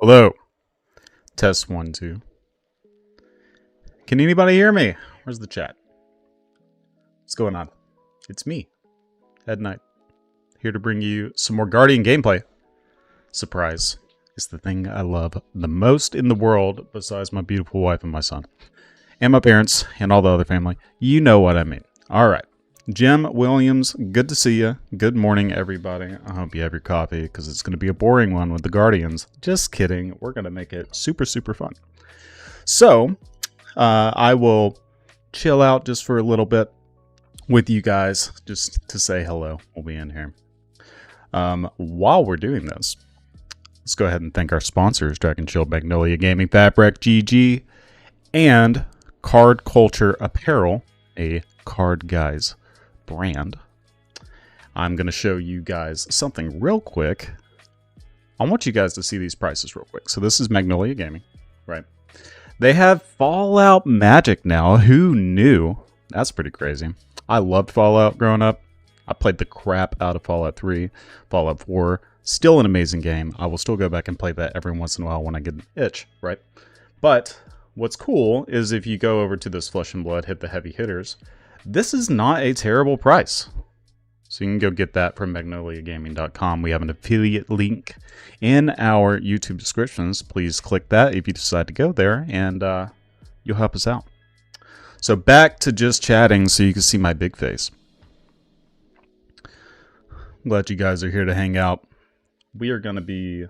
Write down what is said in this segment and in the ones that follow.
Hello. Test 1, 2. Can anybody hear me? Where's the chat? What's going on? It's me, Ed Knight, here to bring you some more Guardian gameplay. Surprise. It's the thing I love the most in the world besides my beautiful wife and my son. And my parents and all the other family. You know what I mean. Alright. Jim Williams, good to see you. Good morning, everybody. I hope you have your coffee because it's going to be a boring one with the Guardians. Just kidding. We're going to make it super, super fun. So, I will chill out just for a little bit with you guys just to say hello. We'll be in here. While we're doing this, let's go ahead and thank our sponsors, Dragon Shield, Magnolia Gaming, fabtcg, and Card Culture Apparel, a TheCardGuyz brand. I'm going to show you guys something real quick. I want you guys to see these prices real quick. So this is Magnolia Gaming, right? They have Fallout Magic now. Who knew? That's pretty crazy. I loved Fallout growing up. I played the crap out of Fallout 3, Fallout 4. Still an amazing game. I will still go back and play that every once in a while when I get an itch, right? But what's cool is if you go over to this Flesh and Blood, hit the heavy hitters, this is not a terrible price. So you can go get that from magnoliagaming.com. We have an affiliate link in our YouTube descriptions. Please click that if you decide to go there, and you'll help us out. So back to just chatting so you can see my big face. I'm glad you guys are here to hang out. We are going to be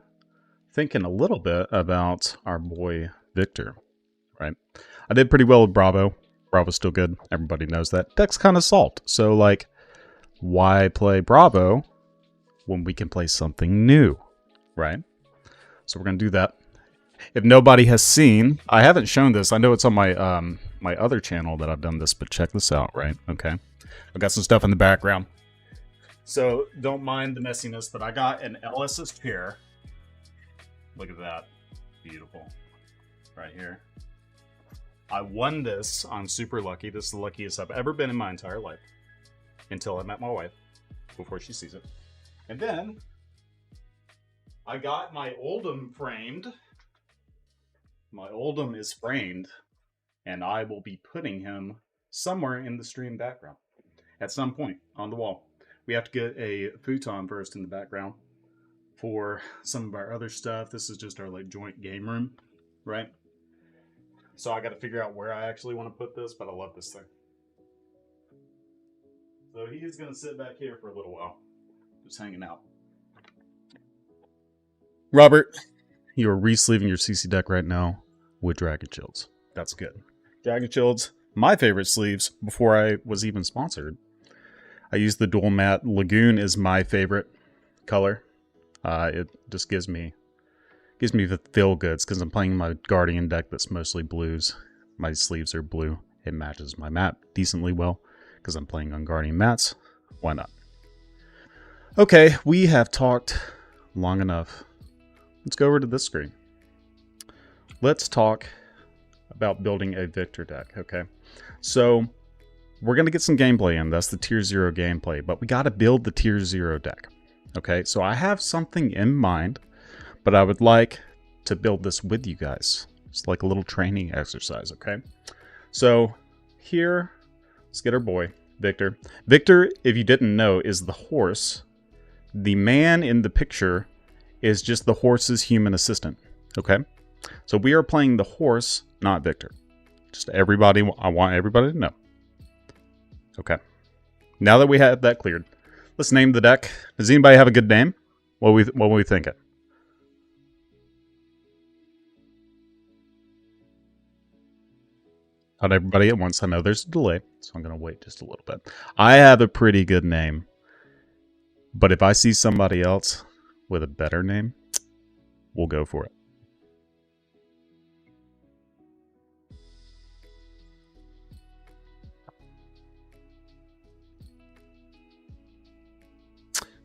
thinking a little bit about our boy Victor, right? I did pretty well with Bravo. Bravo's still good. Everybody knows that. Deck's kind of salt. So, like, why play Bravo when we can play something new, right? So we're going to do that. If nobody has seen, I haven't shown this. I know it's on my my other channel that I've done this, but check this out, right? Okay. I've got some stuff in the background. So don't mind the messiness, but I got an Ellis's chair. Look at that. Beautiful. Right here. I won this on Super Lucky. This is the luckiest I've ever been in my entire life. Until I met my wife. Before she sees it. And then, I got my Oldham framed. My Oldham is framed. And I will be putting him somewhere in the stream background. At some point on the wall. We have to get a futon first in the background. For some of our other stuff. This is just our like joint game room. Right? So I got to figure out where I actually want to put this, but I love this thing. So he is going to sit back here for a little while, just hanging out. Robert, you are re-sleeving your CC deck right now with Dragon Shields. That's good. Dragon Shields, my favorite sleeves before I was even sponsored. I use the dual matte. Lagoon is my favorite color. It just gives me the feel goods because I'm playing my Guardian deck that's mostly blues. My sleeves are blue. It matches my mat decently well because I'm playing on Guardian mats. Why not? Okay, we have talked long enough. Let's go over to this screen. Let's talk about building a Victor deck, okay? So, we're going to get some gameplay in. That's the Tier 0 gameplay, but we got to build the Tier 0 deck, okay? So I have something in mind, but I would like to build this with you guys. It's like a little training exercise, okay? So here, let's get our boy, Victor. Victor, if you didn't know, is the horse. The man in the picture is just the horse's human assistant, okay? So we are playing the horse, not Victor. Just everybody, I want everybody to know. Okay. Now that we have that cleared, let's name the deck. Does anybody have a good name? What are we thinking? Not everybody at once. I know there's a delay, so I'm going to wait just a little bit. I have a pretty good name, but if I see somebody else with a better name, we'll go for it.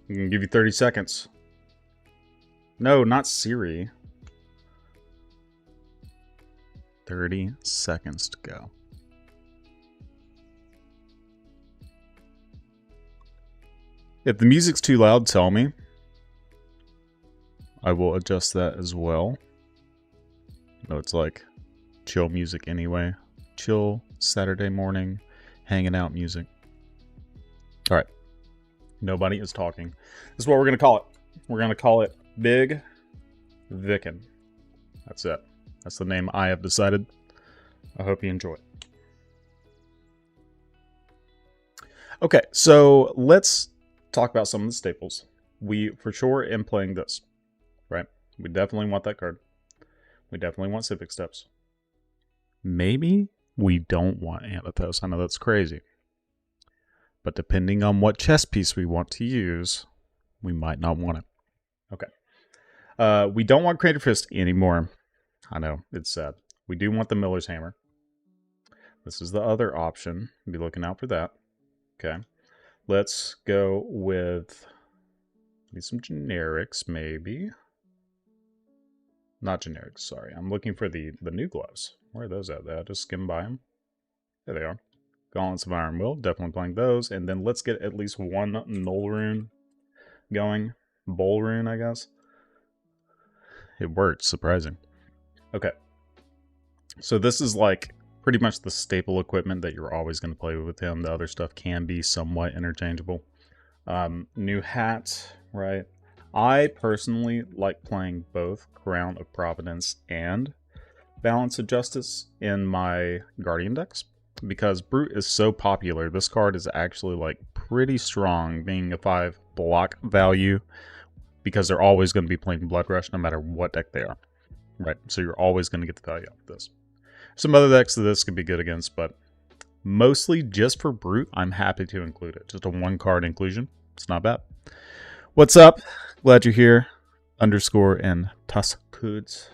I'm going to give you 30 seconds. No, not Siri. 30 seconds to go. If the music's too loud, tell me. I will adjust that as well. No, it's like chill music anyway. Chill Saturday morning, hanging out music. All right. Nobody is talking. This is what we're going to call it. We're going to call it Big Vickin. That's it. That's the name I have decided. I hope you enjoy it. Okay, so let's talk about some of the staples. We, for sure, am playing this, right? We definitely want that card. We definitely want Civic Steps. Maybe we don't want Anothos. I know that's crazy. But depending on what chess piece we want to use, we might not want it. Okay. We don't want Crater Fist anymore. I know, it's sad. We do want the Miller's Hammer. This is the other option. Be looking out for that. Okay. Let's go with some generics, maybe. Not generics, sorry. I'm looking for the new gloves. Where are those at? I just skimmed by them. There they are. Gauntlets of Iron Will, definitely playing those. And then let's get at least one Null Rune going. Bull Rune, I guess. It worked, surprising. Okay. So this is like pretty much the staple equipment that you're always going to play with him. The other stuff can be somewhat interchangeable. New hat, right? I personally like playing both Crown of Providence and Balance of Justice in my Guardian decks. Because Brute is so popular, this card is actually like pretty strong, being a 5 block value. Because they're always going to be playing Blood Rush no matter what deck they are. Right, so you're always going to get the value out of this. Some other decks that this could be good against, but mostly just for Brute, I'm happy to include it. Just a 1-card inclusion. It's not bad. What's up? Glad you're here. Underscore and TheCardGuyz.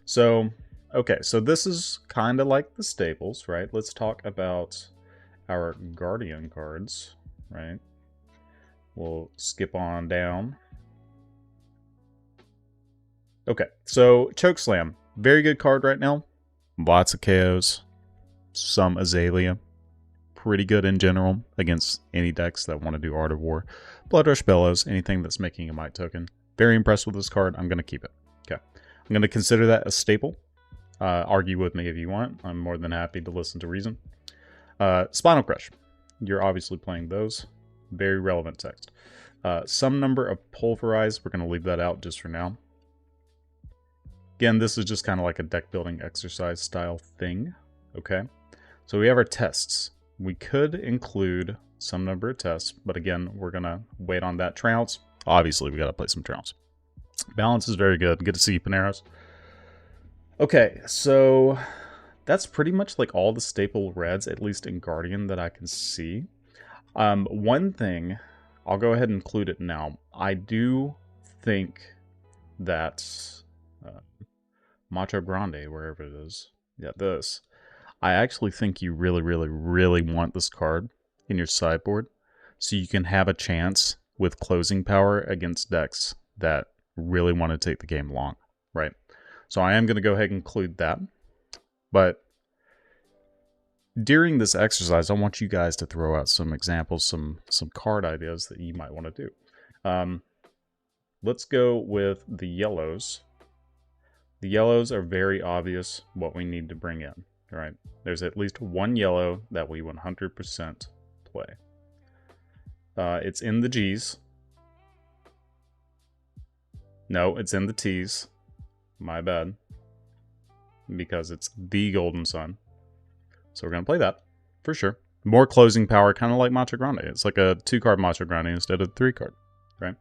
So, okay, so this is kind of like the staples, right? Let's talk about our Guardian cards, right? We'll skip on down. Okay, so Chokeslam. Very good card right now. Lots of KOs. Some Azalea. Pretty good in general against any decks that want to do Art of War. Blood Rush Bellows, anything that's making a Might token. Very impressed with this card. I'm going to keep it. Okay. I'm going to consider that a staple. Argue with me if you want. I'm more than happy to listen to reason. Spinal Crush. You're obviously playing those. Very relevant text. Some number of Pulverize. We're going to leave that out just for now. Again, this is just kind of like a deck building exercise style thing. Okay. So we have our tests. We could include some number of tests, but again, we're going to wait on that. Trounce. Obviously, we got to play some Trounce. Balance is very good. Good to see you, Paneros. Okay, so that's pretty much like all the staple reds, at least in Guardian, that I can see. One thing, I'll go ahead and include it now. I do think that Macho Grande, wherever it is, yeah, this. I actually think you really, really, really want this card in your sideboard so you can have a chance with closing power against decks that really want to take the game long, right? So I am going to go ahead and include that. But during this exercise, I want you guys to throw out some examples, some card ideas that you might want to do. Let's go with the yellows. The yellows are very obvious what we need to bring in, right? There's at least one yellow that we 100% play. It's in the G's. No, it's in the T's. My bad. Because it's the Golden Sun. So we're going to play that, for sure. More closing power, kind of like Macho Grande. It's like a 2-card Macho Grande instead of 3-card, right?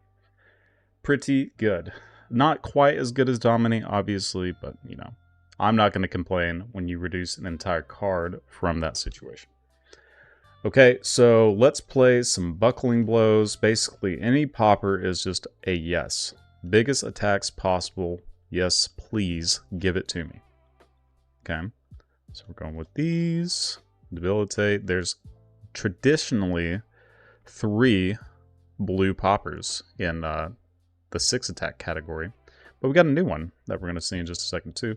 Pretty good. Not quite as good as Dominate, obviously, but, you know, I'm not going to complain when you reduce an entire card from that situation. Okay, so let's play some Buckling Blows. Basically, any popper is just a yes. Biggest attacks possible. Yes, please give it to me. Okay, so we're going with these. Debilitate. There's traditionally 3 blue poppers in the 6-attack category. But we got a new one that we're going to see in just a second too.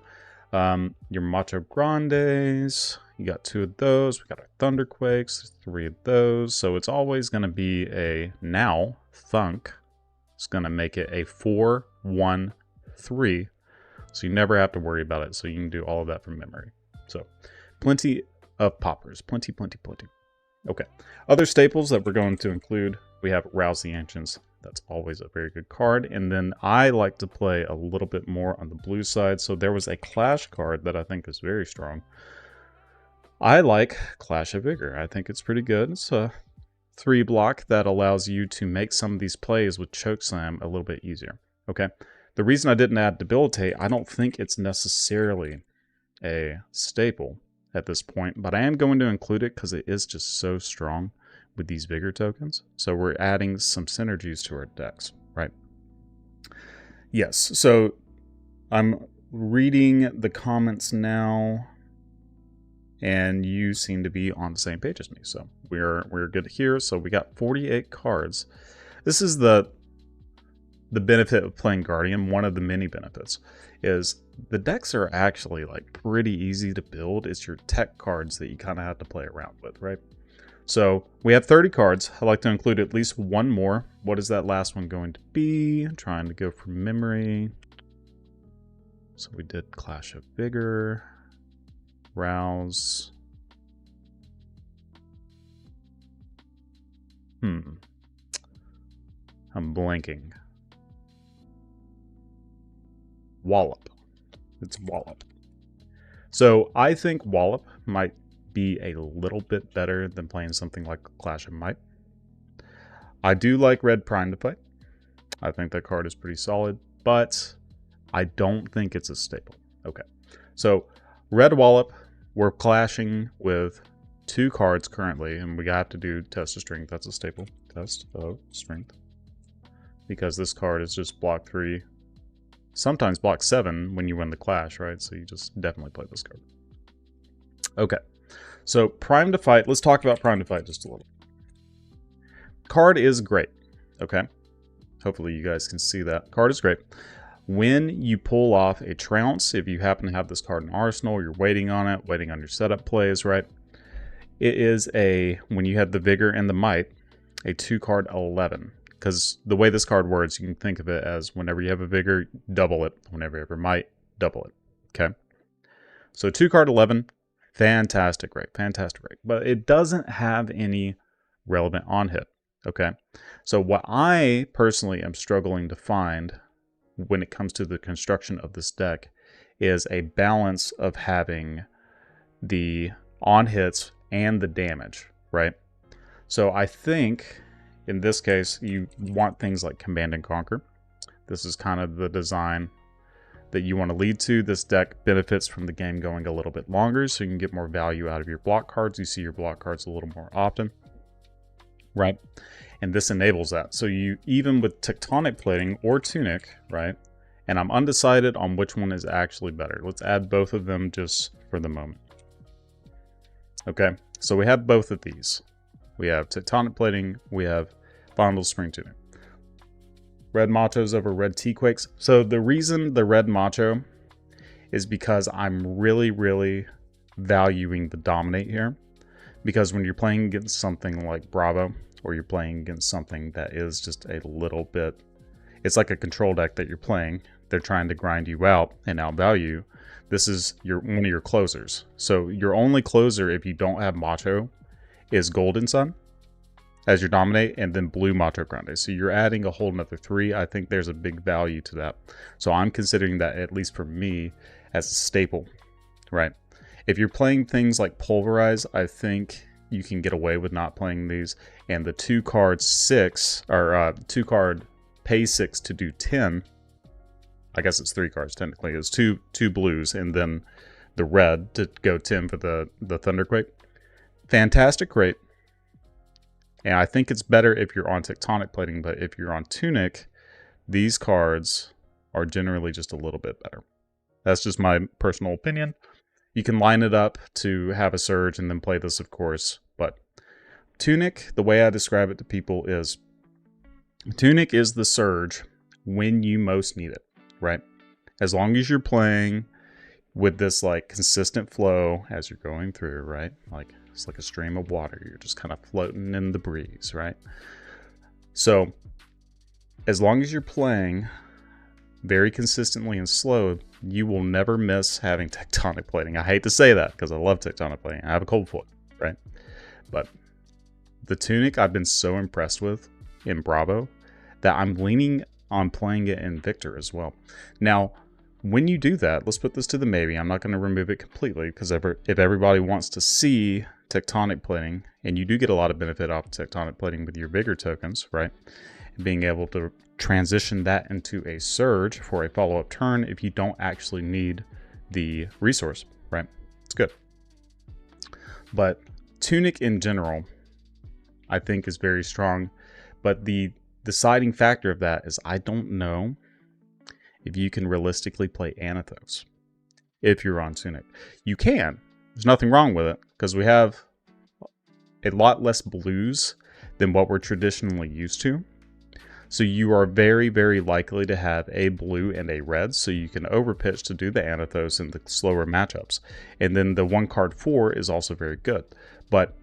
Your Macho Grandes. You got 2 of those. We got our Thunderquakes. 3 of those. So it's always going to be a now Thunk. It's going to make it a 4-1-3 So you never have to worry about it. So you can do all of that from memory. So plenty of poppers. Plenty. Okay. Other staples that we're going to include, we have Rouse the Ancients. That's always a very good card. And then I like to play a little bit more on the blue side. So there was a Clash card that I think is very strong. I like Clash of Vigor. I think it's pretty good. It's a 3 block that allows you to make some of these plays with Chokeslam a little bit easier. Okay. The reason I didn't add Debilitate, I don't think it's necessarily a staple at this point, but I am going to include it because it is just so strong with these Vigor tokens. So we're adding some synergies to our decks, right? Yes, so I'm reading the comments now, and you seem to be on the same page as me, so we're good here. So we got 48 cards. This is the benefit of playing Guardian. One of the many benefits is the decks are actually like pretty easy to build. It's your tech cards that you kind of have to play around with, right? So we have 30 cards. I like to include at least one more. What is that last one going to be? I'm trying to go from memory. So we did Clash of Vigor, Rouse. I'm blanking. Wallop. It's Wallop. So I think Wallop might be a little bit better than playing something like Clash of Might. I do like Red Prime to play. I think that card is pretty solid, but I don't think it's a staple. Okay, so Red Wallop, we're clashing with 2 cards currently, and we have to do Test of Strength. That's a staple. Test of Strength. Because this card is just block 3. Sometimes block 7 when you win the clash, right? So you just definitely play this card. Okay, so Prime to Fight. Let's talk about Prime to Fight just a little. Card is great, okay? Hopefully you guys can see that. Card is great. When you pull off a Trounce, if you happen to have this card in Arsenal, you're waiting on it, waiting on your setup plays, right? It is a, when you have the Vigor and the Might, a 2-card 11. Because the way this card works, you can think of it as whenever you have a Vigor, double it. Whenever you have a Might, double it. Okay? So 2-card 11, fantastic rate. Fantastic rate. But it doesn't have any relevant on-hit. Okay? So what I personally am struggling to find when it comes to the construction of this deck is a balance of having the on-hits and the damage, right? So I think in this case, you want things like Command and Conquer. This is kind of the design that you want to lead to. This deck benefits from the game going a little bit longer, so you can get more value out of your block cards. You see your block cards a little more often, right? And this enables that. So you, even with Tectonic Plating or Tunic, right? And I'm undecided on which one is actually better. Let's add both of them just for the moment. Okay, so we have both of these. We have Tectonic Plating, we have Fondle Spring Tunic. Red Machos over Red T-Quakes. So the reason the Red Macho is because I'm really valuing the Dominate here. Because when you're playing against something like Bravo, or you're playing against something that is just a little bit, it's like a control deck that you're playing. They're trying to grind you out and outvalue you. This is one of your closers. So your only closer, if you don't have Macho, is Golden Sun as your Dominate, and then Blue Macho Grande. So you're adding a whole another 3. I think there's a big value to that. So I'm considering that, at least for me, as a staple, right? If you're playing things like Pulverize, I think you can get away with not playing these. And the 2-card 6, or 2-card pay 6 to do 10, I guess it's 3 cards technically, is two blues, and then the red to go 10 for the Thunderquake. Fantastic rate. And I think it's better if you're on Tectonic Plating, but if you're on Tunic, these cards are generally just a little bit better. That's just my personal opinion. You can line it up to have a Surge and then play this, of course. But Tunic, the way I describe it to people is, Tunic is the Surge when you most need it, right? As long as you're playing with this like consistent flow as you're going through, right? Like it's like a stream of water. You're just kind of floating in the breeze, right? So as long as you're playing very consistently and slow, you will never miss having tectonic plating. I hate to say that because I love tectonic plating. I have a cold foot, right? But the tunic I've been so impressed with in Bravo that I'm leaning on playing it in Victor as well. Now, when you do that, let's put this to the maybe. I'm not going to remove it completely because if everybody wants to see tectonic plating, and you do get a lot of benefit off tectonic plating with your Vigor tokens, right? And being able to transition that into a surge for a follow-up turn if you don't actually need the resource, right? It's good. But tunic in general, I think is very strong, but the deciding factor of that is I don't know if you can realistically play Anathos if you're on tunic. You can. There's nothing wrong with it because we have a lot less blues than what we're traditionally used to. So you are very, very likely to have a blue and a red, so you can overpitch to do the Anathos in the slower matchups. And then the 1 card 4 is also very good. But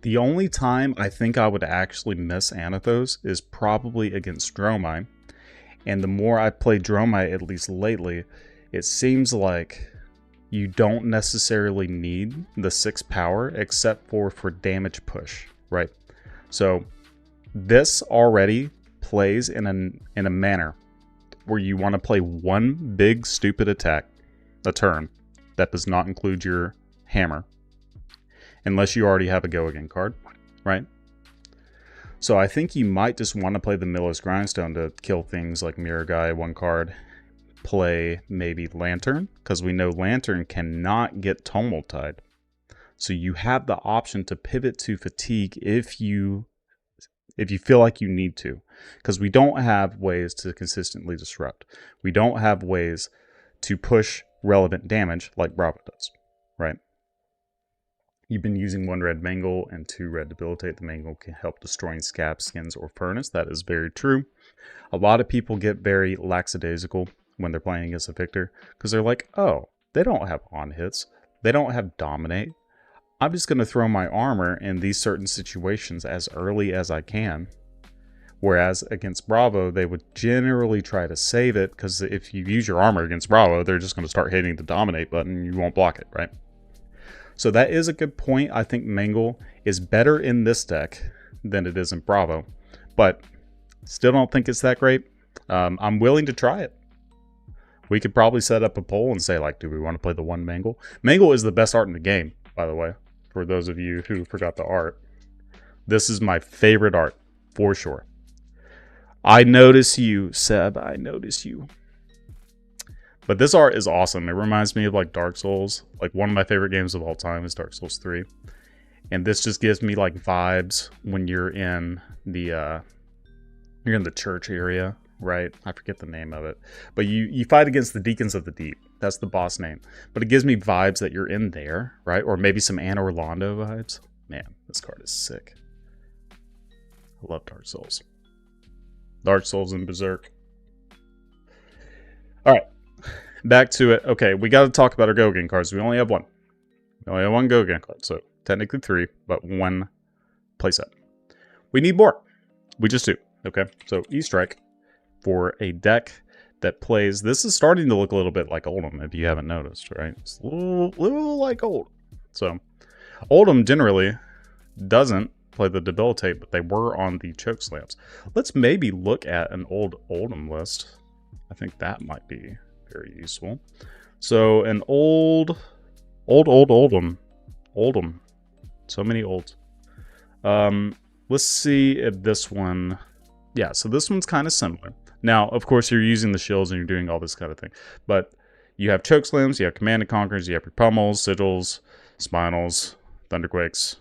the only time I think I would actually miss Anathos is probably against Dromai. And the more I play Dromai, at least lately, it seems like you don't necessarily need the 6 power except for damage push, right? So this already plays in a manner where you want to play one big stupid attack a turn that does not include your hammer. Unless you already have a go again card, right? So I think you might just want to play the Miller's Grindstone to kill things like Mirror Guy, 1 card. Play maybe Lantern, because we know Lantern cannot get Tumultide. So you have the option to pivot to Fatigue if you feel like you need to. Because we don't have ways to consistently disrupt. We don't have ways to push relevant damage like Bravo does, right? You've been using 1 red Mangle and 2 red Debilitate. The Mangle can help destroying Scab, Skins, or Furnace. That is very true. A lot of people get very lackadaisical when they're playing against a Victor because they're like, oh, they don't have on hits. They don't have Dominate. I'm just going to throw my armor in these certain situations as early as I can. Whereas against Bravo, they would generally try to save it because if you use your armor against Bravo, they're just going to start hitting the Dominate button and you won't block it, right? So that is a good point. I think Mangle is better in this deck than it is in Bravo, but still don't think it's that great. I'm willing to try it. We could probably set up a poll and say, like, do we want to play the 1 Mangle? Mangle is the best art in the game, by the way, for those of you who forgot the art. This is my favorite art, for sure. I notice you, Seb. I notice you. But this art is awesome. It reminds me of like Dark Souls. Like one of my favorite games of all time is Dark Souls 3. And this just gives me like vibes when you're in the church area, right? I forget the name of it. But you fight against the Deacons of the Deep. That's the boss name. But it gives me vibes that you're in there, right? Or maybe some Anne Orlando vibes. Man, this card is sick. I love Dark Souls. Dark Souls and Berserk. Alright. Back to it. Okay, we got to talk about our go again cards. We only have 1. We only have 1 go again card. So technically 3, but 1 playset. We need more. We just do. Okay, so E-Strike for a deck that plays. This is starting to look a little bit like Oldhim, if you haven't noticed, right? It's a little like Oldhim. So Oldhim generally doesn't play the Debilitate, but they were on the Choke Slams. Let's maybe look at an old Oldhim list. I think that might be very useful. So an old Oldhim. So many olds. Let's see if this one. Yeah, so this one's kind of similar. Now, of course, you're using the shields and you're doing all this kind of thing. But you have Choke Slams, you have Command and Conquers, you have your Pummels, Sigils, Spinals, Thunderquakes.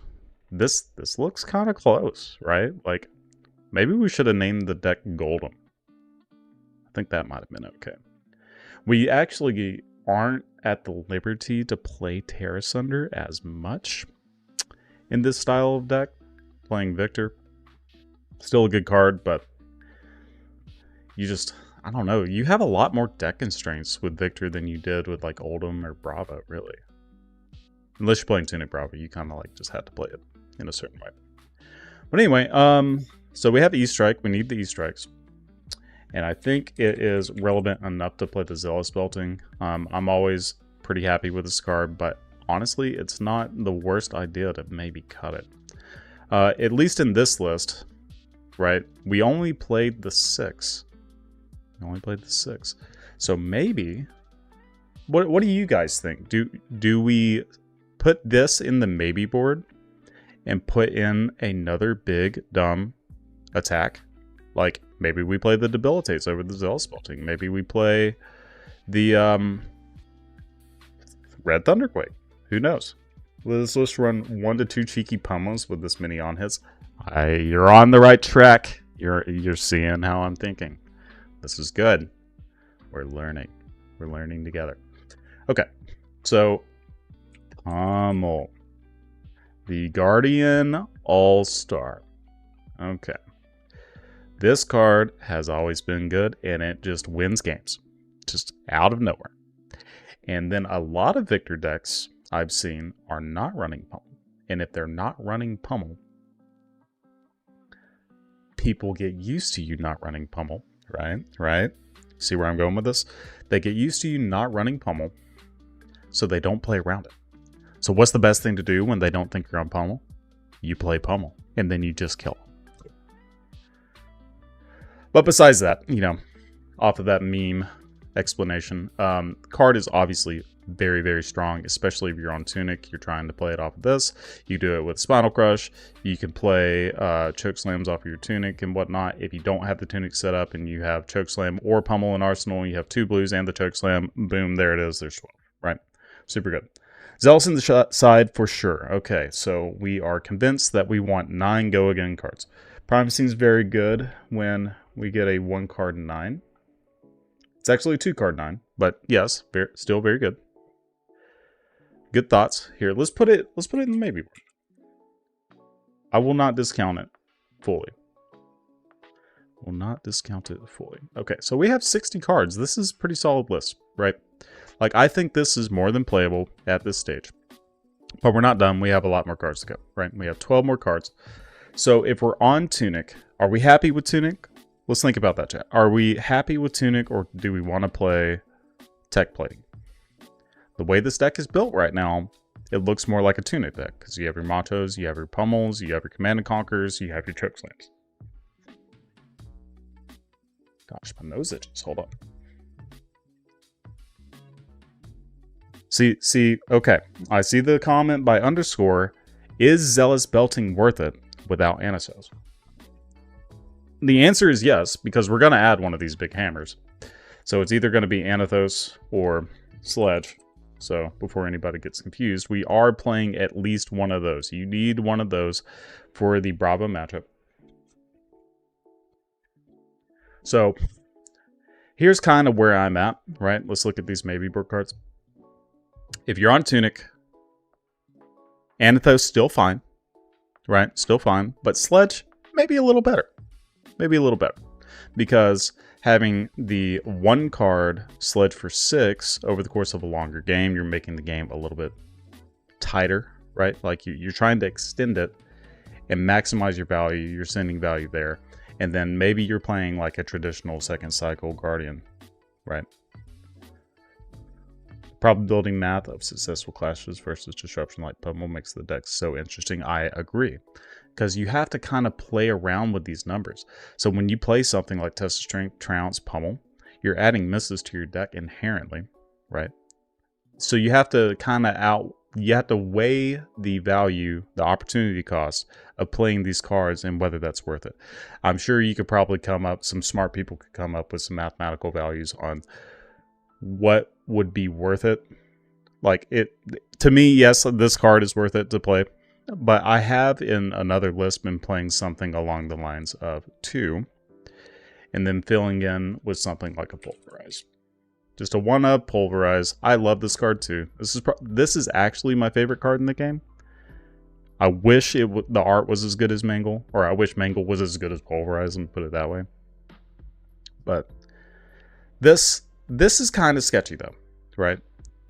This looks kind of close, right? Like, maybe we should have named the deck Golden. I think that might have been okay. We actually aren't at the liberty to play Terra Sunder as much in this style of deck. Playing Victor. Still a good card, but you just, I don't know. You have a lot more deck constraints with Victor than you did with like Oldhim or Bravo, really. Unless you're playing Tunic Bravo, you kind of like just have to play it in a certain way. But anyway, so we have E-Strike. We need the E-Strikes. And I think it is relevant enough to play the Zealous Belting. I'm always pretty happy with this card, but honestly, it's not the worst idea to maybe cut it. At least in this list, right? We only played the 6. We only played the 6. So maybe, what do you guys think? Do we put this in the maybe board and put in another big dumb attack? Like maybe we play the Debilitates over the Zealous Belting. Maybe we play the Red Thunderquake. Who knows? Let's just run 1 to 2 cheeky pummels with this many on hits. You're on the right track. You're seeing how I'm thinking. This is good. We're learning. We're learning together. Okay, so pummel. The Guardian All-Star. Okay. This card has always been good, and it just wins games. Just out of nowhere. And then a lot of Victor decks I've seen are not running pummel. And if they're not running pummel, people get used to you not running pummel, right? See where I'm going with this? They get used to you not running pummel, so they don't play around it. So what's the best thing to do when they don't think you're on pummel? You play pummel, and then you just kill them. But besides that, you know, off of that meme explanation, card is obviously very, very strong, especially if you're on Tunic. You're trying to play it off of this. You do it with Spinal Crush. You can play Choke Slams off of your Tunic and whatnot. If you don't have the Tunic set up and you have Choke Slam or Pummel in Arsenal, you have 2 blues and the Choke Slam, boom, there it is. There's 12, right? Super good. Zealous in the side for sure. Okay, so we are convinced that we want 9 Go Again cards. Prime seems very good when we get a 1-card 9. It's actually a 2-card 9, but yes, still very good. Good thoughts. Here, let's put it in the maybe board. I will not discount it fully. Will not discount it fully. Okay, so we have 60 cards. This is a pretty solid list, right? Like, I think this is more than playable at this stage. But we're not done. We have a lot more cards to go, right? We have 12 more cards. So if we're on Tunic, are we happy with Tunic? Let's think about that, chat. Are we happy with Tunic, or do we want to play Tech Plating? The way this deck is built right now, it looks more like a Tunic deck, because you have your Matos, you have your Pummels, you have your Command and Conquers, you have your Choke Slams. Gosh, my nose itches. Hold on. See, okay. I see the comment by Underscore. Is Zealous Belting worth it without Anasos? The answer is yes, because we're going to add one of these big hammers. So it's either going to be Anathos or Sledge. So before anybody gets confused, we are playing at least one of those. You need one of those for the Bravo matchup. So here's kind of where I'm at, right? Let's look at these maybe board cards. If you're on Tunic, Anathos still fine, right? Still fine. But Sledge, maybe a little better. Maybe a little better. Because having the 1-card Sledge for 6 over the course of a longer game, you're making the game a little bit tighter, right? Like you're trying to extend it and maximize your value. You're sending value there. And then maybe you're playing like a traditional second cycle Guardian, right? Probability math of successful clashes versus disruption like Pummel makes the deck so interesting. I agree. Because you have to kind of play around with these numbers. So when you play something like Test of Strength, Trounce, Pummel, you're adding misses to your deck inherently, right? So you have to kind of weigh the value, the opportunity cost of playing these cards and whether that's worth it. I'm sure you could probably some smart people could come up with some mathematical values on what would be worth it. Like to me, yes, this card is worth it to play. But I have in another list been playing something along the lines of 2 and then filling in with something like a Pulverize. Just a 1-up Pulverize. I love this card too. This is actually my favorite card in the game. I wish the art was as good as Mangle, or I wish Mangle was as good as Pulverize, and put it that way. But this is kind of sketchy though, right?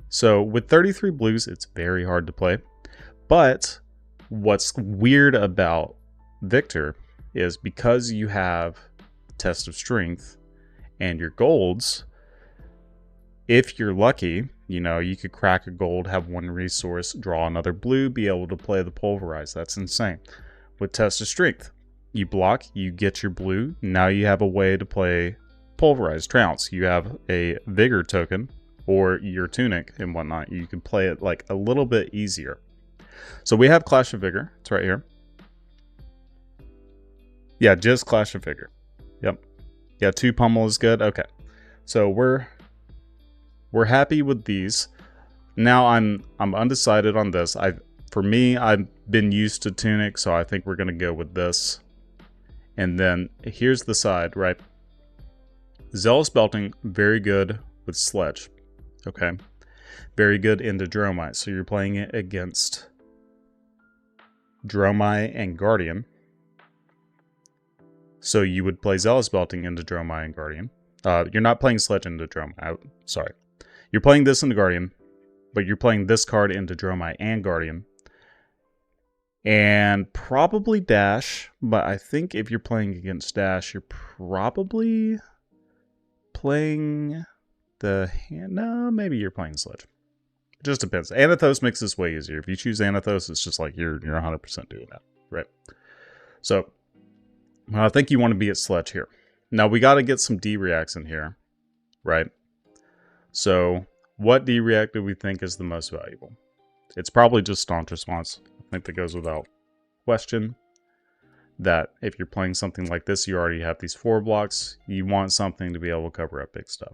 So with 33 blues, it's very hard to play. But what's weird about Victor is because you have Test of Strength And your golds, if you're lucky, you know, you could crack a gold, have one resource, draw another blue, be able to play the pulverize. That's insane. With test of strength, you block, you get your blue. Now you have a way to play pulverize trounce. You have a vigor token or your tunic and whatnot. You can play it like a little bit easier. So we have Clash of Vigor. It's right here. Yeah, just Clash of Vigor. Yep. Yeah, 2 pummel is good. Okay. So we're happy with these. Now I'm undecided on this. For me, I've been used to tunic, so I think we're gonna go with this. And then here's the side, right? Zealous Belting, very good with Sledge. Okay. Very good into Dromai. So you're playing it against Dromai and Guardian. So you would play Zealous Belting into Dromai and Guardian. You're not playing Sledge into Dromai. Sorry. You're playing this into Guardian, but you're playing this card into Dromai and Guardian. And probably Dash, but I think if you're playing against Dash, you're probably playing the hand. No, maybe you're playing Sledge. It just depends. Anathos makes this way easier. If you choose Anathos, it's just like you're 100% doing that, right? So I think you want to be at Sledge here. Now we got to get some D-reacts in here, right? So what D-react do we think is the most valuable? It's probably just Staunch Response. I think that goes without question. That if you're playing something like this, you already have these 4 blocks. You want something to be able to cover up big stuff.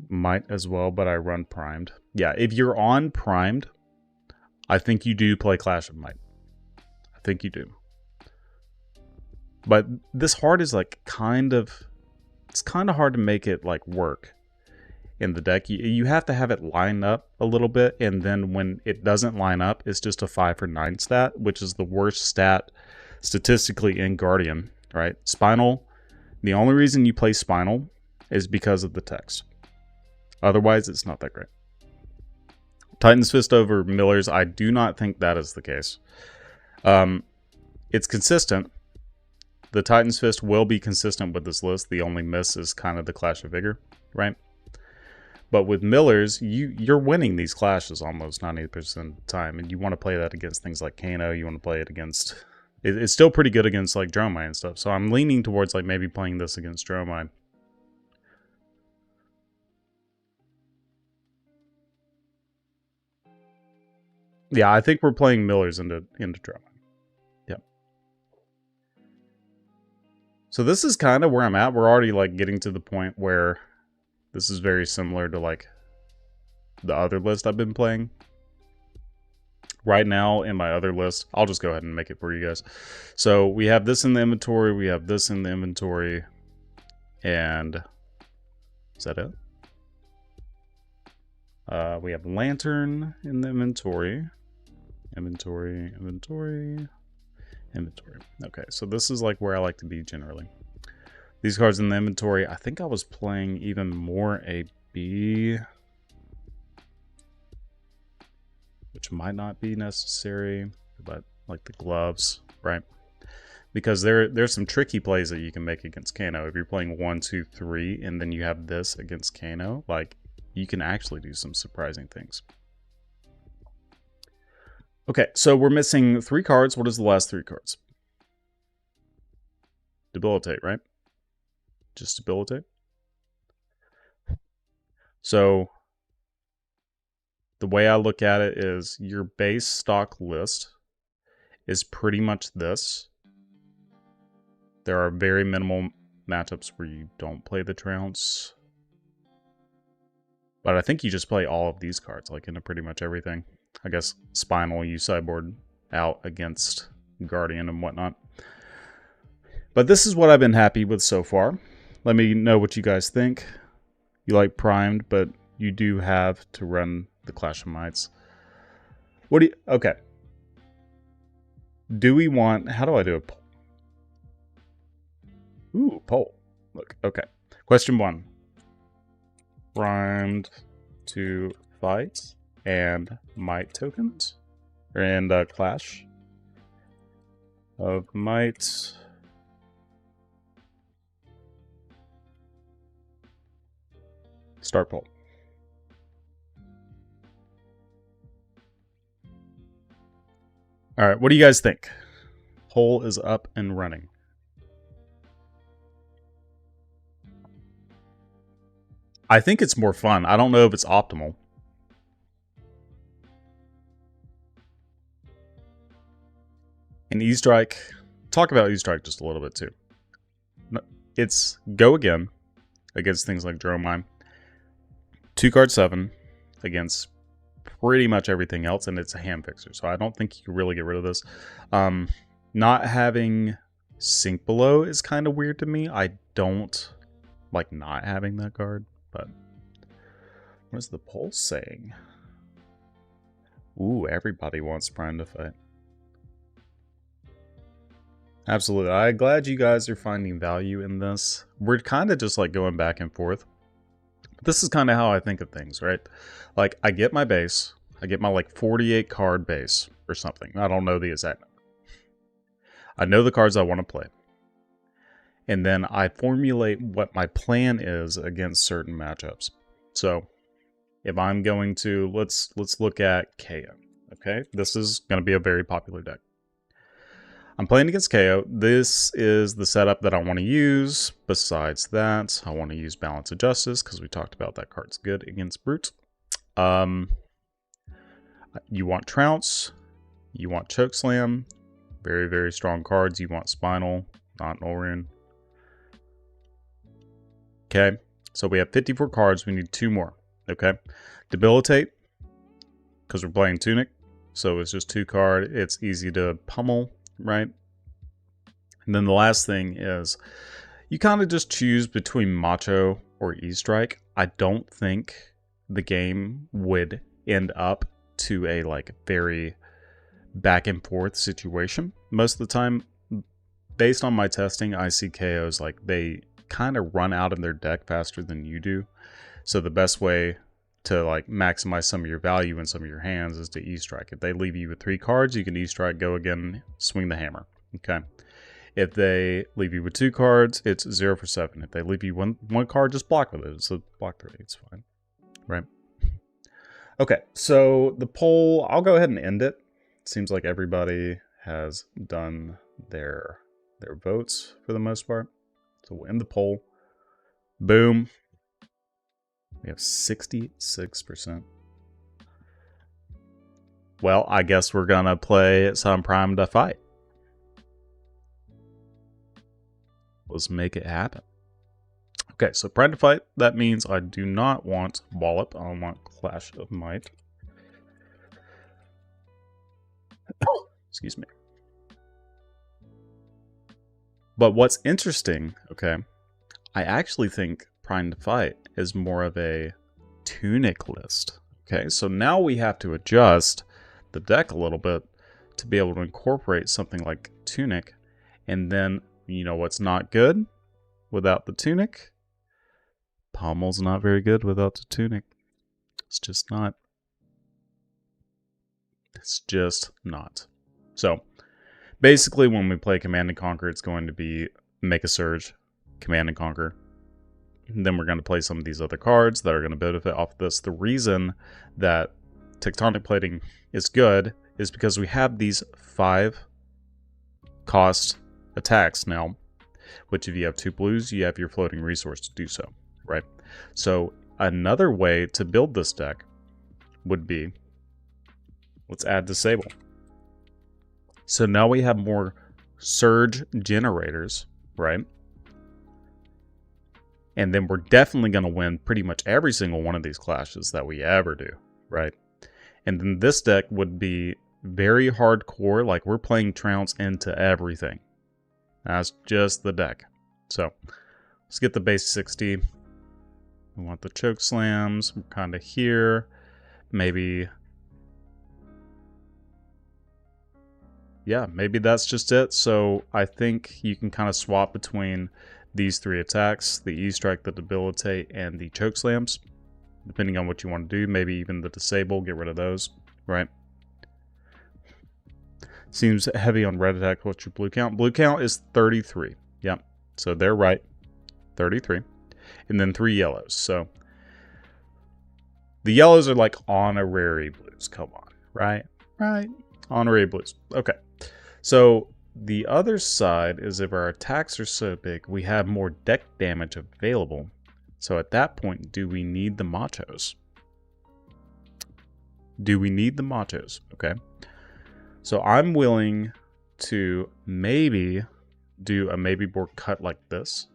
Might as well, but I run primed. Yeah, if you're on primed, I think you do play Clash of Might. I think you do. But this hard is like it's kind of hard to make it like work in the deck. You have to have it line up a little bit, and then when it doesn't line up, it's just a 5 for 9 stat, which is the worst stat statistically in Guardian, right? Spinal, the only reason you play Spinal is because of the text. Otherwise, it's not that great. Titan's Fist over Miller's, I do not think that is the case. It's consistent. The Titan's Fist will be consistent with this list. The only miss is kind of the Clash of Vigor, right? But with Miller's, you're winning these clashes almost 90% of the time, and you want to play that against things like Kano. You want to play it against... It's still pretty good against like Dromai and stuff, so I'm leaning towards like maybe playing this against Dromai. Yeah, I think we're playing Miller's into Dromai. Yep. So this is kind of where I'm at. We're already like getting to the point where this is very similar to like the other list I've been playing. Right now in my other list, I'll just go ahead and make it for you guys. So we have this in the inventory, we have this in the inventory, and is that it? We have Lantern in the inventory. Inventory. Okay, so this is like where I like to be generally. These cards in the inventory, I think I was playing even more AB, which might not be necessary, but like the gloves, right? Because there's some tricky plays that you can make against Kano. If you're playing 1, 2, 3, and then you have this against Kano, like you can actually do some surprising things. Okay, so we're missing 3 cards. What is the last 3 cards? Debilitate, right? Just debilitate. So the way I look at it is your base stock list is pretty much this. There are very minimal matchups where you don't play the trounce. But I think you just play all of these cards, like into pretty much everything. I guess Spinal, you sideboard out against Guardian and whatnot. But this is what I've been happy with so far. Let me know what you guys think. You like primed, but you do have to run the Clash of Mights. What do you... Okay. Do we want... How do I do a poll? Ooh, poll. Look, okay. Question 1. Primed to fight and Might tokens? And Clash of Might. Start poll. All right, what do you guys think? Poll is up and running. I think it's more fun. I don't know if it's optimal. And E-Strike, talk about E-Strike just a little bit too. It's go again against things like Dromine. 2 card 7 against pretty much everything else, and it's a hand fixer. So I don't think you can really get rid of this. Not having Sink Below is kind of weird to me. I don't like not having that card, but what is the poll saying? Ooh, everybody wants Prime to fight. Absolutely. I'm glad you guys are finding value in this. We're kind of just like going back and forth. This is kind of how I think of things, right? Like, I get my base. I get my like 48 card base or something. I don't know the exact number. I know the cards I want to play. And then I formulate what my plan is against certain matchups. So if I'm going to, let's look at KO. Okay, this is going to be a very popular deck. I'm playing against KO. This is the setup that I want to use. Besides that, I want to use Balance of Justice because we talked about that card's good against Brute. You want Trounce. You want Chokeslam. Very, very strong cards. You want Spinal, not Nolrune. Okay, so we have 54 cards. We need 2 more. Okay, Debilitate, because we're playing Tunic. So it's just 2 card. It's easy to pummel, right? And then the last thing is you kind of just choose between Macho or E-Strike. I don't think the game would end up to a like very back and forth situation. Most of the time, based on my testing, I see KOs like they kind of run out of their deck faster than you do. So the best way to like maximize some of your value in some of your hands is to E-Strike. If they leave you with 3 cards, you can E-Strike, go again, swing the hammer. Okay. If they leave you with 2 cards, it's 0 for 7. If they leave you one card, just block with it. It's a block 3. It's fine. Right? Okay, so the poll, I'll go ahead and end it. Seems like everybody has done their votes for the most part. So we'll end the poll. Boom. We have 66%. Well, I guess we're going to play some Prime to fight. Let's make it happen. Okay, so Prime to fight, that means I do not want Wallop. I want Clash of Might. Excuse me. But what's interesting, okay, I actually think Prime to fight is more of a Tunic list. Okay, so now we have to adjust the deck a little bit to be able to incorporate something like Tunic. And then, you know what's not good without the Tunic? Pommel's not very good without the Tunic. It's just not. It's just not. So, basically when we play Command and Conquer, it's going to be make a Surge, Command and Conquer. And then we're going to play some of these other cards that are going to benefit off of this. The reason that Tectonic Plating is good is because we have these 5 cost attacks now, which if you have 2 blues, you have your floating resource to do so, right? So another way to build this deck would be, let's add Disable. So now we have more Surge generators, right? And then we're definitely going to win pretty much every single one of these clashes that we ever do, right? And then this deck would be very hardcore, like we're playing Trounce into everything. That's just the deck. So let's get the base 60. We want the choke slams. We're kind of here. Maybe. Yeah, maybe that's just it. So I think you can kind of swap between these 3 attacks, the E-Strike, the Debilitate, and the choke slams, depending on what you want to do. Maybe even the Disable, get rid of those, right? Seems heavy on red attack. What's your blue count? Blue count is 33. Yep. So they're right. 33. And then 3 yellows. So The yellows are like honorary blues. Come on, right? Right. Honorary blues. Okay. So the other side is if our attacks are so big, we have more deck damage available. So at that point, do we need the machos? Do we need the machos? Okay. So I'm willing to maybe do a maybe board cut like this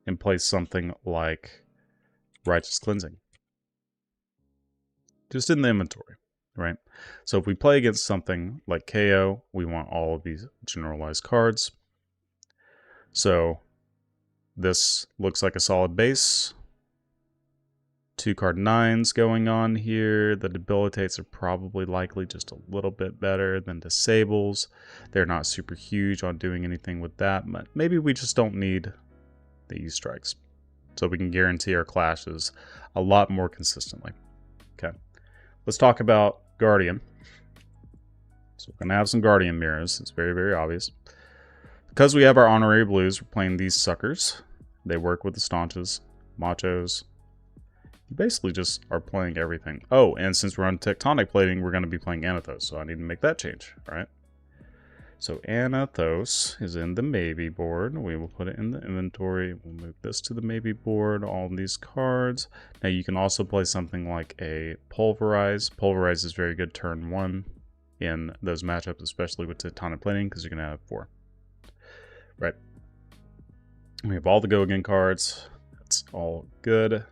and play something like Righteous Cleansing. Just in the inventory, right? So if we play against something like KO, we want all of these generalized cards. So this looks like a solid base. 2 card 9s going on here. The debilitates are probably likely just a little bit better than disables. They're not super huge on doing anything with that, but maybe we just don't need the E-strikes. So we can guarantee our clashes a lot more consistently. Okay. Let's talk about Guardian. So we're going to have some Guardian mirrors. It's very, very obvious. Because we have our honorary blues, we're playing these suckers. They work with the staunches, machos. You basically just are playing everything. Oh, and since we're on tectonic plating, we're going to be playing Anathos, so I need to make that change, right? So Anathos is in the maybe board. We will put it in the inventory. We'll move this to the maybe board, all of these cards. Now you can also play something like a Pulverize. Pulverize is very good turn 1 in those matchups, especially with tectonic plating, because you're going to have 4. Right. We have all the Go Again cards. That's all good.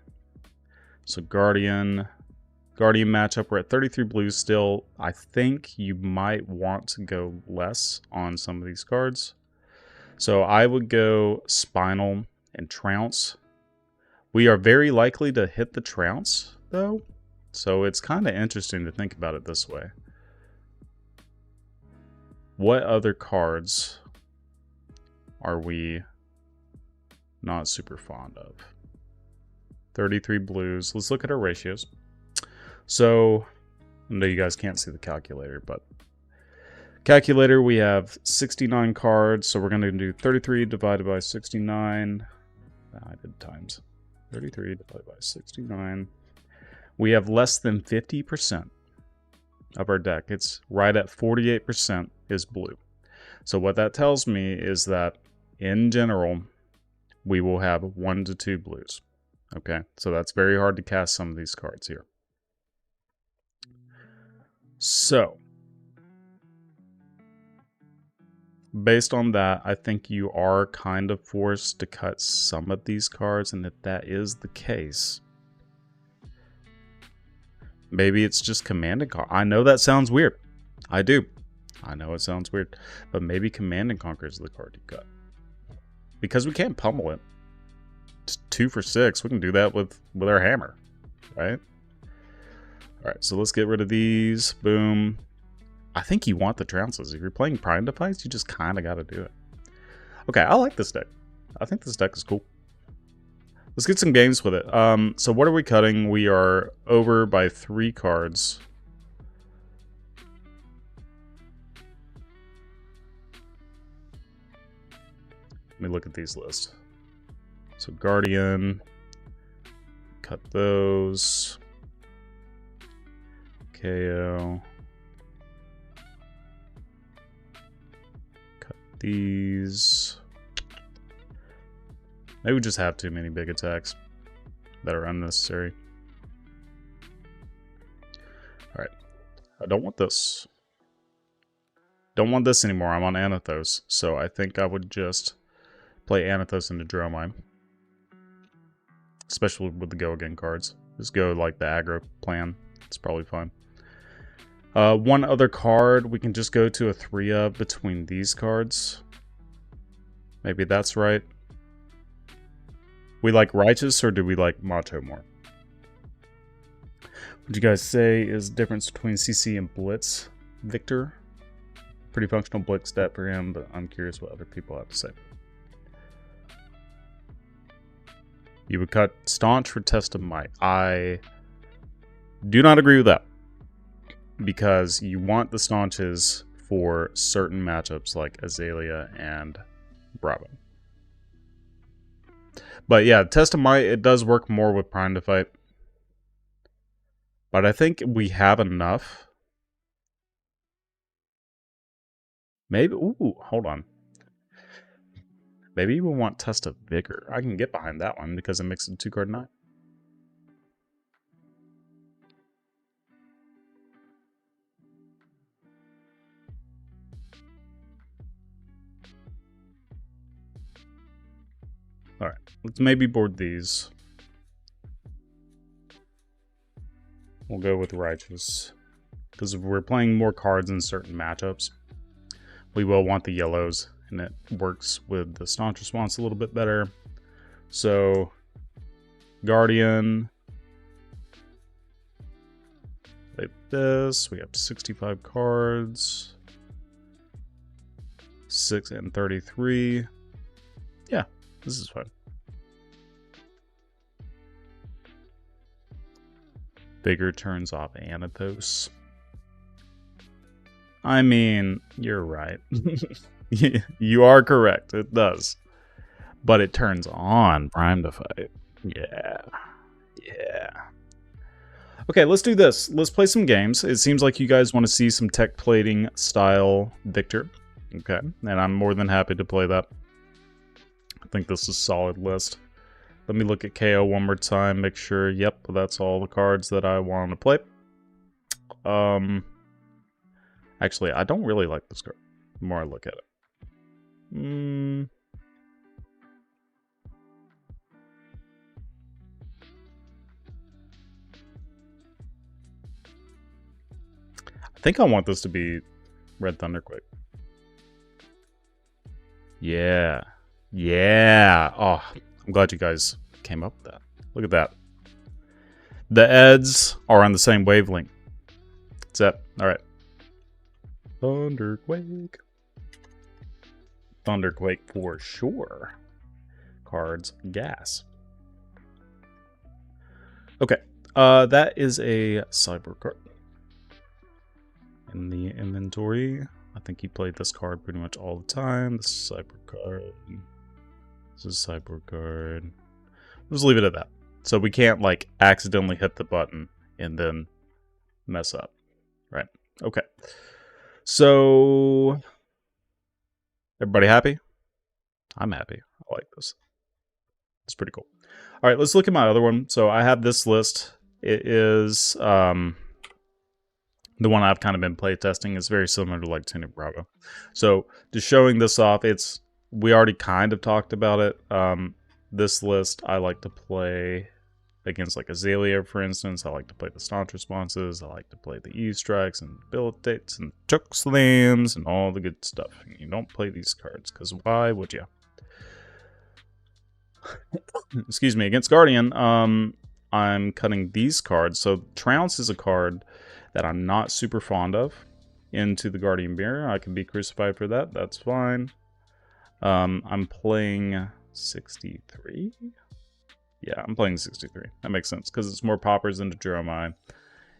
So Guardian matchup, we're at 33 blues still. I think you might want to go less on some of these cards. So I would go Spinal and Trounce. We are very likely to hit the Trounce, though. So it's kind of interesting to think about it this way. What other cards are we not super fond of? 33 blues. Let's look at our ratios. So, I know you guys can't see the calculator, but calculator, we have 69 cards, so we're going to do 33 divided by 69. I did times. 33 divided by 69. We have less than 50% of our deck. It's right at 48% is blue. So what that tells me is that, in general, we will have 1 to 2 blues. Okay, so that's very hard to cast some of these cards here. So, based on that, I think you are kind of forced to cut some of these cards, and if that is the case, maybe it's just Command and Conquer. I know that sounds weird. I do. I know it sounds weird, but maybe Command and Conquer is the card you cut. Because we can't pummel it. 2 for 6. We can do that with our hammer, right? All right, so let's get rid of these. Boom. I think you want the trounces. If you're playing Prime Defiance, you just kind of got to do it. Okay, I like this deck. I think this deck is cool. Let's get some games with it. So what are we cutting? We are over by 3 cards. Let me look at these lists. So Guardian, cut those. KO. Cut these. Maybe we just have too many big attacks that are unnecessary. Alright. I don't want this. Don't want this anymore. I'm on Anathos. So I think I would just play Anathos into Dromine. Especially with the Go Again cards. Just go like the aggro plan. It's probably fine. One other card we can just go to a 3 of between these cards. Maybe that's right. We like Righteous or do we like Macho more? What you guys say is the difference between CC and Blitz? Victor? Pretty functional Blitz stat for him, but I'm curious what other people have to say. You would cut Staunch for Test of Might. I do not agree with that. Because you want the Staunches for certain matchups like Azalea and Bravo. But yeah, Test of Might, it does work more with Prime to fight. But I think we have enough. Maybe, ooh, hold on. Maybe we want Test of Vigor. I can get behind that one because it makes it a 2-card 9. Alright, let's maybe board these. We'll go with Righteous. Because if we're playing more cards in certain matchups, we will want the yellows, and it works with the Staunch Response a little bit better. So, Guardian. Like this. We have 65 cards. 6 and 33. Yeah, this is fun. Vigor turns off Anathos. I mean, you're right. You are correct. It does. But it turns on Prime to Fight. Yeah. Yeah. Okay, let's do this. Let's play some games. It seems like you guys want to see some tech plating style Victor. Okay, and I'm more than happy to play that. I think this is a solid list. Let me look at KO one more time, make sure, yep, that's all the cards that I want to play. Actually, I don't really like this card, the more I look at it. I think I want this to be Red Thunderquake. Yeah. Yeah. Oh, I'm glad you guys came up with that. Look at that. The Eds are on the same wavelength. That's it. Alright. Thunderquake. Thunderquake for sure. Cards, gas. Okay. That is a Cyber card. In the inventory. I think he played this card pretty much all the time. This is Cyber card. This is Cyber card. Let's leave it at that. So we can't, like, accidentally hit the button and then mess up. Right. Okay. So, everybody happy? I'm happy. I like this. It's pretty cool. All right, let's look at my other one. So I have this list. It is the one I've kind of been playtesting. It's very similar to like Tunic Bravo. So just showing this off, we already kind of talked about it. This list I like to play against like Azalea, for instance. I like to play the Staunch Responses. I like to play the E-Strikes and Debilitates and Choke Slams and all the good stuff. You don't play these cards, because why would you? Excuse me. Against Guardian, I'm cutting these cards. So Trounce is a card that I'm not super fond of into the Guardian Mirror. I can be crucified for that. That's fine. I'm playing 63. Yeah, I'm playing 63. That makes sense because it's more poppers into Jeremiah.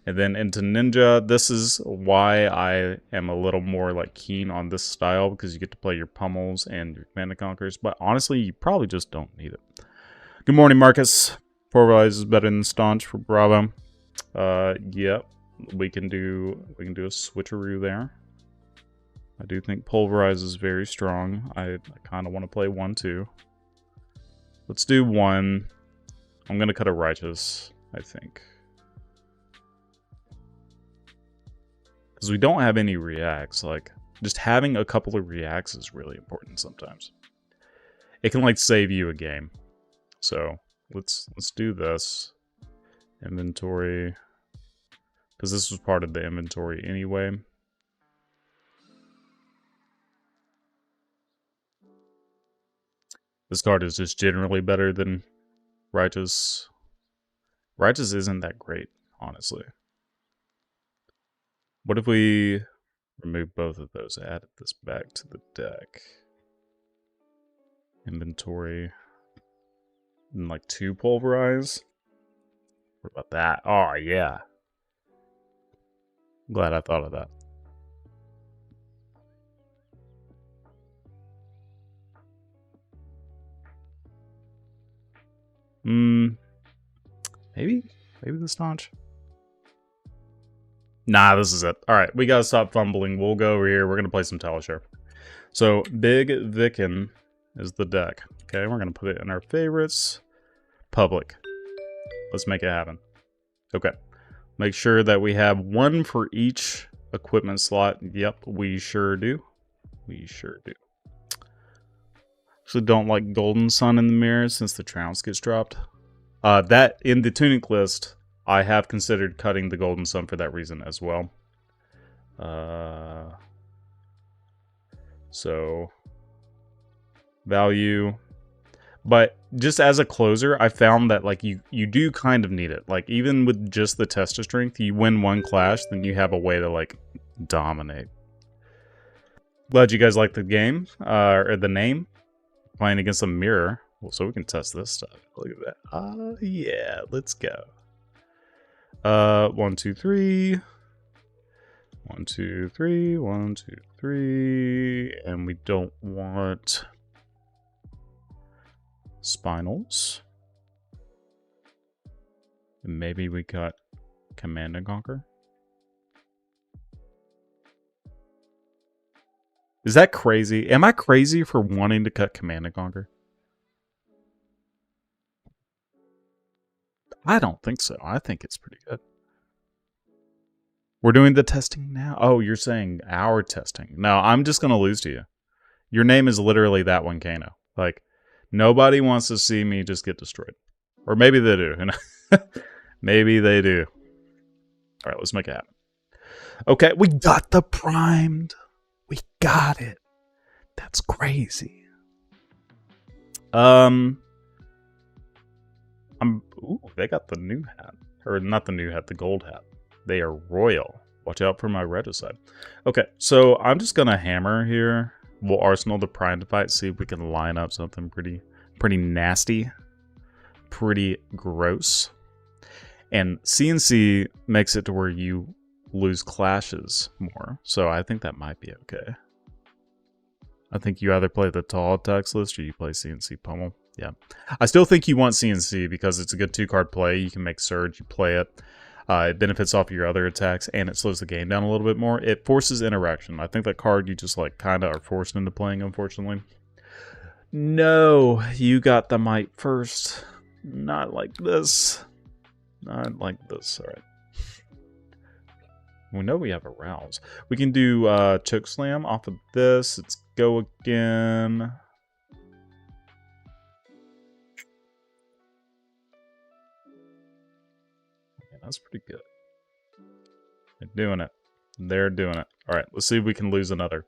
And then into Ninja, this is why I am a little more like keen on this style, because you get to play your Pummels and your Command Conquerors. But honestly, you probably just don't need it. Good morning, Marcus. Pulverize is better than Staunch for Bravo. Yep, we can do a switcheroo there. I do think Pulverize is very strong. I kind of want to play 1 too. Let's do 1. I'm gonna cut a Righteous, I think. Because we don't have any reacts. Like, just having a couple of reacts is really important sometimes. It can, like, save you a game. So, let's do this. Inventory. Because this was part of the inventory anyway. This card is just generally better than Righteous. Righteous isn't that great, honestly. What if we remove both of those, added this back to the deck? Inventory. And like 2 Pulverize? What about that? Oh, yeah. I'm glad I thought of that. Maybe the Staunch. Nah, this is it. Alright, we gotta stop fumbling. We'll go over here. We're gonna play some Talishar. So, Big Vicken is the deck. Okay, we're gonna put it in our favorites. Public. Let's make it happen. Okay. Make sure that we have one for each equipment slot. Yep, we sure do. We sure do. Actually don't like Golden Sun in the mirror since the trounce gets dropped. That, in the tunic list, I have considered cutting the Golden Sun for that reason as well. So, value. But just as a closer, I found that like you do kind of need it. Like even with just the test of strength, you win one clash, then you have a way to like dominate. Glad you guys like the game, or the name. Playing against a mirror. Well, so we can test this stuff. Look at that. Yeah, let's go. 1, 2, 3. 1, 2, 3. 1, 2, 3. And we don't want spinals. And maybe we got Command and Conquer. Is that crazy? Am I crazy for wanting to cut Command and Conquer? I don't think so. I think it's pretty good. We're doing the testing now. Oh, you're saying our testing. No, I'm just going to lose to you. Your name is literally that one Kano. Like, nobody wants to see me just get destroyed. Or maybe they do. Maybe they do. All right, let's make it happen. Okay, we got the primed. We got it. That's crazy. Ooh, they got the new hat. Or not the new hat, the gold hat. They are royal. Watch out for my regicide. Okay, so I'm just gonna hammer here. We'll arsenal the prime to fight, see if we can line up something pretty nasty. Pretty gross. And CNC makes it to where you lose clashes more. So I think that might be okay. I think you either play the tall attacks list or you play CNC pummel. Yeah. I still think you want CNC because it's a good 2-card play. You can make Surge, you play it. It benefits off your other attacks, and it slows the game down a little bit more. It forces interaction. I think that card you just like kind of are forced into playing, unfortunately. No, you got the might first. Not like this. Not like this. All right. We know we have a Rouse. We can do Choke Slam off of this. Let's go again. Yeah, that's pretty good. They're doing it. They're doing it. All right, let's see if we can lose another.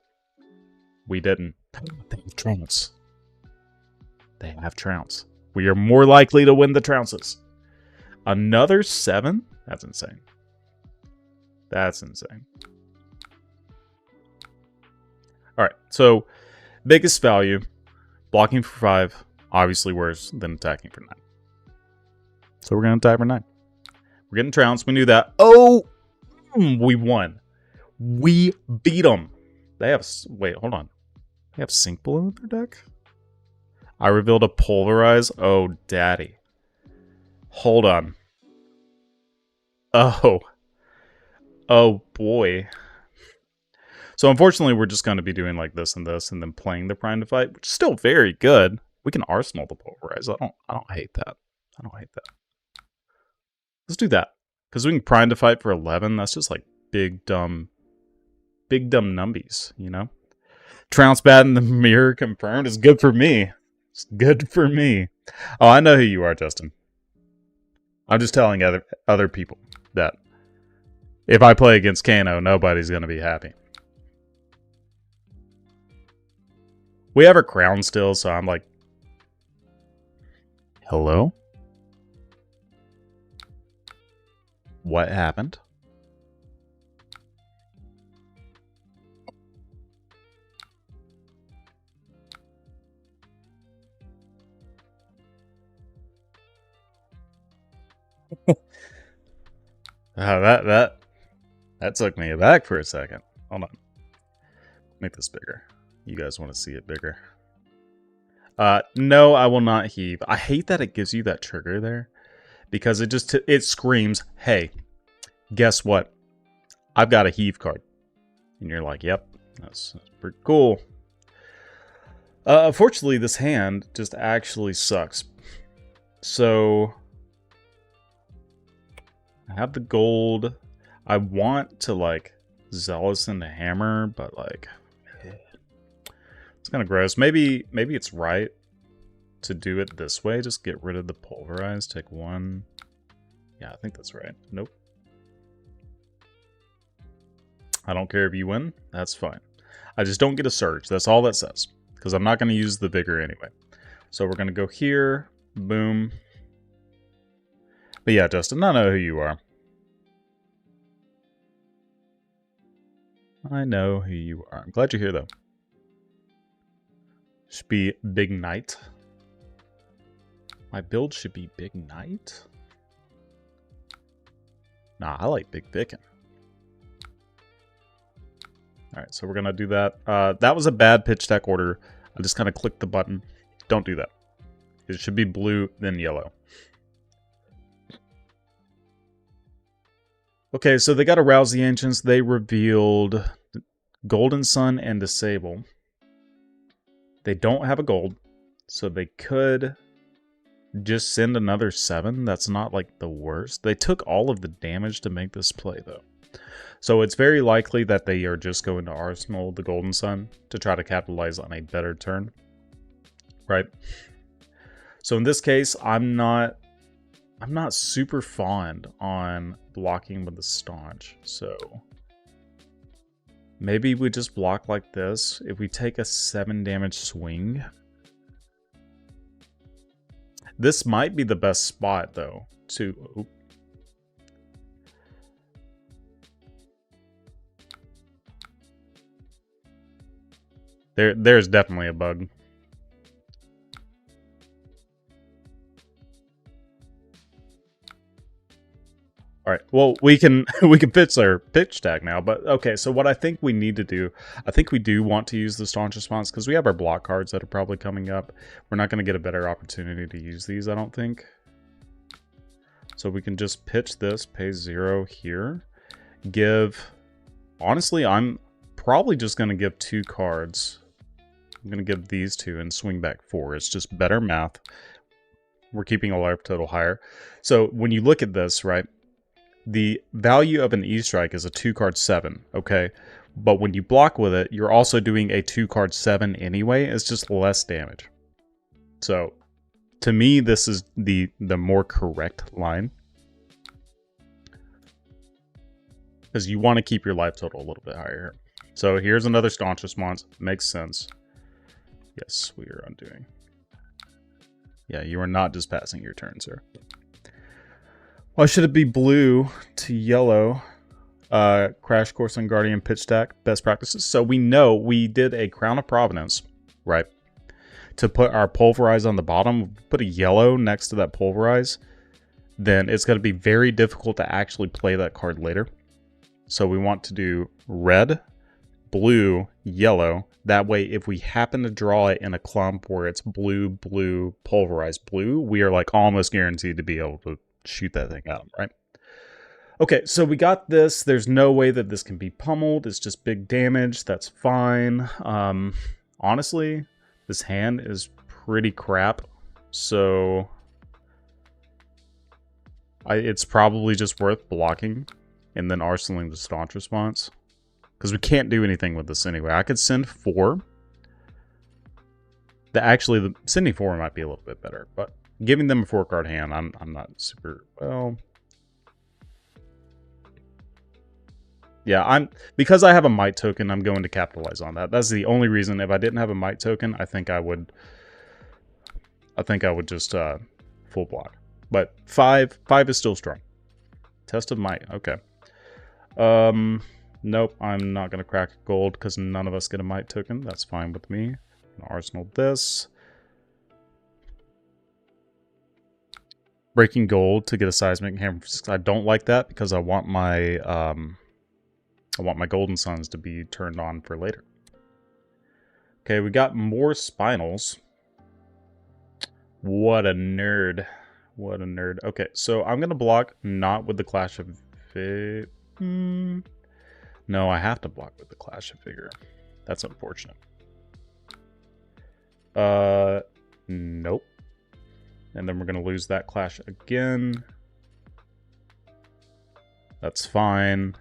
We didn't. They have trounce. They have trounce. We are more likely to win the trounces. Another 7? That's insane. That's insane. Alright, so biggest value. Blocking for 5. Obviously worse than attacking for 9. So we're going to attack for 9. We're getting trounced. We knew that. Oh! We won. We beat them. They have... Wait, hold on. They have Sink Below in their deck? I revealed a Pulverize. Oh, daddy. Hold on. Oh. Oh, boy. So, unfortunately, we're just going to be doing like this and then playing the Prime to Fight, which is still very good. We can Arsenal the Pulverize. I don't hate that. I don't hate that. Let's do that. Because we can Prime to Fight for 11. That's just like big, dumb numbies, you know? Trounce bad in the mirror confirmed is good for me. It's good for me. Oh, I know who you are, Justin. I'm just telling other people that if I play against Kano, nobody's going to be happy. We have our crown still, so I'm like, hello? What happened? That took me aback for a second. Hold on. Make this bigger. You guys want to see it bigger. No, I will not heave. I hate that it gives you that trigger there. Because it screams, hey, guess what? I've got a heave card. And you're like, yep, that's pretty cool. Unfortunately, this hand just actually sucks. So I have the gold. I want to like Zealous into Hammer, but like it's kind of gross. Maybe it's right to do it this way. Just get rid of the Pulverize. Take one. Yeah, I think that's right. Nope. I don't care if you win. That's fine. I just don't get a Surge. That's all that says. Because I'm not going to use the Vigor anyway. So we're going to go here. Boom. But yeah, Justin, I know who you are. I know who you are. I'm glad you're here, though. Should be Big Knight. My build should be Big Knight? Nah, I like Big Vicken. Alright, so we're going to do that. That was a bad pitch deck order. I just kind of clicked the button. Don't do that. It should be blue, then yellow. Okay, so they got to rouse the ancients. They revealed Golden Sun and Disable. They don't have a gold, so they could just send another 7. That's not like the worst. They took all of the damage to make this play, though. So it's very likely that they are just going to Arsenal the Golden Sun to try to capitalize on a better turn. Right? So in this case, I'm not super fond on blocking with the Staunch. So maybe we just block like this. If we take a 7 damage swing. This might be the best spot, though, to... There's definitely a bug. All right. Well, we can pitch our pitch tag now, but okay. So what I think we need to do, I think we do want to use the Staunch Response because we have our block cards that are probably coming up. We're not going to get a better opportunity to use these, I don't think. So we can just pitch this, pay 0 here, give. Honestly, I'm probably just going to give 2 cards. I'm going to give these 2 and swing back 4. It's just better math. We're keeping a life total higher. So when you look at this, right? The value of an E-Strike is a 2-card 7, okay? But when you block with it, you're also doing a 2-card 7 anyway. It's just less damage. So, to me, this is the more correct line. Because you want to keep your life total a little bit higher. So, here's another Staunch Response. Makes sense. Yes, we are undoing. Yeah, you are not just passing your turn, sir. Why should it be blue to yellow? Crash Course on Guardian pitch deck, best practices. So we know we did a Crown of Providence, right? To put our Pulverize on the bottom, put a yellow next to that Pulverize, then it's going to be very difficult to actually play that card later. So we want to do red, blue, yellow. That way, if we happen to draw it in a clump where it's blue, blue, Pulverize, blue, we are like almost guaranteed to be able to shoot that thing out, right? Okay, so we got this. There's no way that this can be pummeled. It's just big damage. That's fine. Honestly, this hand is pretty crap. So it's probably just worth blocking and then arsenaling the Staunch Response. Because we can't do anything with this anyway. I could send 4. Actually, the sending 4 might be a little bit better, but giving them a 4-card hand, I'm not super well. Yeah, because I have a Might token, I'm going to capitalize on that. That's the only reason. If I didn't have a Might token, I think I would just full block. But 5 is still strong. Test of Might. Okay. Nope, I'm not gonna crack gold because none of us get a Might token. That's fine with me. Arsenal this. Breaking gold to get a Seismic Hammer. I don't like that because I want my Golden Suns to be turned on for later. Okay, we got more Spinals. What a nerd. What a nerd. Okay, so I'm gonna block not with the Clash of No, I have to block with the Clash of Figure. That's unfortunate. Nope. And then we're going to lose that clash again. That's fine.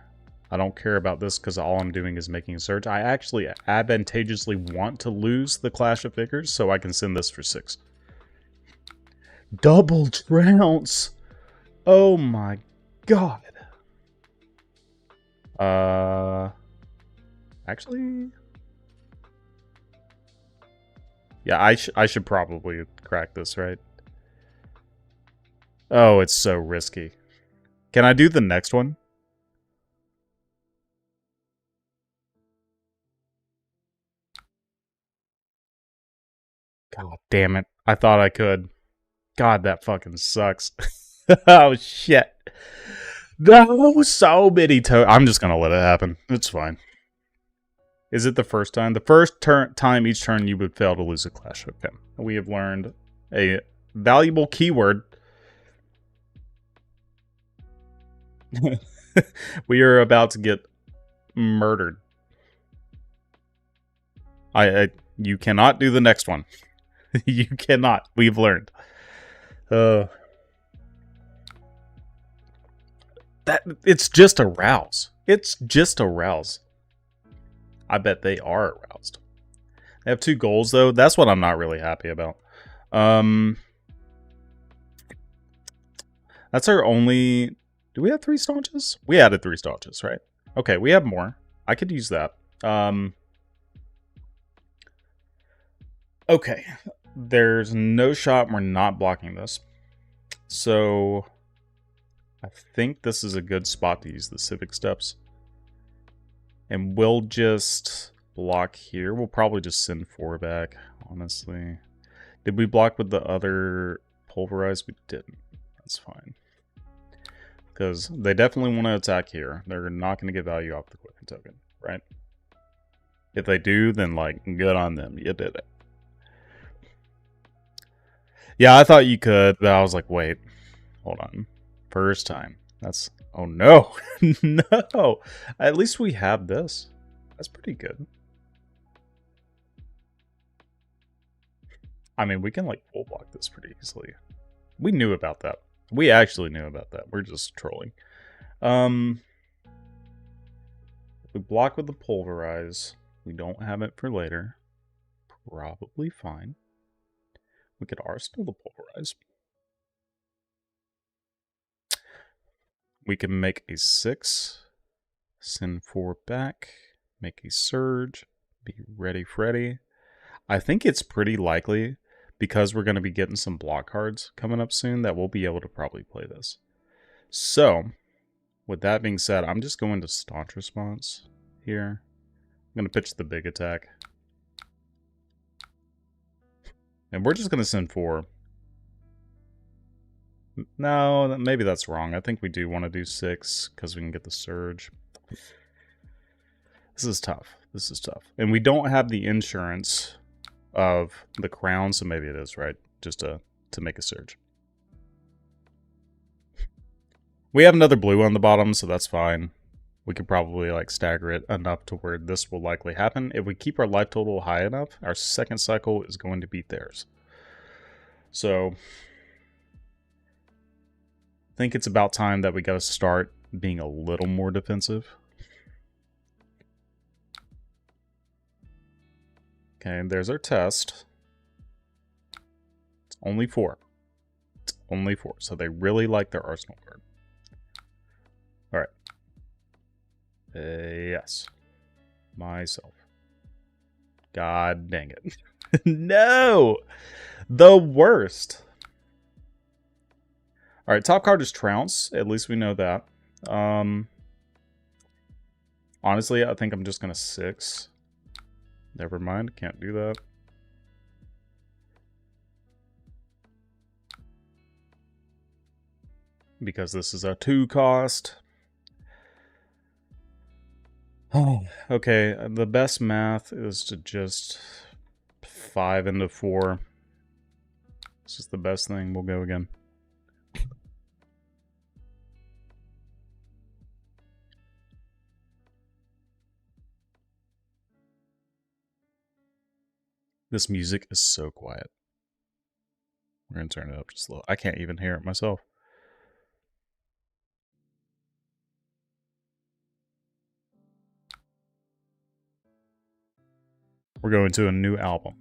I don't care about this because all I'm doing is making a surge. I actually advantageously want to lose the Clash of Figures so I can send this for 6. Double trounce! Oh my god. Actually... Yeah, I should probably crack this, right? Oh, it's so risky. Can I do the next one? God damn it. I thought I could. God, that fucking sucks. Oh, shit. No, so many I'm just gonna let it happen. It's fine. Is it the first time? The first time each turn you would fail to lose a clash. Okay. We have learned a valuable keyword. We are about to get murdered. You cannot do the next one. You cannot. We've learned. That it's just a rouse. It's just a rouse. I bet they are aroused. They have 2 goals though. That's what I'm not really happy about. That's our only... Do we have 3 staunches? We added 3 staunches, right? Okay, we have more. I could use that. Okay. There's no shot we're not blocking this. So... I think this is a good spot to use the civic steps. And we'll just block here. We'll probably just send 4 back, honestly. Did we block with the other pulverize? We didn't. That's fine. Because they definitely want to attack here. They're not going to get value off the quicken token, right? If they do, then, like, good on them. You did it. Yeah, I thought you could, but I was like, wait. Hold on. First time. That's... Oh, no. No. At least we have this. That's pretty good. I mean, we can, like, full block this pretty easily. We knew about that. We actually knew about that. We're just trolling. If we block with the pulverize, we don't have it for later. Probably fine. We could arsenal the pulverize. We can make a 6, send 4 back, make a surge, be ready Freddy. I think it's pretty likely, because we're going to be getting some block cards coming up soon, that we'll be able to probably play this. So, with that being said, I'm just going to staunch response here. I'm going to pitch the big attack. And we're just going to send 4. No, maybe that's wrong. I think we do want to do 6 because we can get the surge. This is tough. This is tough. And we don't have the insurance of the crown, so maybe it is, right? Just to make a surge. We have another blue on the bottom, so that's fine. We could probably like stagger it enough to where this will likely happen. If we keep our life total high enough, our second cycle is going to beat theirs. So... I think it's about time that we got to start being a little more defensive. Okay, and there's our test. It's only 4. It's only 4. So they really like their arsenal card. Alright. Yes. Myself. God dang it. No! The worst. Alright, top card is Trounce. At least we know that. Honestly, I think I'm just going to 6. Never mind, can't do that. Because this is a 2 cost. Oh, okay, the best math is to just 5 into 4. This is the best thing. We'll go again. This music is so quiet. We're going to turn it up just a little. I can't even hear it myself. We're going to a new album.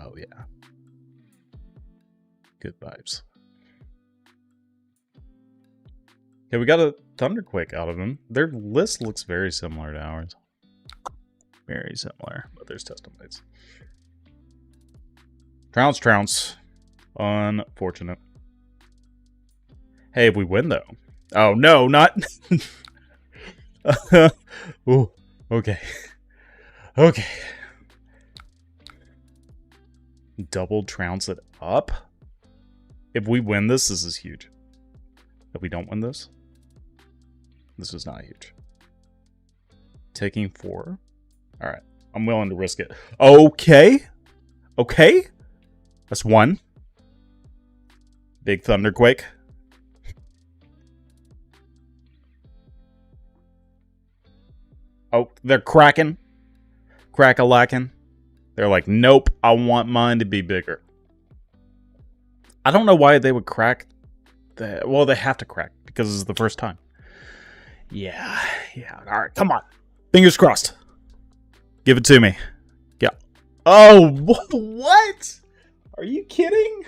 Oh, yeah. Good vibes. Okay, we got a Thunderquake out of them. Their list looks very similar to ours. Very similar, but there's Testamites. Trounce. Unfortunate. Hey, if we win, though. Oh, no, not... Ooh, okay. Okay. Double trounce it up? If we win this, this is huge. If we don't win this, this is not huge. Taking 4. Alright. I'm willing to risk it. Okay. Okay. That's 1. Big Thunderquake. Oh, they're cracking. Crack-a-lacking. They're like, nope, I want mine to be bigger. I don't know why they would crack that. Well, they have to crack because it's the first time. Yeah. All right, come on. Fingers crossed. Give it to me. Yeah. Oh, what? Are you kidding?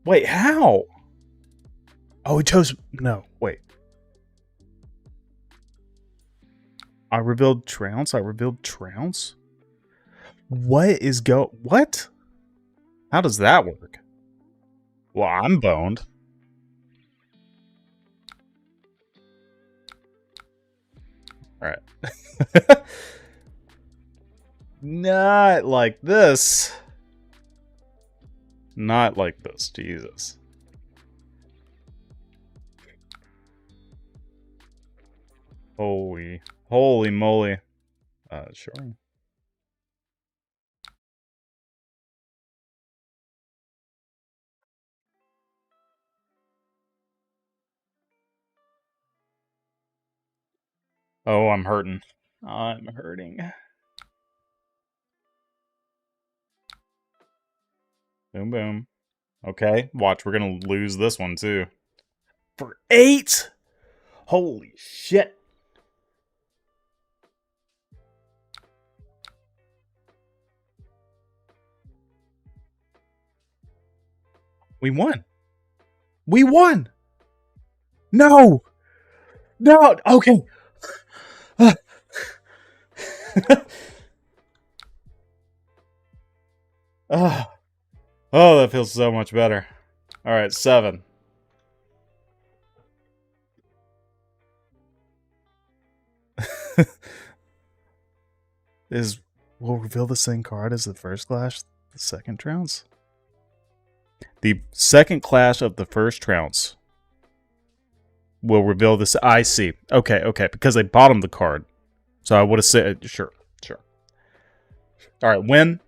Wait, how? Oh, he chose... No, wait. I revealed Trounce? What? How does that work? Well, I'm boned. Alright. Not like this. Not like this, Jesus. Holy moly. Sure. Oh, I'm hurting. I'm hurting. Boom, boom. Okay, watch. We're gonna lose this one, too. For 8? Holy shit. We won. We won. No. Okay. Oh, that feels so much better. All right, 7. Will reveal the same card as the first clash, the second trounce? The second clash of the first trounce will reveal this. I see. Okay, because they bottomed the card. So I would have said, sure. All right, win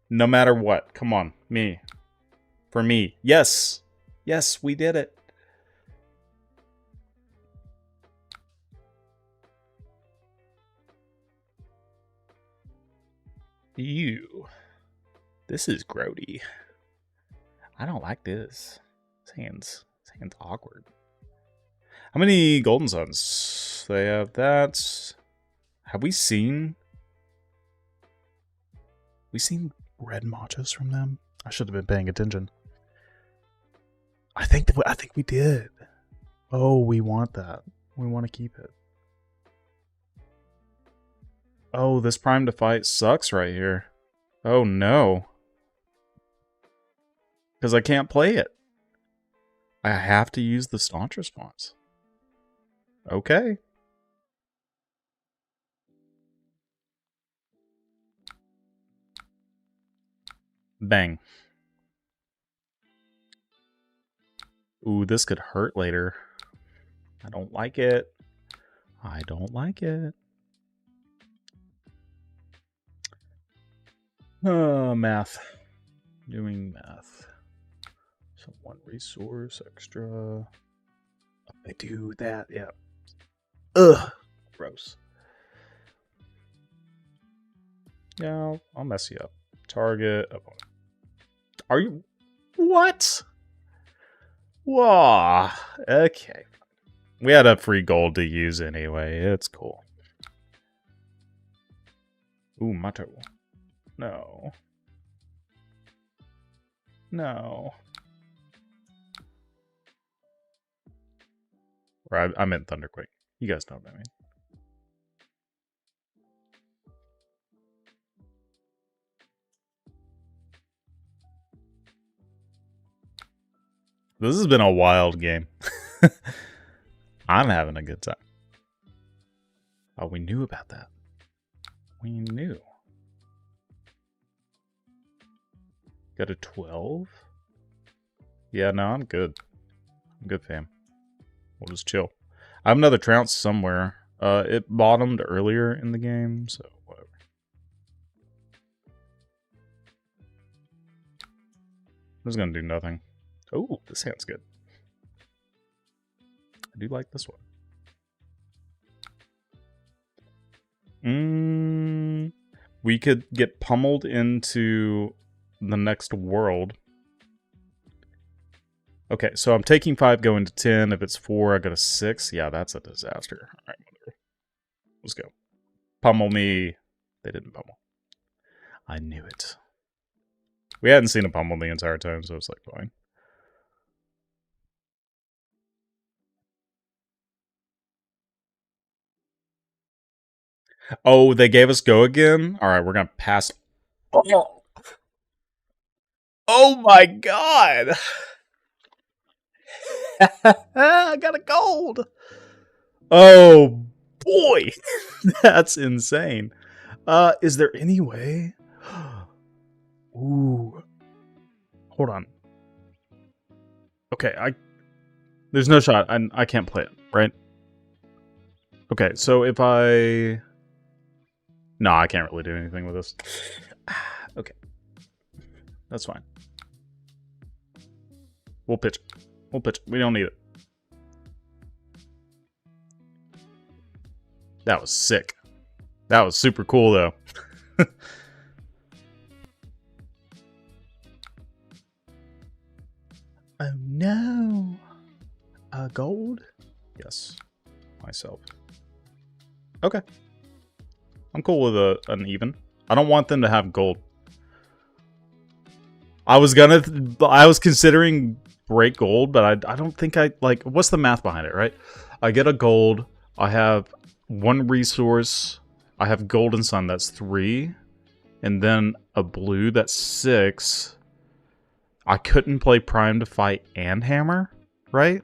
no matter what. Come on, me. For me. Yes, we did it. Ew. This is grody. I don't like this. This hand's awkward. How many Golden Suns? They have that. Have we seen red matchas from them? I should have been paying attention. I think we did. Oh, we want that. We want to keep it. Oh, this Prime to Fight sucks right here. Oh no. Because I can't play it. I have to use the staunch response. Okay. Bang. Ooh, this could hurt later. I don't like it. Math. Doing math. So 1 resource extra. I do that, yeah. Ugh. Gross. Yeah, I'll mess you up. Target opponent. Are you... What? Whoa. Okay. We had a free gold to use anyway. It's cool. Ooh, my turtle. No. No. Or I meant Thunderquake. You guys know what I mean. This has been a wild game. I'm having a good time. Oh, we knew about that. We knew. Got a 12? Yeah, no, I'm good. I'm good, fam. We'll just chill. I have another trounce somewhere. It bottomed earlier in the game, so whatever. I'm just gonna do nothing. Oh, this hand's good. I do like this one. We could get pummeled into the next world. Okay, so I'm taking 5, going to 10. If it's 4, I go to 6. Yeah, that's a disaster. All right, whatever. Let's go. Pummel me. They didn't pummel. I knew it. We hadn't seen a pummel the entire time, so it's like fine. Oh, they gave us go again? Alright, we're gonna pass. Oh my god! I got a gold! Oh boy! That's insane. Is there any way? Ooh. Hold on. Okay, there's no shot. I can't play it, right? Okay, so if I... No, I can't really do anything with this. Okay. That's fine. We'll pitch it. We'll pitch it. We don't need it. That was sick. That was super cool, though. Oh, no. A gold? Yes. Myself. Okay. I'm cool with an even. I don't want them to have gold. I was considering break gold, but I don't think like, what's the math behind it, right? I get a gold, I have 1 resource, I have golden sun, that's 3, and then a blue, that's 6. I couldn't play prime to fight and hammer, right?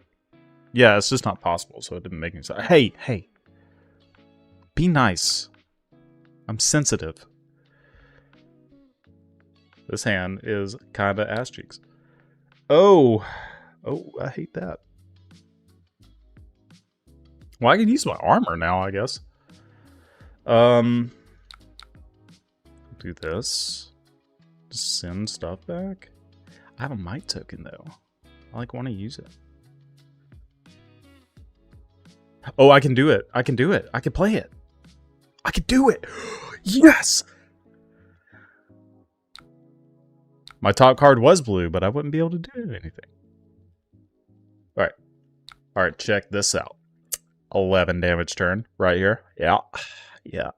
Yeah, it's just not possible, so it didn't make any sense. Hey. Be nice. I'm sensitive. This hand is kinda ass cheeks. Oh, I hate that. Well, I can use my armor now, I guess. Do this. Just send stuff back. I have a might token though. I want to use it. Oh, I can do it. I can do it. I can play it. I can do it. Yes. My top card was blue, but I wouldn't be able to do anything. All right. All right, check this out. 11 damage turn right here. Yeah. Yeah.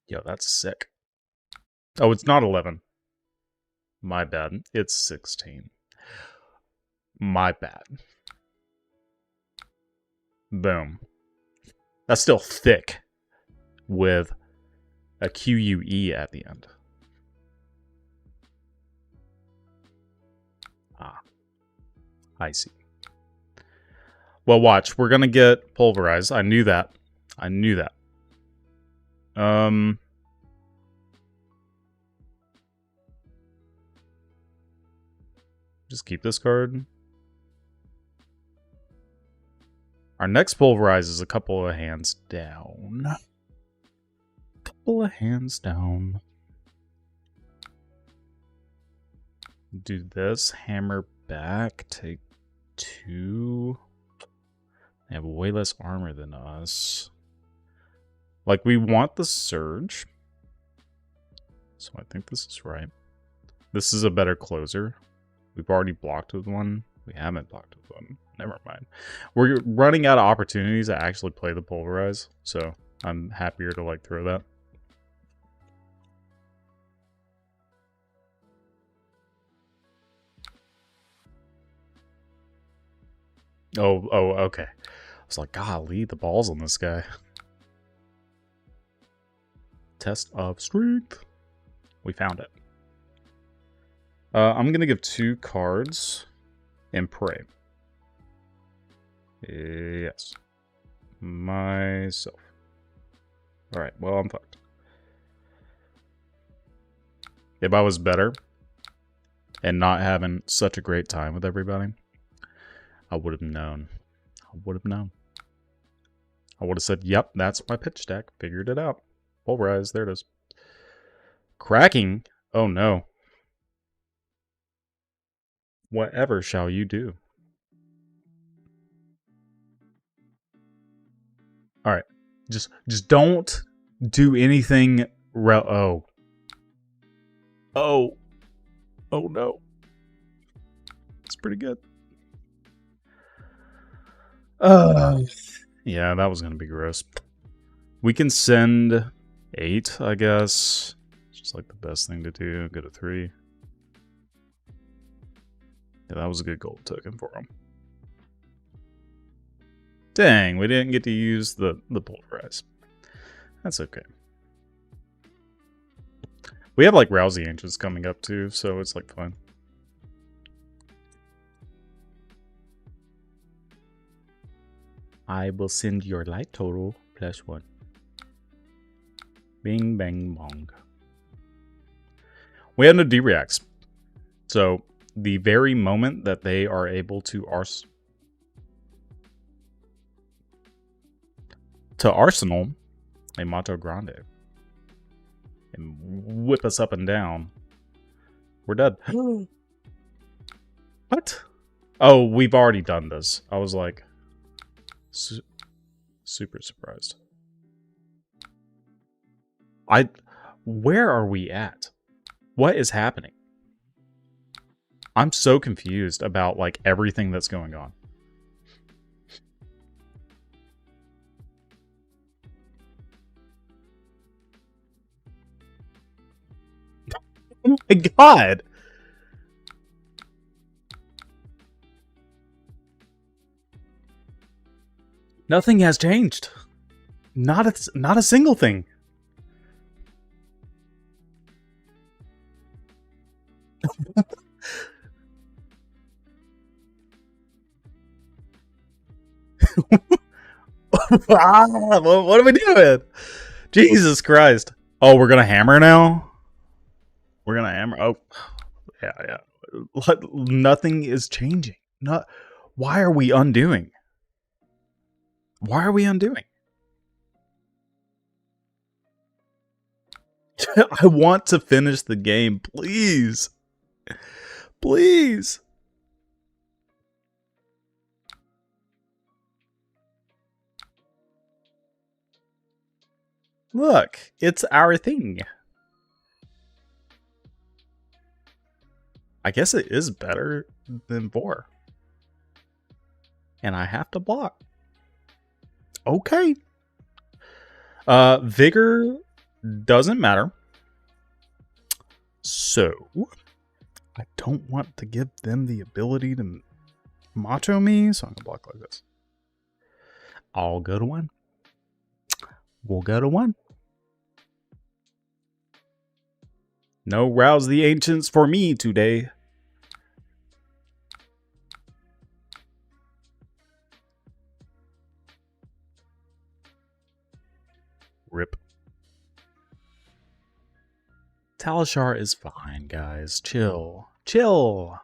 Yo, that's sick. Oh, it's not 11. My bad. It's 16. My bad. Boom. That's still thick with a QUE at the end. Ah. I see. Well, watch. We're going to get pulverized. I knew that. I knew that. Just keep this card. Our next pulverize is a couple of hands down. Couple of hands down. Do this. Hammer back. Take 2. They have way less armor than us. Like, we want the Surge. So I think this is right. This is a better closer. We've already blocked with one. We haven't blocked with one. Never mind. We're running out of opportunities to actually play the Pulverize. So I'm happier to, like, throw that. Oh, okay. I was like, golly, the balls on this guy. Test of strength. We found it. I'm going to give 2 cards and pray. Yes. Myself. Alright, well, I'm fucked. If I was better and not having such a great time with everybody, I would have known. I would have known. I would have said, yep, that's my pitch deck. Figured it out. Pulverize, there it is. Cracking? Oh no. Whatever shall you do? Alright. Just don't do anything. Oh. Oh. Oh no. It's pretty good. Yeah, that was going to be gross. We can send 8, I guess. It's just like the best thing to do. Go to 3. Yeah, that was a good gold token for him. Dang, we didn't get to use the Pulverize. That's okay. We have like Rousey Ancients coming up too, so it's like fun. I will send your light total +1. Bing, bang, bong. We have no D-reacts. So, the very moment that they are able to arsenal a Mato Grande and whip us up and down, we're dead. What? Oh, we've already done this. I was like, super surprised. Where are we at? What is happening? I'm so confused about like everything that's going on. Oh my god! Nothing has changed. Not a single thing. What are we doing? Jesus Christ. Oh, we're gonna hammer now? We're gonna hammer. Oh, yeah. Nothing is changing. Why are we undoing? Why are we undoing? I want to finish the game, please. Please. Look, it's our thing. I guess it is better than 4. And I have to block. Okay. Vigor doesn't matter. So, I don't want to give them the ability to macho me, so I'm going to block like this. I'll go to 1. We'll go to 1. No Rouse the Ancients for me today. Rip. Talishar is fine, guys. Chill. Chill.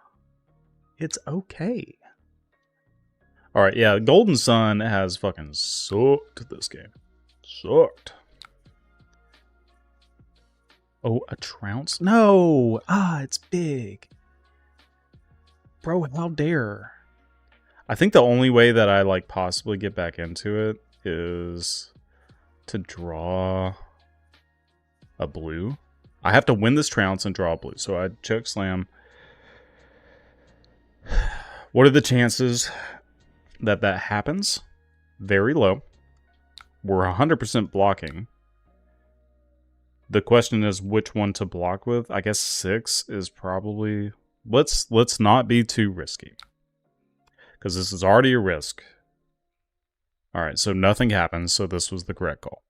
It's okay. Alright, yeah, Golden Sun has fucking sucked this game. Sucked. Oh, a trounce? No! Ah, it's big. Bro, how dare. I think the only way that I like possibly get back into it is to draw a blue. I have to win this trounce and draw a blue. So I choke slam. What are the chances that that happens? Very low. We're 100% blocking. The question is which one to block with. I guess 6 is probably... Let's not be too risky. Because this is already a risk. Alright, so nothing happens, so this was the correct call.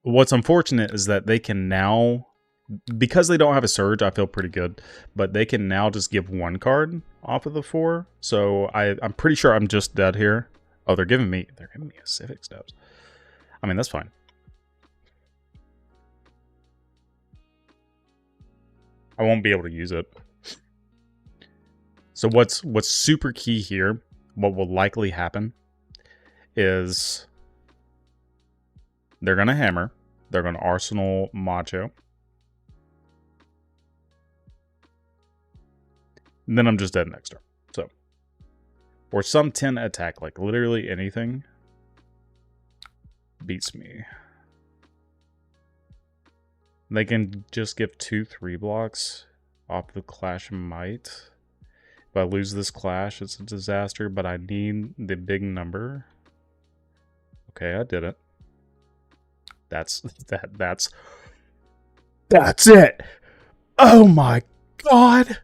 What's unfortunate is that they can now, because they don't have a surge, I feel pretty good, but they can now just give 1 card off of the 4. So I'm pretty sure I'm just dead here. Oh, they're giving me a Civic Steps. I mean, that's fine. I won't be able to use it. So what's super key here, what will likely happen, is they're going to hammer. They're going to Arsenal Macho. And then I'm just dead next turn. So, or some 10 attack, like literally anything beats me. They can just give 2/3 blocks off the Clash of Might. If I lose this clash, it's a disaster, but I need the big number. Okay, I did it. That's it. Oh my god.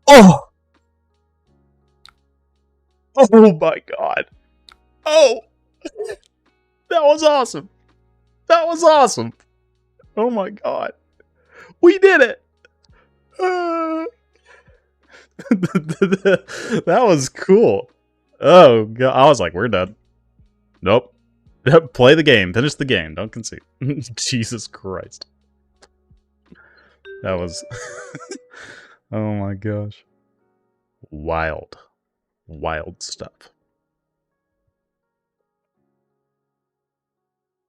Oh. Oh my god. Oh. That was awesome. That was awesome. Oh my god. We did it. That was cool. Oh god. I was like, we're done. Nope. Play the game. Finish the game. Don't concede. Jesus Christ. That was... oh my gosh. Wild. Wild stuff.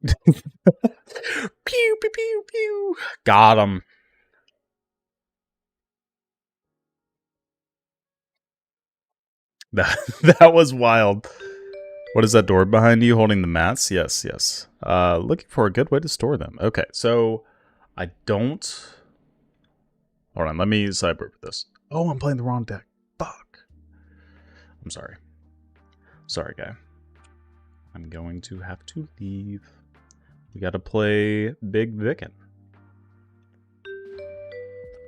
Pew, pew, pew, pew. Got him. That was wild. What is that door behind you holding the mats? Yes, yes. Looking for a good way to store them. Okay, so I don't... Hold on, let me sideboard with this. Oh, I'm playing the wrong deck. Fuck. I'm sorry. Sorry, guy. I'm going to have to leave. We gotta play Big Vickin.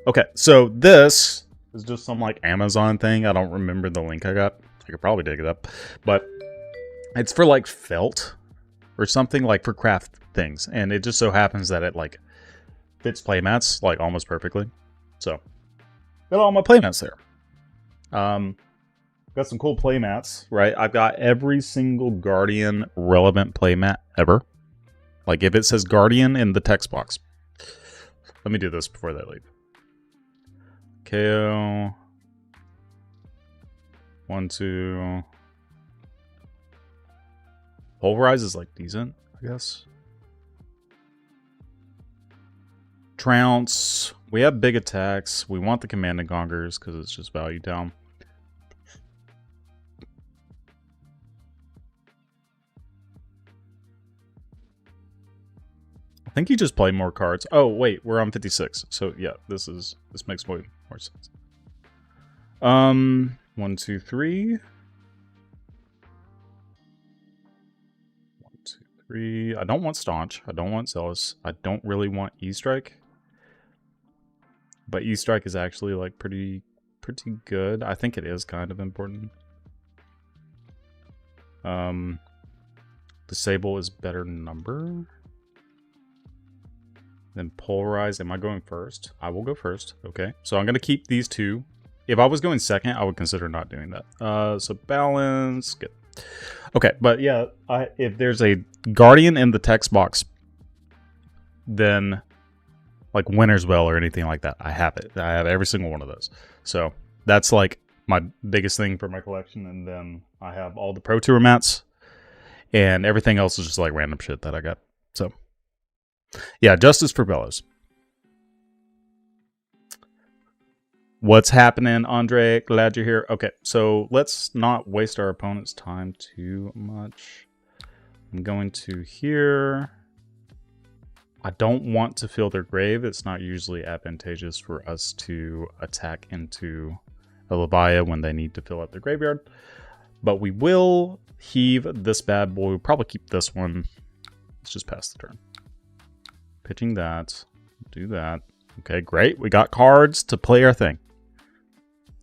Okay, so this is just some like Amazon thing. I don't remember the link I got. I could probably dig it up. But it's for like felt or something, like for craft things. And it just so happens that it like fits playmats like almost perfectly. So got all my playmats there. Got some cool playmats, right? I've got every single Guardian relevant playmat ever. Like if it says Guardian in the text box. Let me do this before they leave. KO. 1, 2. Pulverize is like decent, I guess. Trounce. We have big attacks. We want the Command and Conquers because it's just value down. I think you just play more cards. Oh wait, we're on 56. So yeah, this makes way more sense. 1, 2, 3. 1, 2, 3. I don't want Staunch. I don't want Zealous. I don't really want E-Strike. But E-Strike is actually like pretty good. I think it is kind of important. Disable is better number. Then Polarize. Am I going first? I will go first. Okay. So I'm going to keep these two. If I was going second, I would consider not doing that. So balance. Good. Okay. But yeah, if there's a Guardian in the text box, then like Winter's Well or anything like that, I have it. I have every single one of those. So that's like my biggest thing for my collection. And then I have all the Pro Tour mats. And everything else is just like random shit that I got. So Yeah, justice for Bellows. What's happening, Andre? Glad you're here. Okay, so let's not waste our opponent's time too much. I'm going to here. I don't want to fill their grave. It's not usually advantageous for us to attack into a Levia when they need to fill up their graveyard. But we will heave this bad boy. We'll probably keep this one. Let's just pass the turn. Pitching that. Do that. Okay, great. We got cards to play our thing.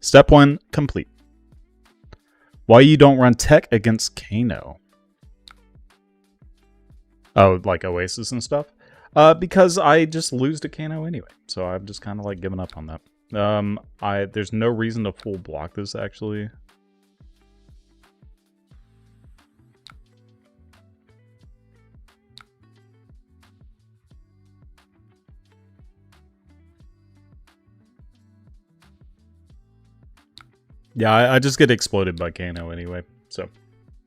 Step 1 complete. Why you don't run tech against Kano? Oh, like Oasis and stuff? Because I just lose to Kano anyway. So I've just kind of like given up on that. There's no reason to full block this actually. Yeah, I just get exploded by Kano anyway, so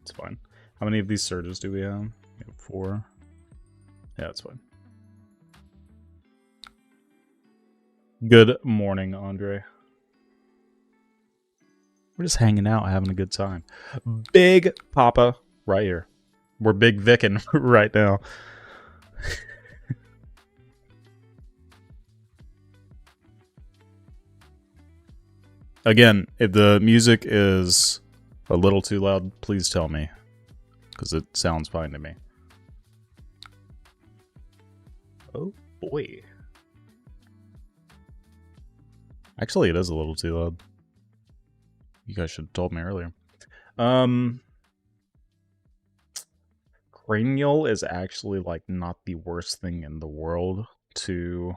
it's fine. How many of these surges do we have? We have 4. Yeah, it's fine. Good morning, Andre. We're just hanging out, having a good time. Big Papa right here. We're Big Vickin' right now. Again, if the music is a little too loud, please tell me, because it sounds fine to me. Oh boy. Actually, it is a little too loud. You guys should have told me earlier. Cranial is actually like not the worst thing in the world to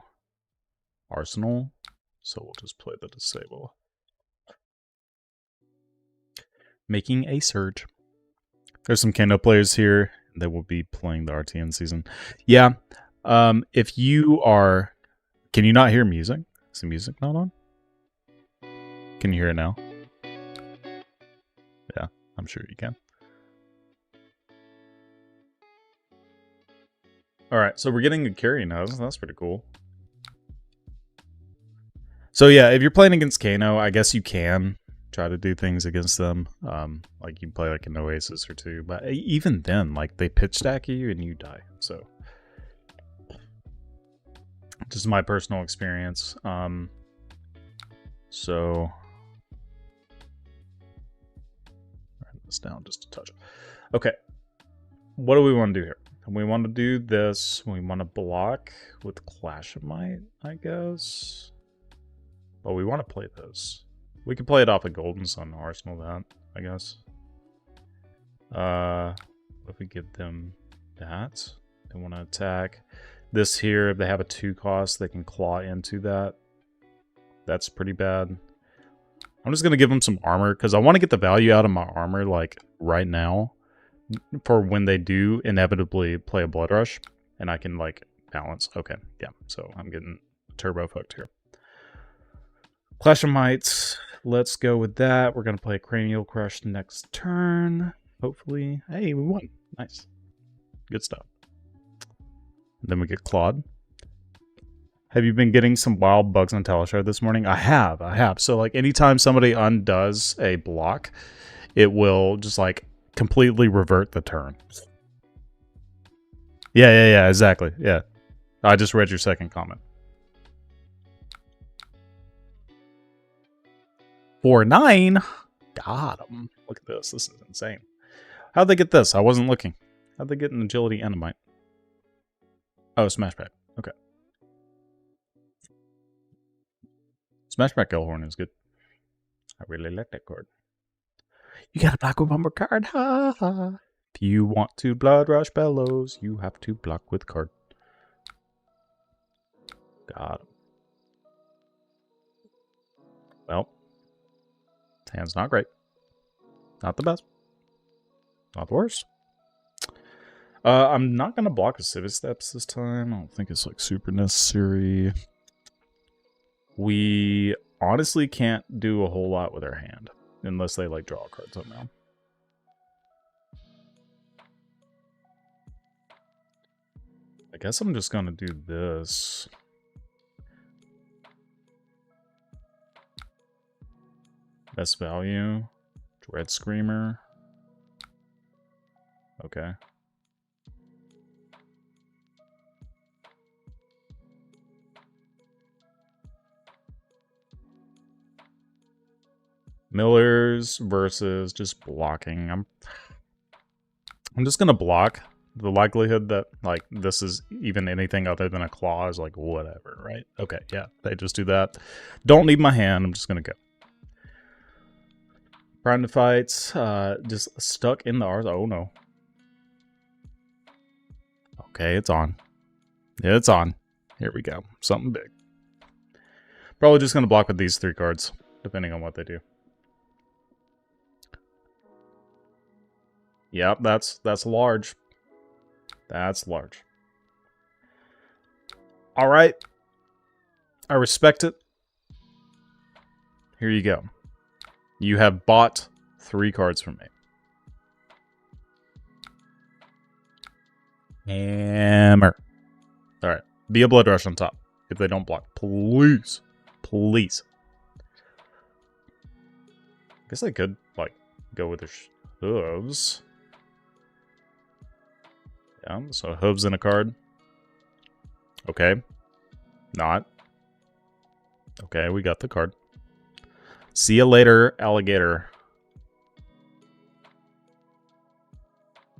Arsenal, so we'll just play the disable. Making a surge. There's some Kano players here that will be playing the RTN season. Yeah. If you are... Can you not hear music? Is the music not on? Can you hear it now? Yeah, I'm sure you can. Alright, so we're getting a carry now. That's pretty cool. So yeah, if you're playing against Kano, I guess you can try to do things against them. Like you play like an Oasis or two, but even then, like they pitch stack you and you die. So just my personal experience. So write this down just a touch. Okay, what do we want to do here? We want to do this. We want to block with Clash of Might, I guess. But we want to play this. We can play it off of Golden Sun Arsenal that, I guess. If we give them that, they want to attack. This here, if they have a 2 cost, they can claw into that. That's pretty bad. I'm just going to give them some armor, because I want to get the value out of my armor, like, right now. For when they do inevitably play a Blood Rush, and I can, like, balance. Okay, yeah, so I'm getting turbo fucked here. Clash of Mights, let's go with that. We're going to play Cranial Crush next turn, hopefully. Hey, we won. Nice. Good stuff. And then we get Clawed. Have you been getting some wild bugs on Talishar this morning? I have. So, like, anytime somebody undoes a block, it will just, like, completely revert the turn. Yeah, exactly. Yeah. I just read your second comment. 4-9. Got him. Look at this. This is insane. How'd they get this? I wasn't looking. How'd they get an agility and a might? Oh, Smashback. Okay. Smashback Elhorn is good. I really like that card. You got a block with Bumper card. Ha ha. If you want to Blood Rush Bellows, you have to block with card. Got him. Well, hand's not great. Not the best. Not the worst. I'm not going to block a Civic Steps this time. I don't think it's like super necessary. We honestly can't do a whole lot with our hand. Unless they like draw a card somehow. guess I'm just gonna do this. Best value. Dread Screamer. Okay. Millers versus just blocking. I'm just gonna block. The likelihood that like this is even anything other than a claw is like whatever, right? Okay, yeah, they just do that. Don't need my hand. I'm just gonna go. Prime to fights. Just stuck in the R's. Oh no. Okay, it's on. Yeah, it's on. Here we go. Something big. Probably just gonna block with these 3 cards, depending on what they do. Yep, that's large. That's large. All right. I respect it. Here you go. You have bought 3 cards from me. Hammer. All right. Be a Blood Rush on top. If they don't block. Please. Please. I guess I could, like, go with their hooves. Yeah, so hooves in a card. Okay. Not. Okay, we got the card. See you later, alligator.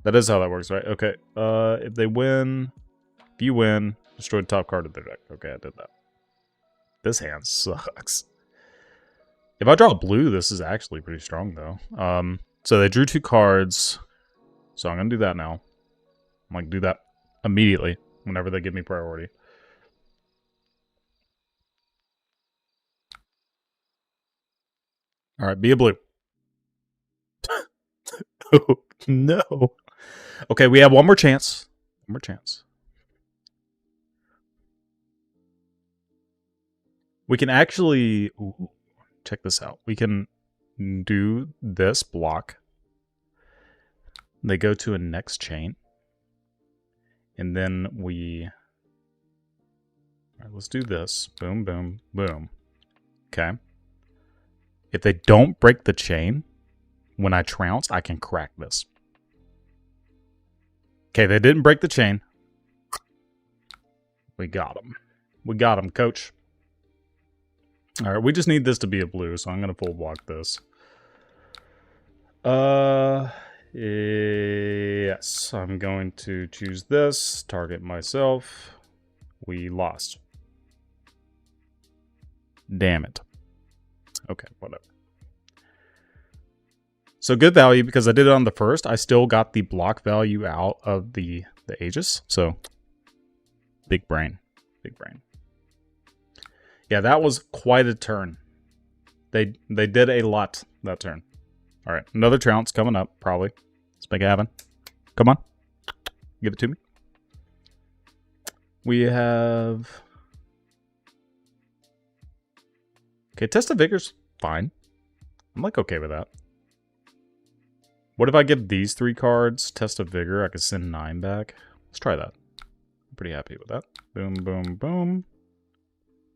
That is how that works, right? Okay. If they win, if you win, destroy the top card of their deck. Okay, I did that. This hand sucks. If I draw a blue, this is actually pretty strong, though. So they drew 2 cards. So I'm going to do that now. I'm going to do that immediately whenever they give me priority. All right, be a blue. Oh, no. Okay, we have one more chance. One more chance. We can actually... Ooh, check this out. We can do this block. They go to a next chain. And then we... All right, let's do this. Boom, boom, boom. Okay. If they don't break the chain, when I trounce, I can crack this. Okay, they didn't break the chain. We got them. We got them, coach. All right, we just need this to be a blue, so I'm going to full block this. Yes, I'm going to choose this, target myself. We lost. Damn it. Okay, whatever. So good value, because I did it on the first. I still got the block value out of the Aegis. So, big brain. Big brain. Yeah, that was quite a turn. They did a lot that turn. All right, another trounce coming up, probably. Let's make it happen. Come on. Give it to me. We have... Okay, Test of Vigor's fine. I'm like okay with that. What if I give these 3 cards Test of Vigor? I could send 9 back. Let's try that. I'm pretty happy with that. Boom, boom, boom.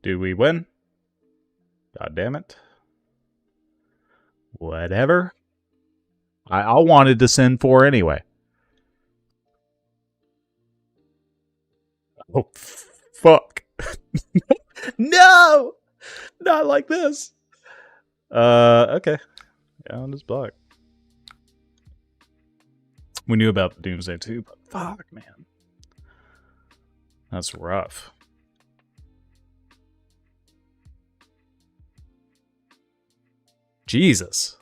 Do we win? God damn it. Whatever. I wanted to send 4 anyway. Oh, fuck. No! Not like this. Okay. Yeah, I'll just block. We knew about the Doomsday too, but fuck, man. That's rough. Jesus.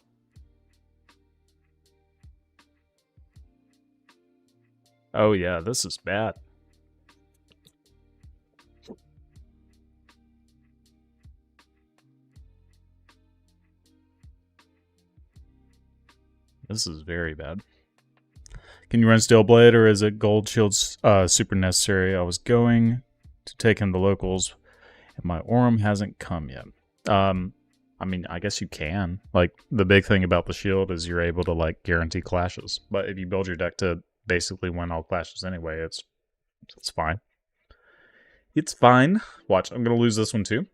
Oh yeah, this is bad. This is very bad. Can you run Steelblade, or is it Gold Shield's super necessary? I was going to take him to locals, and my Aurum hasn't come yet. I mean, I guess you can. Like, the big thing about the shield is you're able to, like, guarantee clashes. But if you build your deck to basically win all clashes anyway, it's fine. It's fine. Watch, I'm going to lose this one too.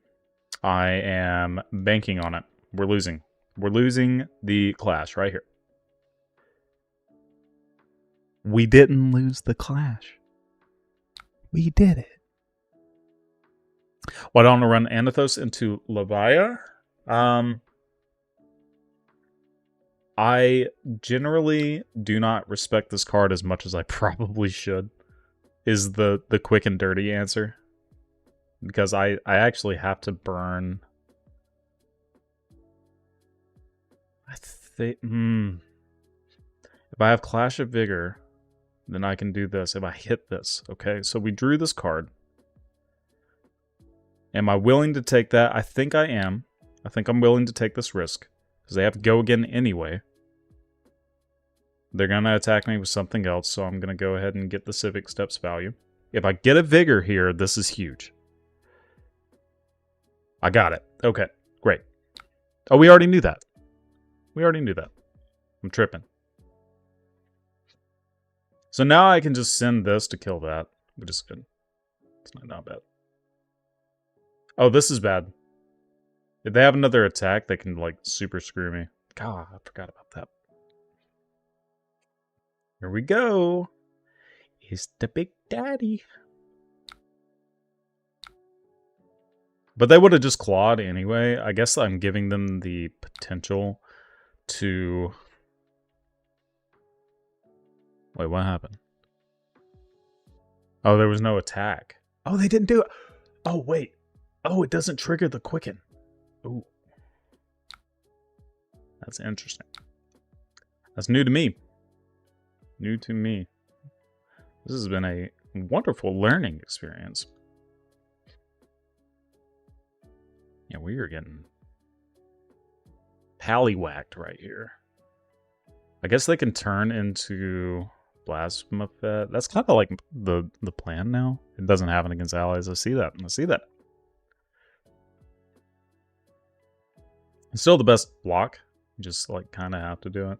I am banking on it. We're losing. We're losing the clash right here. We didn't lose the clash. We did it. Why don't I run Anathos into Levia? I generally do not respect this card as much as I probably should, is the quick and dirty answer. Because I actually have to burn... I think... If I have Clash of Vigor, then I can do this. If I hit this, okay? So we drew this card. Am I willing to take that? I think I am. I think I'm willing to take this risk. Because they have to go again anyway. They're going to attack me with something else, so I'm going to go ahead and get the Civic Steps value. If I get a Vigor here, this is huge. I got it. Okay, great. Oh, we already knew that. We already knew that. I'm tripping. So now I can just send this to kill that, which is good. It's not bad. Oh, this is bad. If they have another attack, they can, like, super screw me. God, I forgot about that. Here we go. It's the Big Daddy. But they would have just clawed anyway. I guess I'm giving them the potential to... Wait, what happened? Oh, there was no attack. Oh, they didn't do it. Oh, wait. Oh, it doesn't trigger the Quicken. Ooh. That's interesting. That's new to me. New to me. This has been a wonderful learning experience. Yeah, we are getting pallywhacked right here. I guess they can turn into Blasphemophet. That's kind of like the plan now. It doesn't happen against allies. I see that. I see that. It's still the best block. You just like kind of have to do it.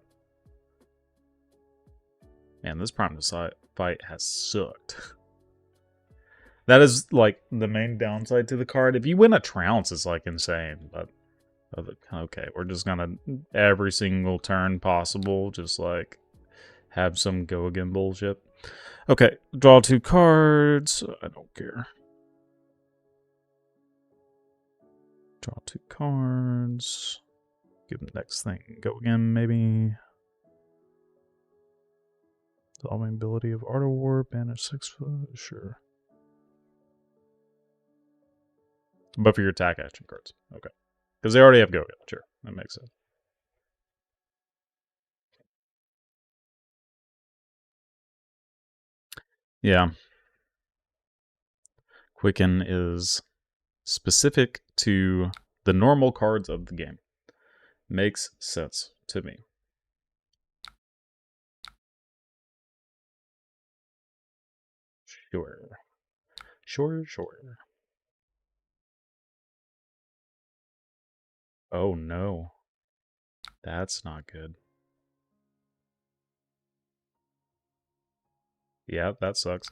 Man, this Primus fight has sucked. That is like the main downside to the card. If you win a trounce, it's like insane. But okay, we're just gonna every single turn possible, just like have some go again bullshit. Okay, draw 2 cards. I don't care. Draw 2 cards. Give them the next thing. Go again, maybe. Dissolving ability of Art of War. Banish 6 foot. Sure. But for your attack action cards. Okay. Because they already have go again. Sure. That makes sense. Yeah. Quicken is specific to the normal cards of the game. Makes sense to me. Sure. Sure. Oh no. That's not good. Yeah, that sucks.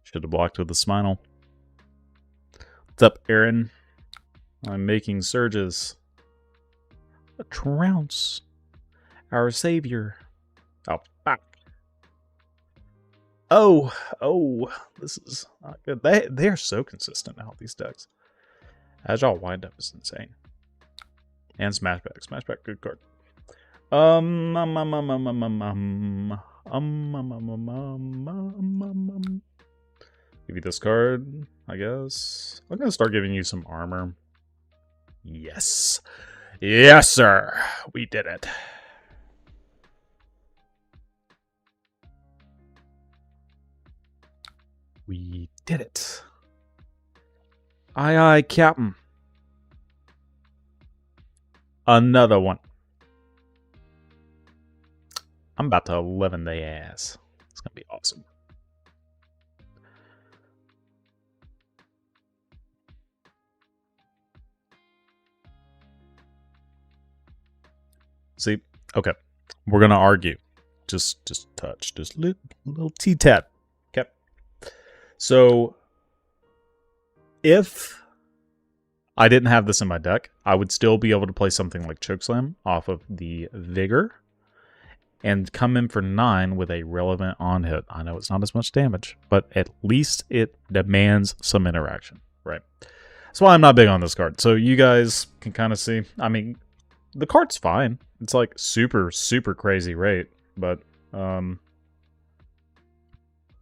Should have blocked with the Spinal. What's up, Aaron? I'm making surges. A trounce. Our savior. Oh, fuck. Oh, this is not good. They are so consistent now, these decks. Agile Windup is insane. And Smashback. Smashback, good card. Give you this card, I guess. I'm gonna start giving you some armor. Yes. Yes, sir. We did it. We did it. Aye, aye, Captain. Another one. I'm about to 11 the ass. It's gonna be awesome. See, okay, we're gonna argue. Just touch. Just little T-tap. Okay. So, if I didn't have this in my deck, I would still be able to play something like Chokeslam off of the Vigor and come in for 9 with a relevant on hit. I know it's not as much damage, but at least it demands some interaction, right? That's why I'm not big on this card. So you guys can kind of see. I mean, the card's fine. It's like super, super crazy rate, but what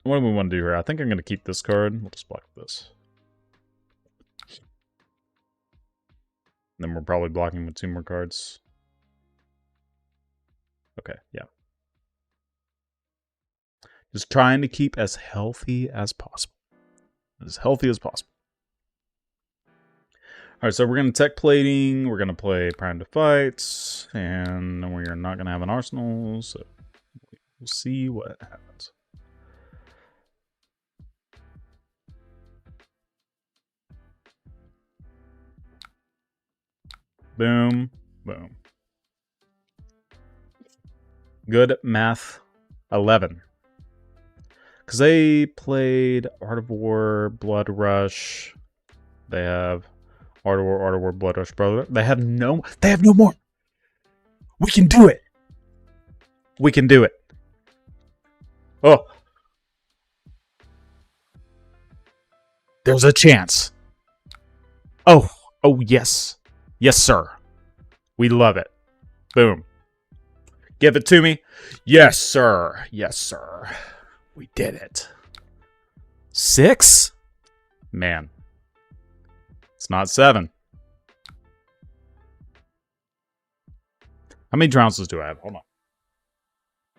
do we want to do here? I think I'm going to keep this card. We'll just block this. Then we're probably blocking with 2 more cards. Okay, yeah. Just trying to keep as healthy as possible. As healthy as possible. Alright, so we're going to tech plating. We're going to play Prime to Fight. And we are not going to have an arsenal. So we'll see what happens. Boom. Boom. Good math. 11. Because they played Art of War, Blood Rush. They have Art of War, Blood Rush, brother. They have no more. We can do it. We can do it. Oh. There's a chance. Oh. Oh, yes. Yes, sir. We love it. Boom. Give it to me. Yes, sir. Yes, sir. We did it. 6? Man. It's not 7. How many trounces do I have? Hold on.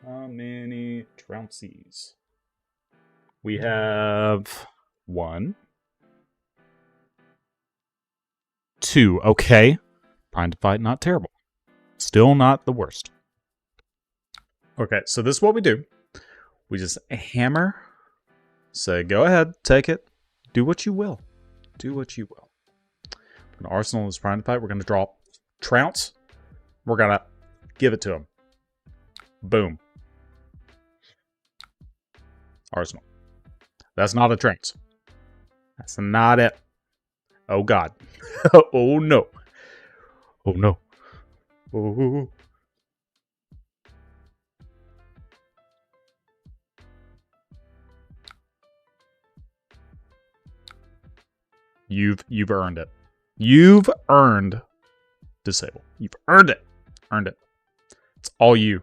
How many trounces? We have 1. 2. Okay. Prime to Fight, not terrible. Still not the worst. Okay, so this is what we do. We just hammer. Say, go ahead, take it. Do what you will. Do what you will. An arsenal is Prime to Fight. We're going to draw Trounce. We're going to give it to him. Boom. Arsenal. That's not a Trounce. That's not it. Oh, God. Oh, no. Oh, no. Oh. You've earned it. You've earned disable. You've earned it. Earned it. It's all you.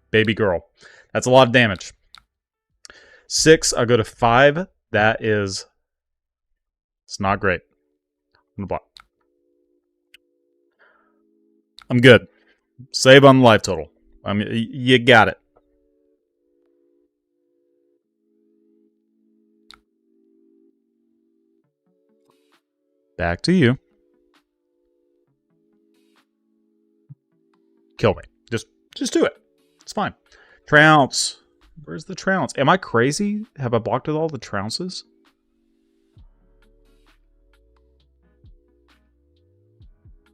Baby girl. That's a lot of damage. 6, I'll go to 5. That is... It's not great. I'm gonna block. I'm good. Save on the life total. I mean, you got it. Back to you. Kill me. Just do it. It's fine. Trounce. Where's the Trounce? Am I crazy? Have I blocked with all the Trounces?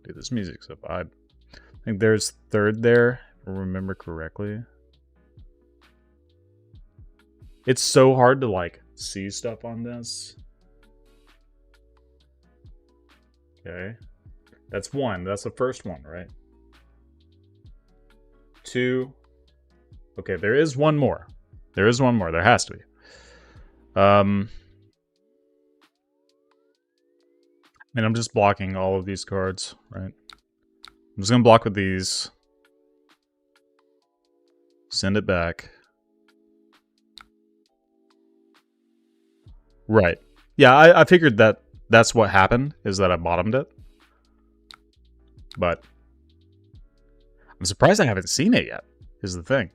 Dude, this music's a vibe. I think there's 3rd there, if I remember correctly. It's so hard to, like, see stuff on this. Okay. That's 1. That's the first one, right? 2. Okay, there is 1 more. There is 1 more. There has to be. And I'm just blocking all of these cards, right? I'm just going to block with these. Send it back. Right. Yeah, I figured that that's what happened, is that I bottomed it. But I'm surprised I haven't seen it yet, is the thing.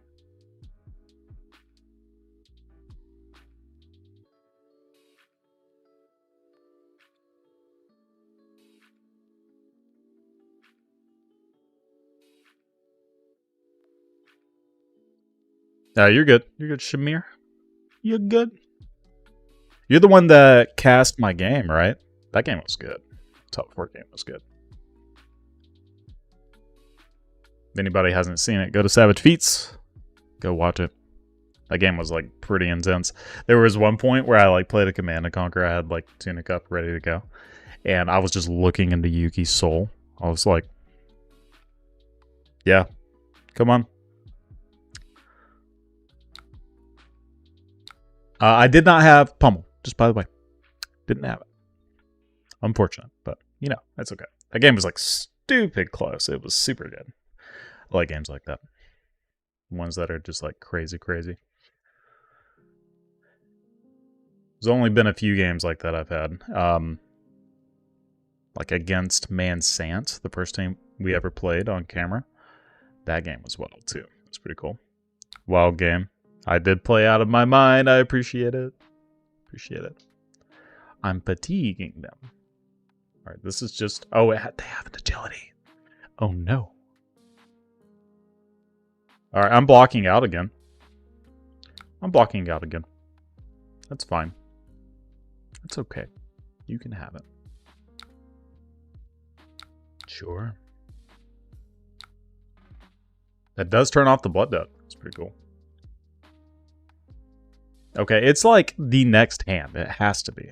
You're good. You're good, Shamir. You're good. You're the one that cast my game, right? That game was good. Top 4 game was good. If anybody hasn't seen it, go to Savage Feats. Go watch it. That game was like pretty intense. There was one point where I like played a Command & Conquer. I had like Tunic up ready to go. And I was just looking into Yuki's soul. I was like, yeah, come on. I did not have Pummel, just by the way. Didn't have it. Unfortunate, but you know, that's okay. That game was like stupid close. It was super good. I like games like that. Ones that are just like crazy, crazy. There's only been a few games like that I've had. Like against Mansant, the first time we ever played on camera. That game was wild too. It's pretty cool. Wild game. I did play out of my mind. I appreciate it. Appreciate it. I'm fatiguing them. All right, this is just... Oh, they have an agility. Oh, no. All right, I'm blocking out again. I'm blocking out again. That's fine. That's okay. You can have it. Sure. That does turn off the blood debt. It's pretty cool. Okay, it's like the next hand. It has to be.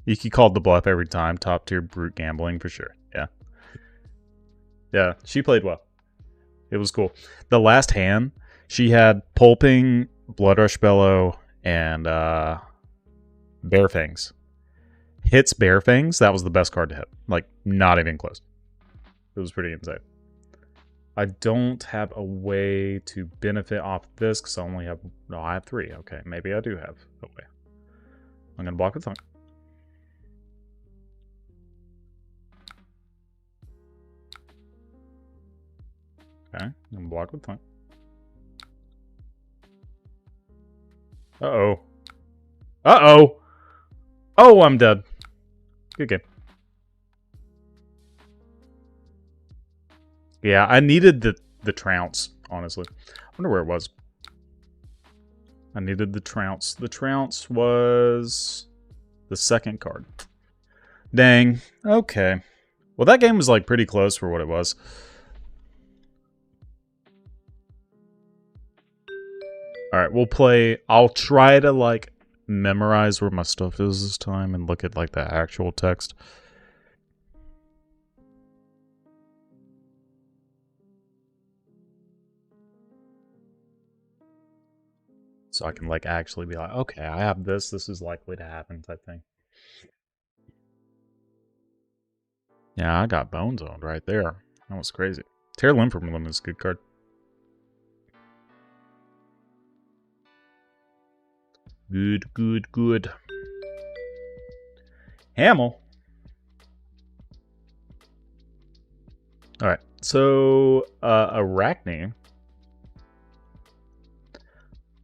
You can call the bluff every time. Top tier brute gambling for sure. Yeah. Yeah, she played well. It was cool. The last hand, she had Pulping, Blood Rush Bellow, and Bear Fangs. Hits Bear Fangs, that was the best card to hit. Like, not even close. It was pretty insane. I don't have a way to benefit off this because I only have... No, I have 3. Okay, maybe I do have a way. I'm going to block with Thunk. Okay, I'm going to block with Thunk. Uh-oh. Uh-oh! Oh, I'm dead. Good game. Yeah, I needed the trounce, honestly. I wonder where it was. I needed the trounce. The trounce was the second card. Dang. Okay. Well, that game was like pretty close for what it was. Alright, we'll play... I'll try to like memorize where my stuff is this time and look at like the actual text. So I can like actually be like, okay, I have this. This is likely to happen type thing. Yeah, I got bone zoned right there. That was crazy. Tear Limb from Limb is a good card. Good, good, good. Hamel. Alright, so Arachne.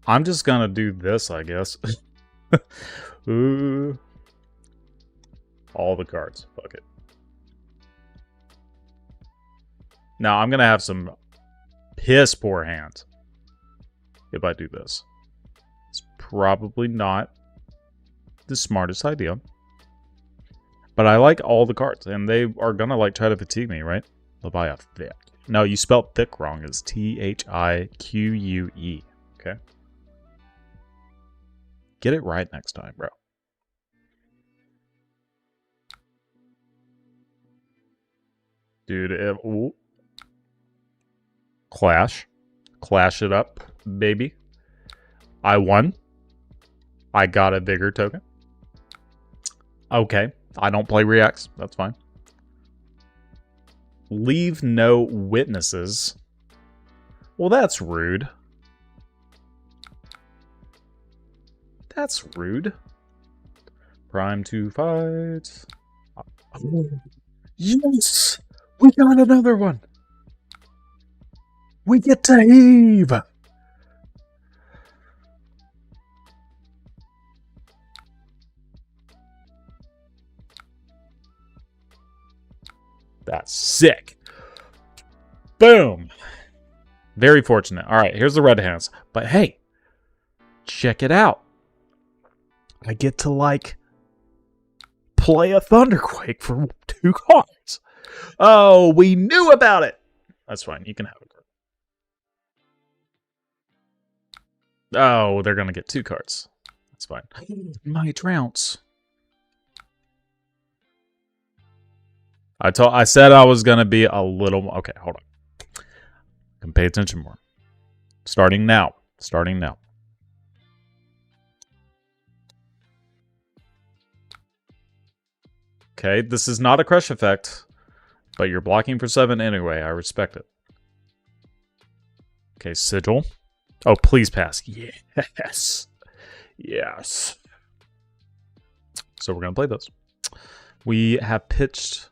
I'm just gonna do this, I guess. Ooh. All the cards. Fuck it. Now, I'm gonna have some piss poor hands if I do this. It's probably not the smartest idea. But I like all the cards, and they are gonna like try to fatigue me, right? Leviathan. Thick. No, you spelled thick wrong. It's Thique. Okay? Get it right next time, bro. Dude, ooh. Clash. Clash it up, baby. I won. I got a Vigor token. Okay. I don't play reacts. That's fine. Leave no witnesses. Well, that's rude. That's rude. Prime to fight. Oh, yes! We got another one! We get to heave! That's sick. Boom! Very fortunate. Alright, here's the red hands. But hey, check it out. I get to, like, play a Thunderquake for 2 cards. Oh, we knew about it. That's fine. You can have a card. Oh, they're going to get 2 cards. That's fine. My trounce. I said I was going to be a little... Okay, hold on. Can pay attention more. Starting now. Starting now. Okay, this is not a crush effect, but you're blocking for 7 anyway. I respect it. Okay, sigil. Oh, please pass. Yes. Yes. So we're going to play this. We have pitched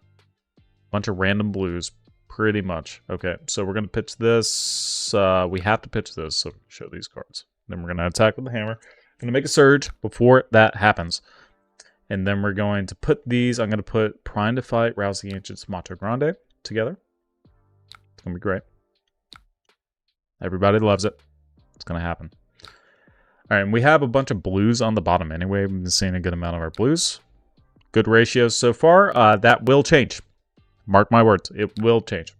a bunch of random blues, pretty much. Okay, so we're going to pitch this. We have to pitch this, so show these cards. Then we're going to attack with the hammer. I'm going to make a surge before that happens. And then we're going to put these. I'm going to put Prime to Fight, Rouse the Ancients, Mato Grande together. It's going to be great. Everybody loves it. It's going to happen. All right, and we have a bunch of blues on the bottom anyway. We've been seeing a good amount of our blues. Good ratios so far. That will change. Mark my words. It will change.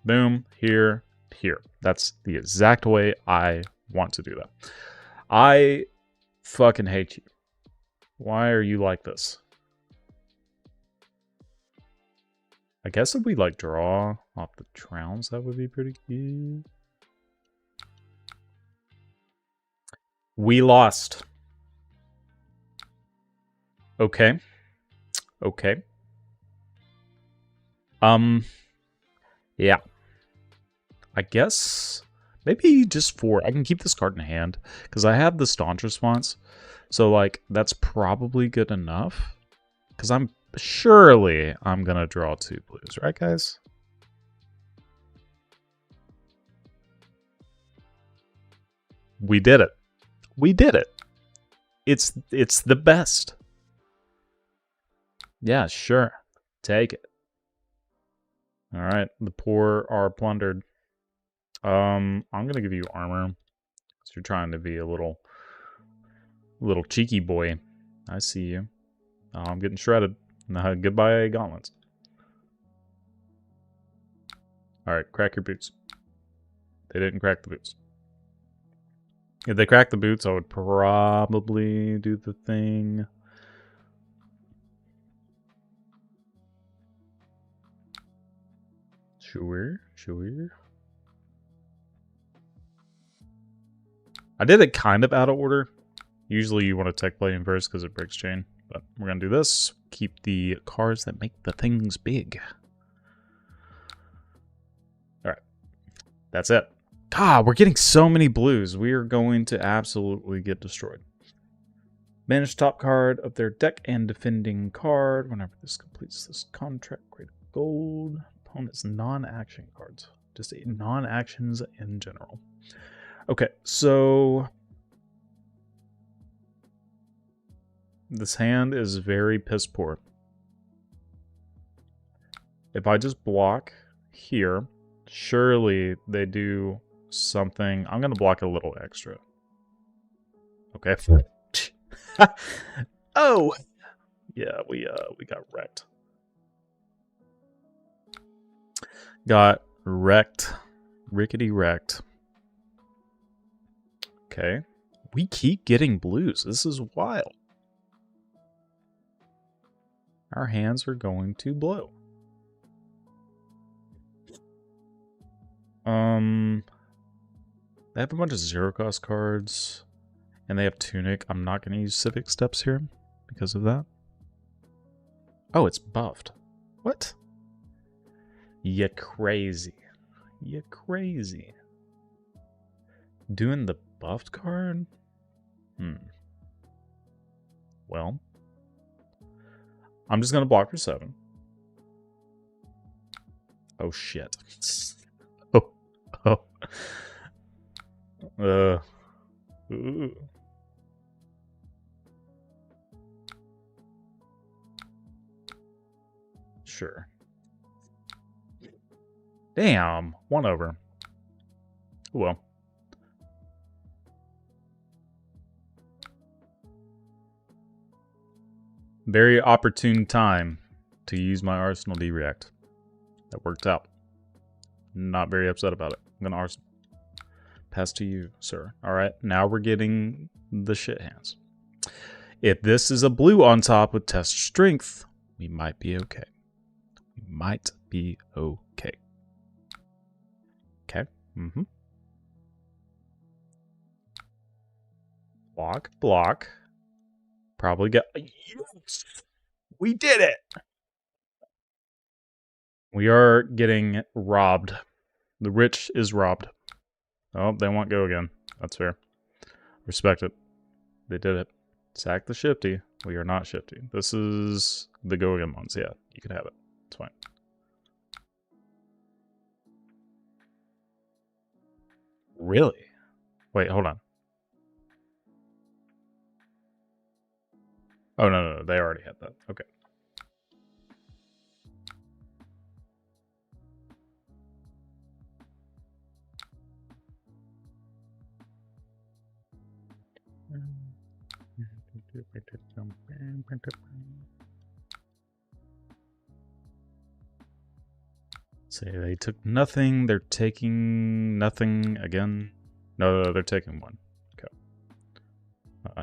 Boom. Here. Here. That's the exact way I want to do that. I fucking hate you. Why are you like this? I guess if we like draw off the trounce, that would be pretty good. We lost. Okay. Okay. Yeah. I guess maybe just 4. I can keep this card in hand because I have the staunch response. So like that's probably good enough. Because I'm gonna draw 2 blues, right guys? We did it. We did it. It's the best. Yeah, sure. Take it. All right, the poor are plundered. I'm gonna give you armor because you're trying to be a little cheeky boy. I see you. Oh, I'm getting shredded. Goodbye, gauntlets. All right, crack your boots. They didn't crack the boots. If they cracked the boots, I would probably do the thing. Sure. I did it kind of out of order. Usually you want to tech play in first because it breaks chain. But we're going to do this. Keep the cards that make the things big. Alright. That's it. God, we're getting so many blues. We are going to absolutely get destroyed. Banish top card of their deck and defending card. Whenever this completes this contract, create a gold. Opponent's non-action cards. Just non-actions in general. Okay, so this hand is very piss poor. If I just block here, surely they do something. I'm going to block a little extra. Okay. Oh! Yeah, we got wrecked. Got wrecked. Rickety wrecked. Okay. We keep getting blues. This is wild. Our hands are going to blow. They have a bunch of 0-cost cards. And they have Tunic. I'm not going to use Civic Steps here because of that. Oh, it's buffed. What? You crazy. You crazy. Doing the buffed card? Well, I'm just going to block for 7. Oh, shit. Oh. Ooh. Sure. Damn. 1 over. Well. Very opportune time to use my Arsenal D-React. That worked out. Not very upset about it. I'm going to Arsenal. Pass to you, sir. All right, now we're getting the shit hands. If this is a blue on top with test strength, we might be okay. We might be okay. Okay. Mm-hmm. Block, block. Probably got... Yes! We did it! We are getting robbed. The rich is robbed. Oh, they won't go again. That's fair. Respect it. They did it. Sack the shifty. We are not shifty. This is the go again ones. Yeah, you can have it. It's fine. Really? Wait, hold on. Oh, no. They already had that. Okay. Say they took nothing. They're taking nothing again. No, they're taking one. Okay.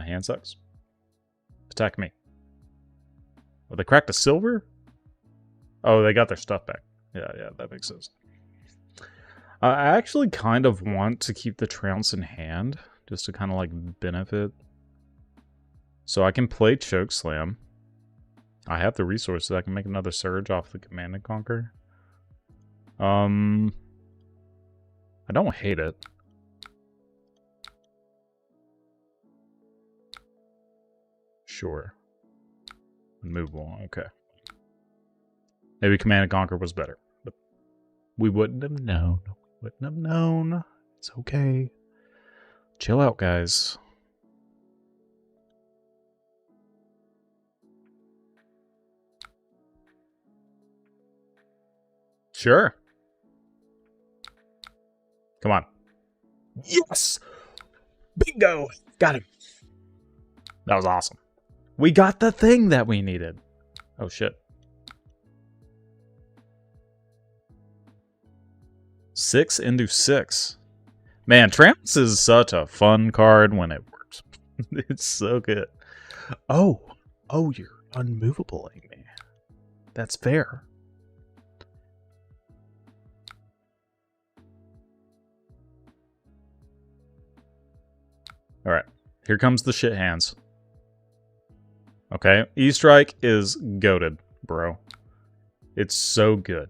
Hand sucks. Attack me. Oh, they cracked a silver? Oh, they got their stuff back. Yeah, that makes sense. I actually kind of want to keep the trounce in hand, just to kind of like benefit. So I can play Choke Slam. I have the resources. I can make another surge off the Command and Conquer. I don't hate it. Sure. Unmovable, okay. Maybe Command and Conquer was better, but we wouldn't have known. Wouldn't have known. It's okay. Chill out, guys. Sure. Come on. Yes! Bingo! Got him. That was awesome. We got the thing that we needed. Oh, shit. 6 into 6. Man, Tramps is such a fun card when it works. It's so good. Oh, you're unmovable-ing me. That's fair. Alright, here comes the shit hands. Okay, E-Strike is goated, bro. It's so good.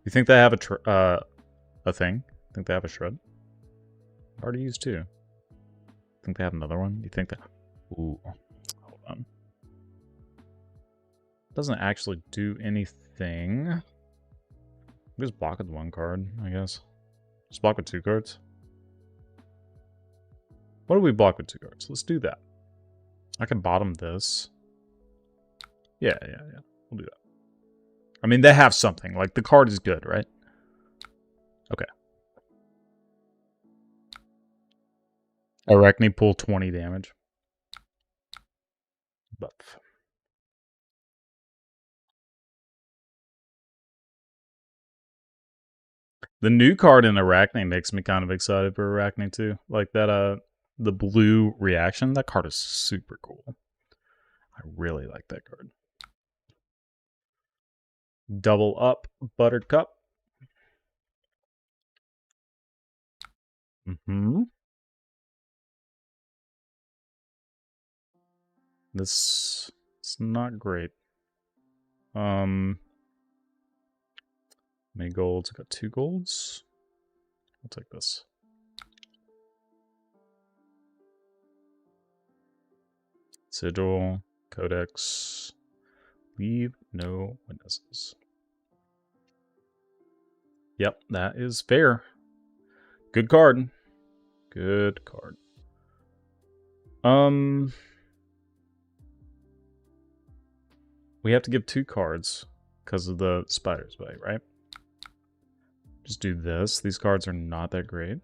You think they have a thing? Think they have a shred? Already used two. Think they have another one? You think that... Ooh, hold on. Doesn't actually do anything. Just block with one card, I guess. Just block with 2 cards. What do we block with 2 cards? Let's do that. I can bottom this. Yeah. We'll do that. I mean, they have something. Like, the card is good, right? Okay. Arachne pull 20 damage. Buff. The new card in Arachne makes me kind of excited for Arachne too. Like that, the blue reaction. That card is super cool. I really like that card. Double up, Buttercup. This is not great. Many golds. I got 2 golds. I'll take this. Sigil, Codex. Leave no witnesses. Yep, that is fair. Good card. Good card. We have to give 2 cards because of the spider's bite, right? Just do this. These cards are not that great.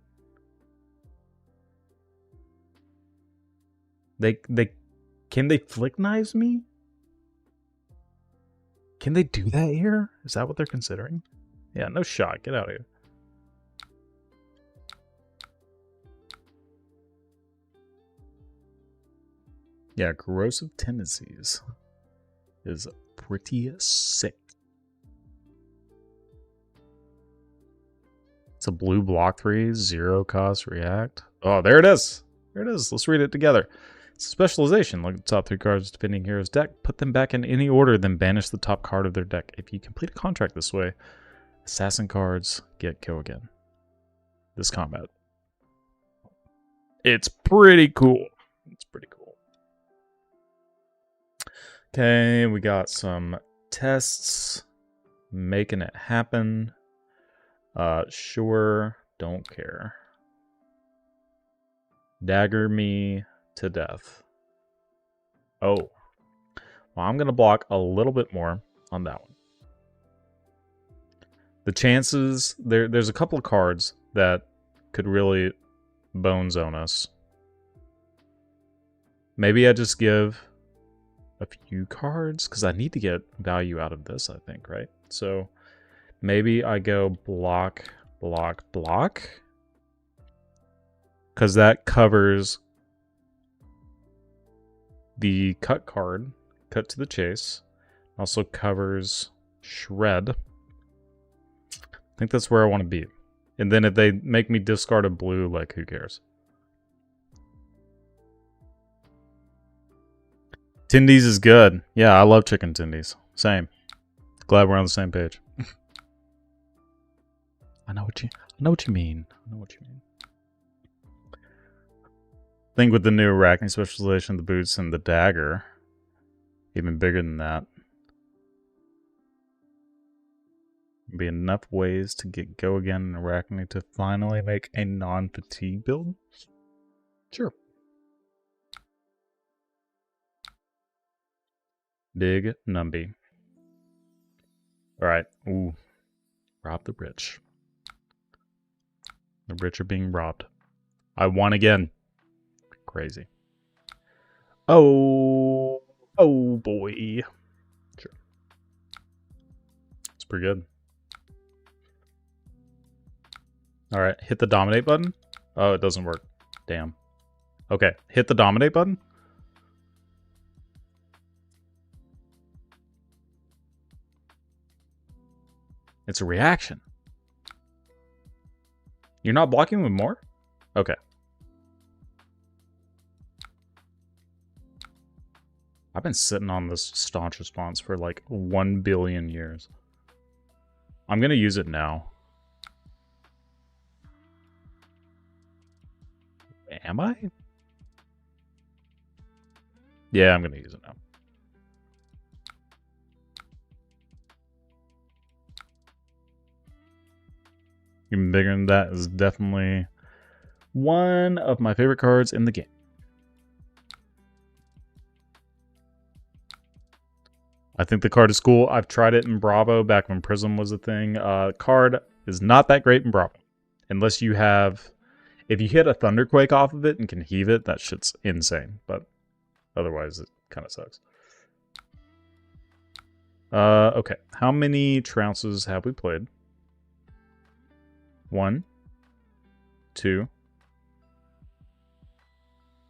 Can they flick knives me? Can they do that here? Is that what they're considering? Yeah, no shot. Get out of here. Yeah, corrosive tendencies is pretty sick. It's a blue block 3, 0 cost react. Oh, there it is. There it is. Let's read it together. It's a specialization. Look at the top 3 cards of depending hero's deck. Put them back in any order, then banish the top card of their deck. If you complete a contract this way, assassin cards get go again. This combat. It's pretty cool. It's pretty cool. Okay, we got some tests. Making it happen. Sure, don't care. Dagger me to death. Oh. Well, I'm going to block a little bit more on that one. The chances, there's a couple of cards that could really bone zone us. Maybe I just give a few cards, because I need to get value out of this, I think, right? So maybe I go block, block, block. Because that covers the cut card, cut to the chase. Also covers shred. I think that's where I want to be. And then if they make me discard a blue, like, who cares? Tindies is good. Yeah, I love chicken tindies. Same. Glad we're on the same page. I know what you mean. I know what you mean. I think with the new Arachne specialization, the boots and the dagger, even bigger than that, be enough ways to get go again in Arachne to finally make a non-fatigue build? Sure. Big Numby. Alright. Ooh. Rob the rich. The rich are being robbed. I won again. Crazy. Oh. Oh boy. Sure. It's pretty good. Alright. Hit the dominate button. Oh, it doesn't work. Damn. Okay. Hit the dominate button. It's a reaction. You're not blocking with more? Okay. I've been sitting on this staunch response for like 1 billion years. I'm going to use it now. Am I? Yeah, I'm going to use it now. Even bigger than that is definitely one of my favorite cards in the game. I think the card is cool. I've tried it in Bravo back when Prism was a thing. Card is not that great in Bravo. Unless you have... If you hit a Thunderquake off of it and can heave it, that shit's insane. But otherwise, it kind of sucks. Okay. How many trounces have we played? 1, 2.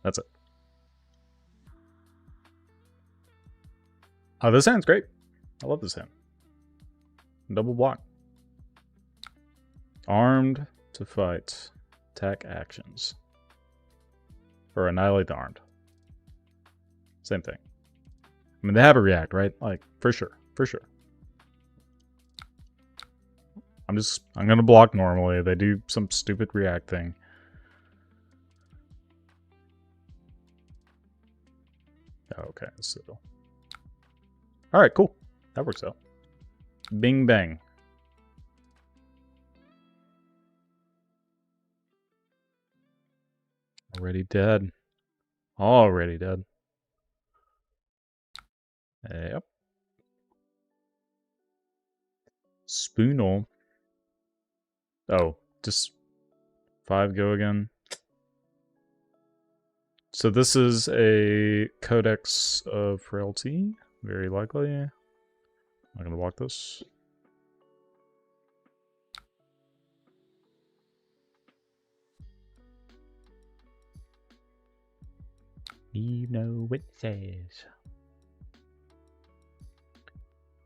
That's it. Oh, this hand's great. I love this hand. Double block. Armed to fight. Attack actions. Or annihilate the armed. Same thing. I mean, they have a react, right? Like, for sure. For sure. I'm gonna block normally. They do some stupid react thing. Okay, so... Alright, cool. That works out. Bing bang. Already dead. Already dead. Yep. Spoonal. Oh, just 5 go again. So this is a Codex of Frailty, very likely. I'm not gonna block this. Leave no witnesses.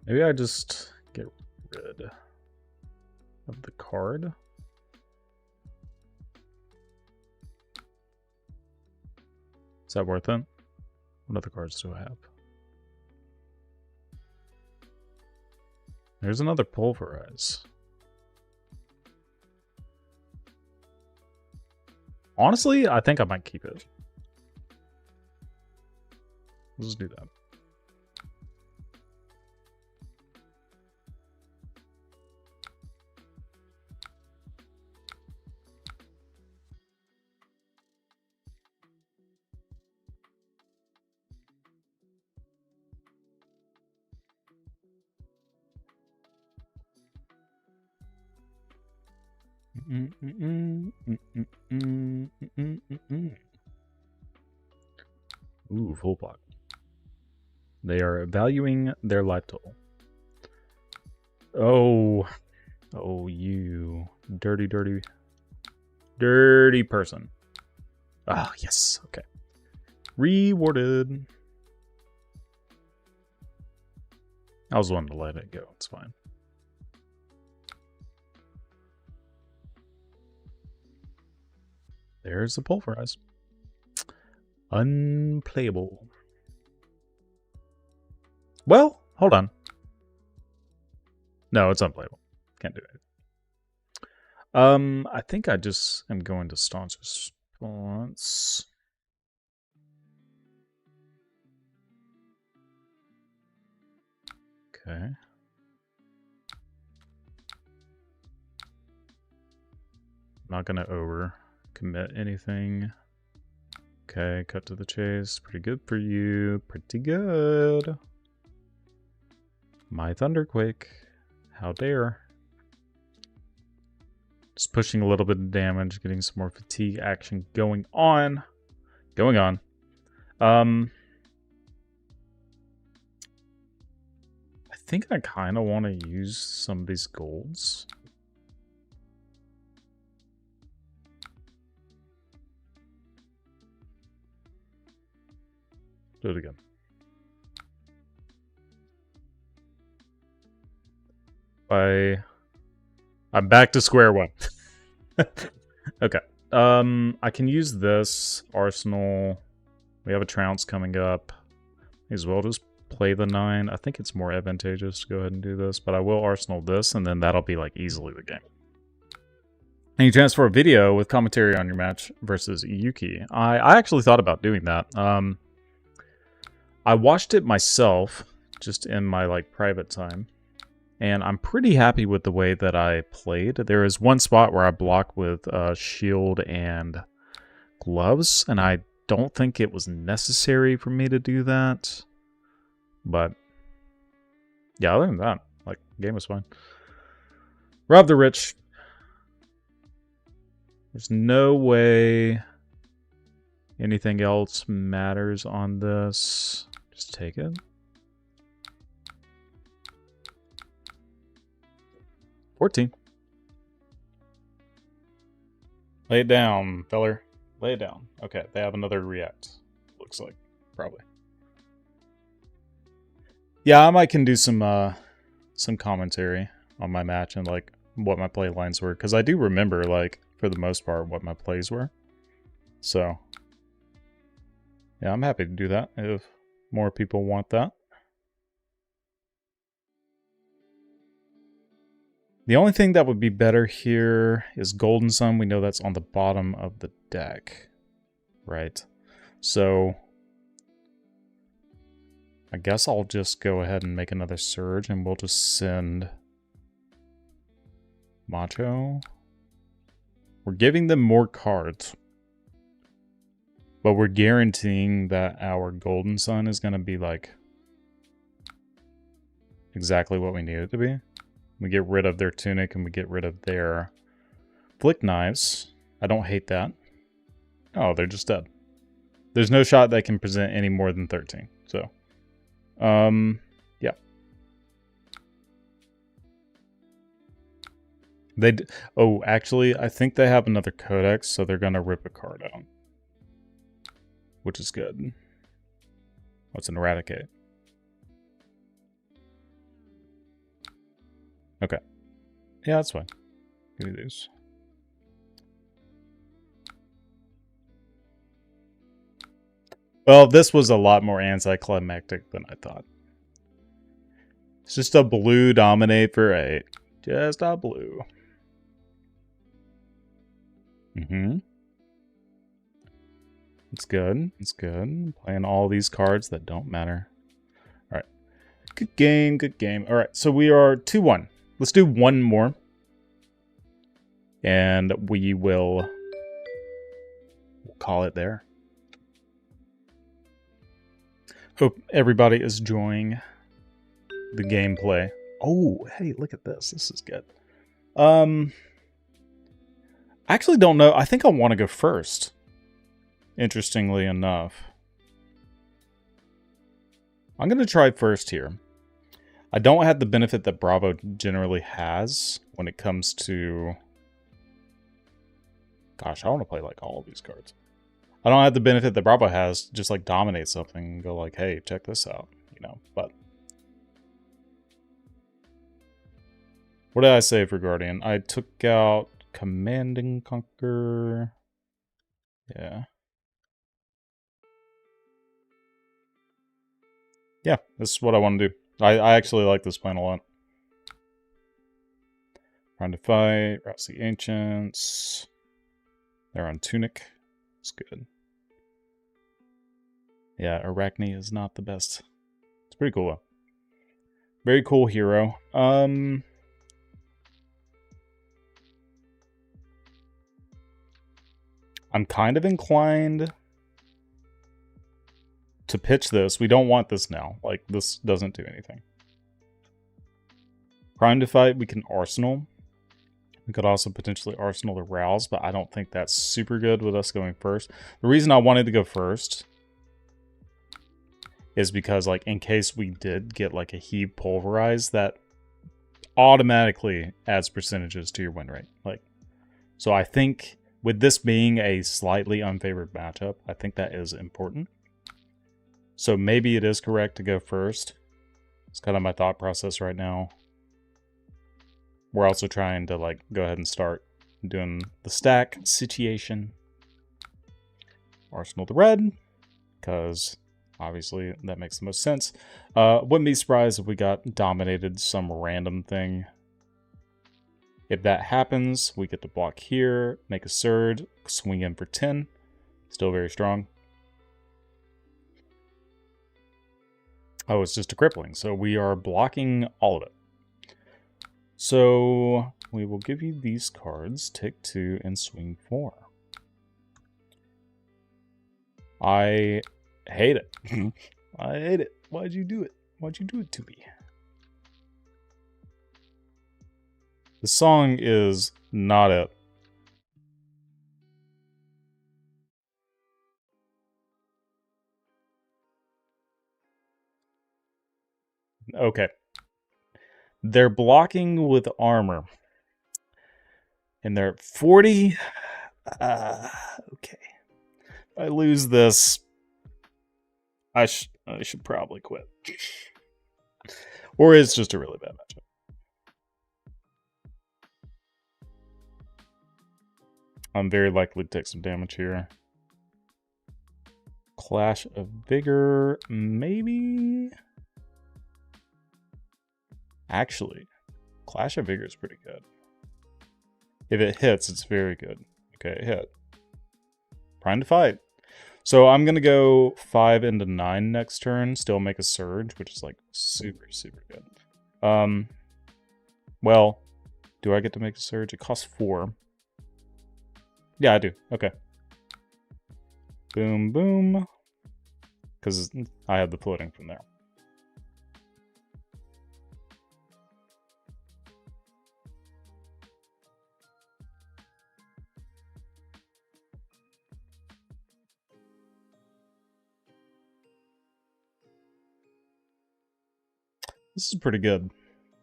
Maybe I just get rid of the card. Is that worth it? What other cards do I have? There's another Pulverize. Honestly, I think I might keep it. Let's just do that. Ooh, full block. They are valuing their life total. Oh, you dirty person. Ah, yes. Okay. Rewarded. I was wanting to let it go. It's fine. There's the Pulverize. Unplayable. Well, hold on. No, it's unplayable. Can't do it. I think I just am going to staunch response. Okay. Not gonna over commit anything. Okay, cut to the chase. Pretty good for you. Pretty good. My Thunderquake. How dare. Just pushing a little bit of damage, getting some more fatigue action going on. I think I kind of want to use some of these golds. Do it again. I'm back to square one. Okay. I can use this arsenal. We have a trounce coming up. May as well just play the 9. I think it's more advantageous to go ahead and do this, but I will arsenal this, and then that'll be like easily the game. And you transfer a video with commentary on your match versus Yuki. I actually thought about doing that. I watched it myself, just in my like private time. And I'm pretty happy with the way that I played. There is one spot where I blocked with shield and gloves, and I don't think it was necessary for me to do that. But yeah, other than that, like, the game was fine. Rob the Rich. There's no way anything else matters on this. Just take it. 14. Lay it down, feller. Lay it down. Okay, they have another react. Looks like, probably. Yeah, I might can do some commentary on my match and like what my play lines were, because I do remember, like, for the most part, what my plays were. So yeah, I'm happy to do that if more people want that. The only thing that would be better here is Golden Sun. We know that's on the bottom of the deck, right? So I guess I'll just go ahead and make another Surge, and we'll just send Macho. We're giving them more cards, but we're guaranteeing that our Golden Sun is going to be like exactly what we need it to be. We get rid of their tunic and we get rid of their flick knives. I don't hate that. Oh, they're just dead. There's no shot that can present any more than 13. So, yeah. Oh, actually, I think they have another codex, so they're gonna rip a card out. which is good. What's an eradicate? Okay. Yeah, that's fine. Give me these. Well, this was a lot more anticlimactic than I thought. It's just a blue dominate for 8. Just a blue. It's good. It's good. Playing all these cards that don't matter. Alright. Good game, good game. Alright, so we are 2-1. Let's do one more. And we will call it there. Hope everybody is enjoying the gameplay. Oh, hey, look at this. This is good. I actually don't know. I think I want to go first. Interestingly enough. I'm going to try first here. I don't have the benefit that Bravo generally has when it comes to... Gosh, I want to play like all of these cards. I don't have the benefit that Bravo has, just like dominate something and go like, hey, check this out, you know, but... What did I say for Guardian? I took out Command and Conquer. Yeah. Yeah, this is what I want to do. I actually like this plan a lot. Trying to fight, Rouse the Ancients. They're on Tunic. It's good. Yeah, Arachne is not the best. It's pretty cool though. Very cool hero. I'm kind of inclined to pitch this. We don't want this now. Like, this doesn't do anything. Prime to fight, we can Arsenal. We could also potentially Arsenal the Rouse, but I don't think that's super good with us going first. The reason I wanted to go first is because, like, in case we did get, like, a Heave Pulverize, that automatically adds percentages to your win rate. Like, so I think... with this being a slightly unfavored matchup, I think that is important. So maybe it is correct to go first. It's kind of my thought process right now. We're also trying to like go ahead and start doing the stack situation. Arsenal the red, because obviously that makes the most sense. Wouldn't be surprised if we got dominated some random thing. If that happens, we get to block here, make a surge, swing in for 10. Still very strong. Oh, it's just a crippling. So we are blocking all of it. So we will give you these cards. Take 2 and swing 4. I hate it. I hate it. Why'd you do it? Why'd you do it to me? The song is not it. Okay. They're blocking with armor. And they're at 40. Okay. If I lose this, I should probably quit. Or it's just a really bad matchup. I'm very likely to take some damage here. Clash of Vigor, maybe? Actually, Clash of Vigor is pretty good. If it hits, it's very good. Okay, it hit. Prime to fight. So I'm going to go 5 into 9 next turn, still make a surge, which is like super, super good. Well, do I get to make a surge? It costs 4. Yeah, I do. Okay. Boom, boom. Because I have the floating from there. This is pretty good.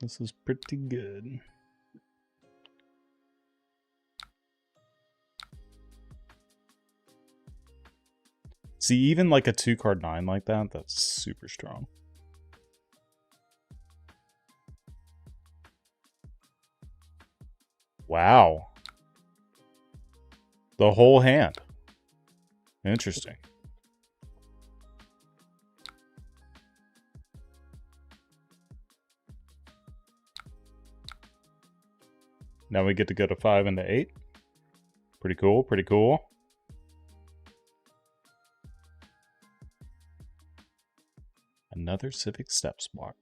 This is pretty good. See, even like a 2-card 9 like that, that's super strong. Wow. The whole hand. Interesting. Now we get to go to 5 into 8. Pretty cool, pretty cool. Another Civic Steps block.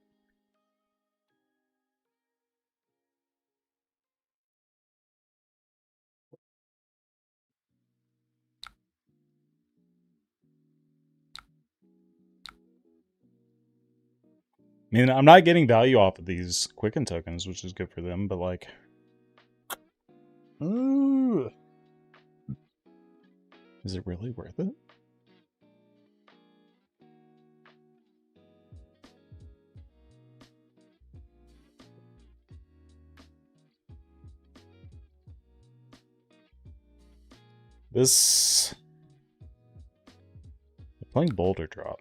I mean, I'm not getting value off of these Quicken tokens, which is good for them, but like... Ooh. Is it really worth it? This... They're playing Boulder Drop.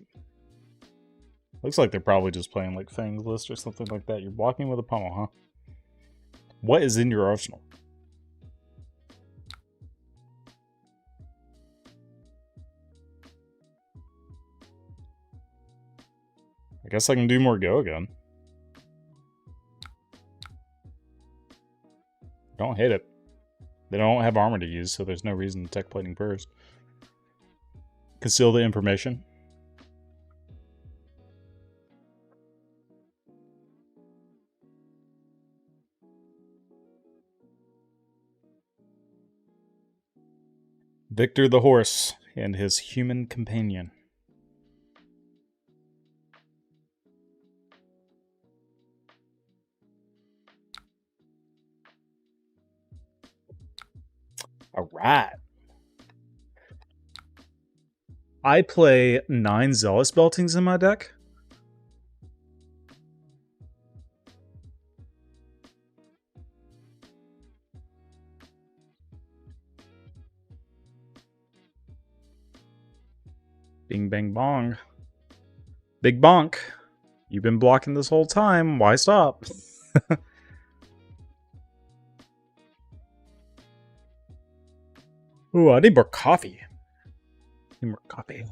Looks like they're probably just playing like Fang's List or something like that. You're walking with a pummel, huh? What is in your arsenal? I guess I can do more Go again. Don't hate it. They don't have armor to use, so there's no reason to tech plating first. Conceal the information. Victor the horse and his human companion. All right. I play 9 Zealous Beltings in my deck. Bing, bang, bong. Big bonk. You've been blocking this whole time. Why stop? Ooh, I need more coffee. Need more coffee.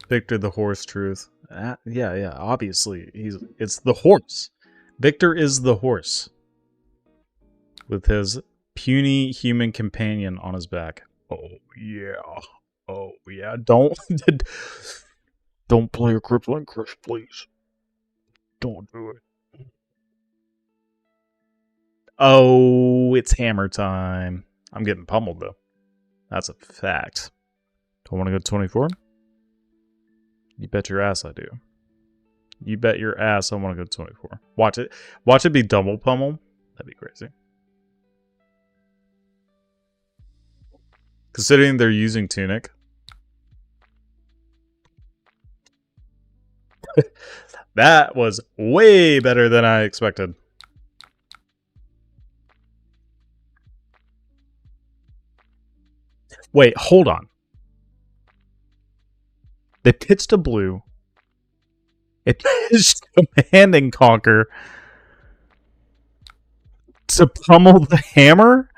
Victor the horse truth. Yeah, obviously. It's the horse. Victor is the horse. With his puny human companion on his back. Oh yeah. Oh yeah. Don't play a crippling crush, please. Don't do it. Oh, it's hammer time. I'm getting pummeled though. That's a fact. Do I want to go 24? You bet your ass I do. You bet your ass I want to go 24. Watch it. Watch it be double pummel. That'd be crazy. Considering they're using Tunic. That was way better than I expected. Wait, hold on. They pitched a blue. It pitched Command and Conquer to pummel the hammer?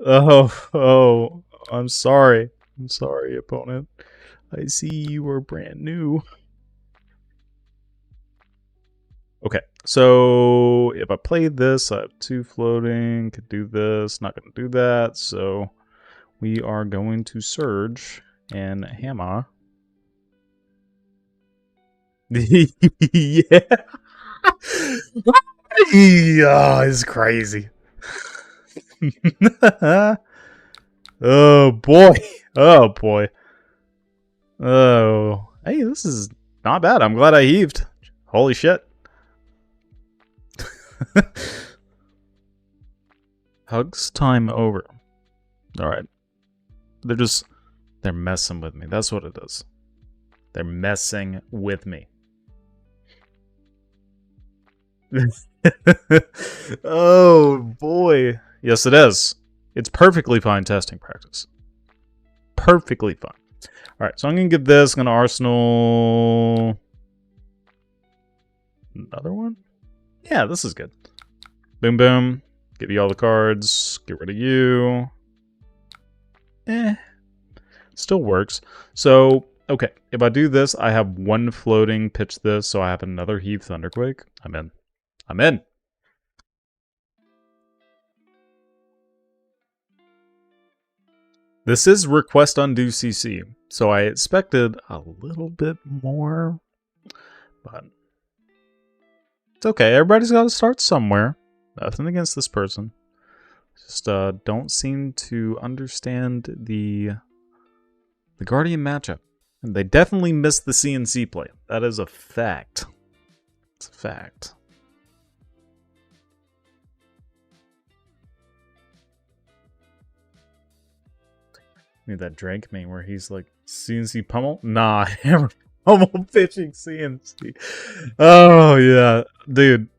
Oh, I'm sorry. I'm sorry, opponent. I see you are brand new. Okay, so if I play this, I have 2 floating, could do this, not going to do that, so we are going to Surge and Hammer. Yeah. Yeah, it's crazy. Oh boy. Oh boy. Oh. Hey, this is not bad. I'm glad I heaved. Holy shit. Hugs time over. Alright. They're messing with me. That's what it is. They're messing with me. Oh, boy. Yes, it is. It's perfectly fine testing practice. Perfectly fine. All right, so I'm going to give this. I'm going to Arsenal. Another one? Yeah, this is good. Boom, boom. Give you all the cards. Get rid of you. Still works. So, okay. If I do this, I have one floating, pitch this, so I have another Heave Thunderquake. I'm in. I'm in. This is request undo CC, so I expected a little bit more, but it's okay. Everybody's got to start somewhere. Nothing against this person. Just don't seem to understand the Guardian matchup. And they definitely missed the CNC play. That is a fact. It's a fact. Need that Drake meme where he's like, CNC pummel? Nah, hammer pummel pitching CNC. Oh, yeah. Dude,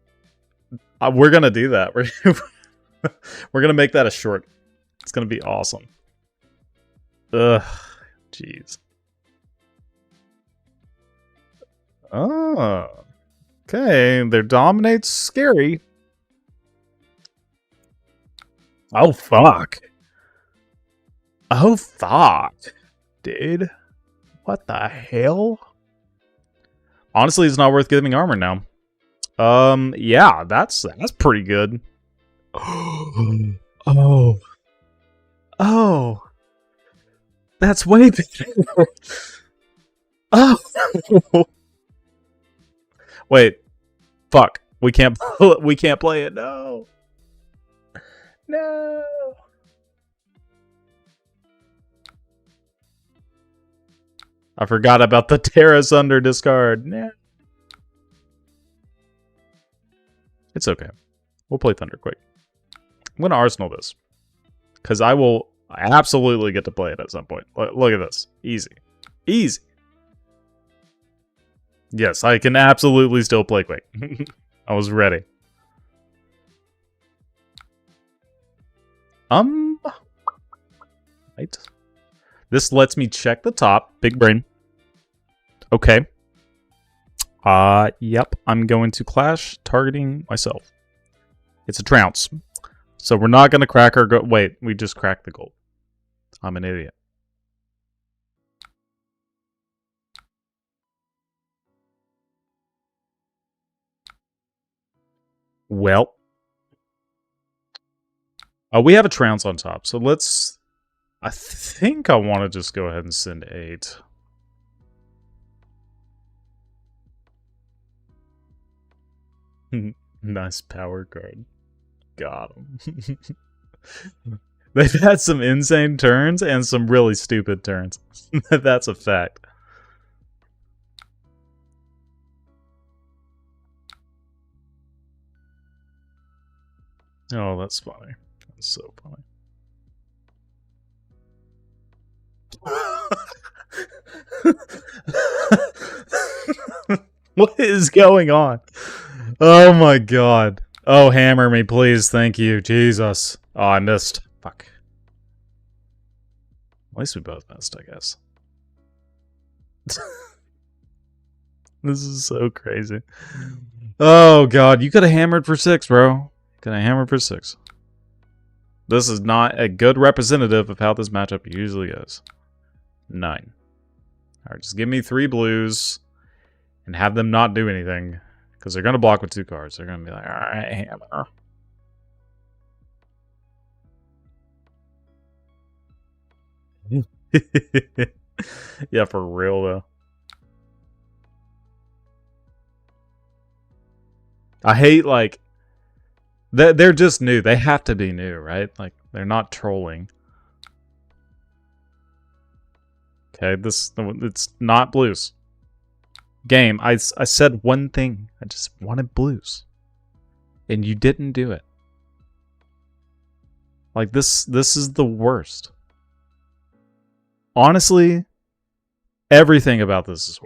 we're going to do that. We're going to make that a short. It's going to be awesome. Ugh, jeez. Oh, okay. Their dominate's scary. Oh, fuck. Oh, fuck. Dude. What the hell? Honestly, it's not worth giving armor now. Yeah, that's pretty good. Oh. Oh. That's way better. Oh. Wait. Fuck. We can't play it. No. No. I forgot about the Terrace under discard. Nah. It's okay. We'll play Thunderquake. I'm going to Arsenal this. Because I will absolutely get to play it at some point. Look at this. Easy. Easy. Yes, I can absolutely still play Quake. I was ready. Right. This lets me check the top. Big brain. Okay. Yep. I'm going to Clash, targeting myself. It's a trounce. So we're not going to crack our gold. Wait, we just cracked the gold. I'm an idiot. Well. We have a trounce on top. So let's... I think I want to just go ahead and send 8. Nice power card. Got him. They've had some insane turns and some really stupid turns. That's a fact. Oh, that's funny. That's so funny. What is going on? Oh my god. Oh, hammer me, please. Thank you. Jesus. Oh, I missed. Fuck. At least we both missed, I guess. This is so crazy. Oh god, you could have hammered for 6, bro. Could have hammered for 6. This is not a good representative of how this matchup usually is. 9. Alright, just give me 3 blues and have them not do anything. Because they're going to block with 2 cards. They're going to be like, alright, hammer. Yeah, for real, though. I hate, like... They're just new. They have to be new, right? Like, they're not trolling. Okay, it's not blues. Game, I said one thing. I just wanted blues. And you didn't do it. Like, this is the worst. Honestly, Everything about this is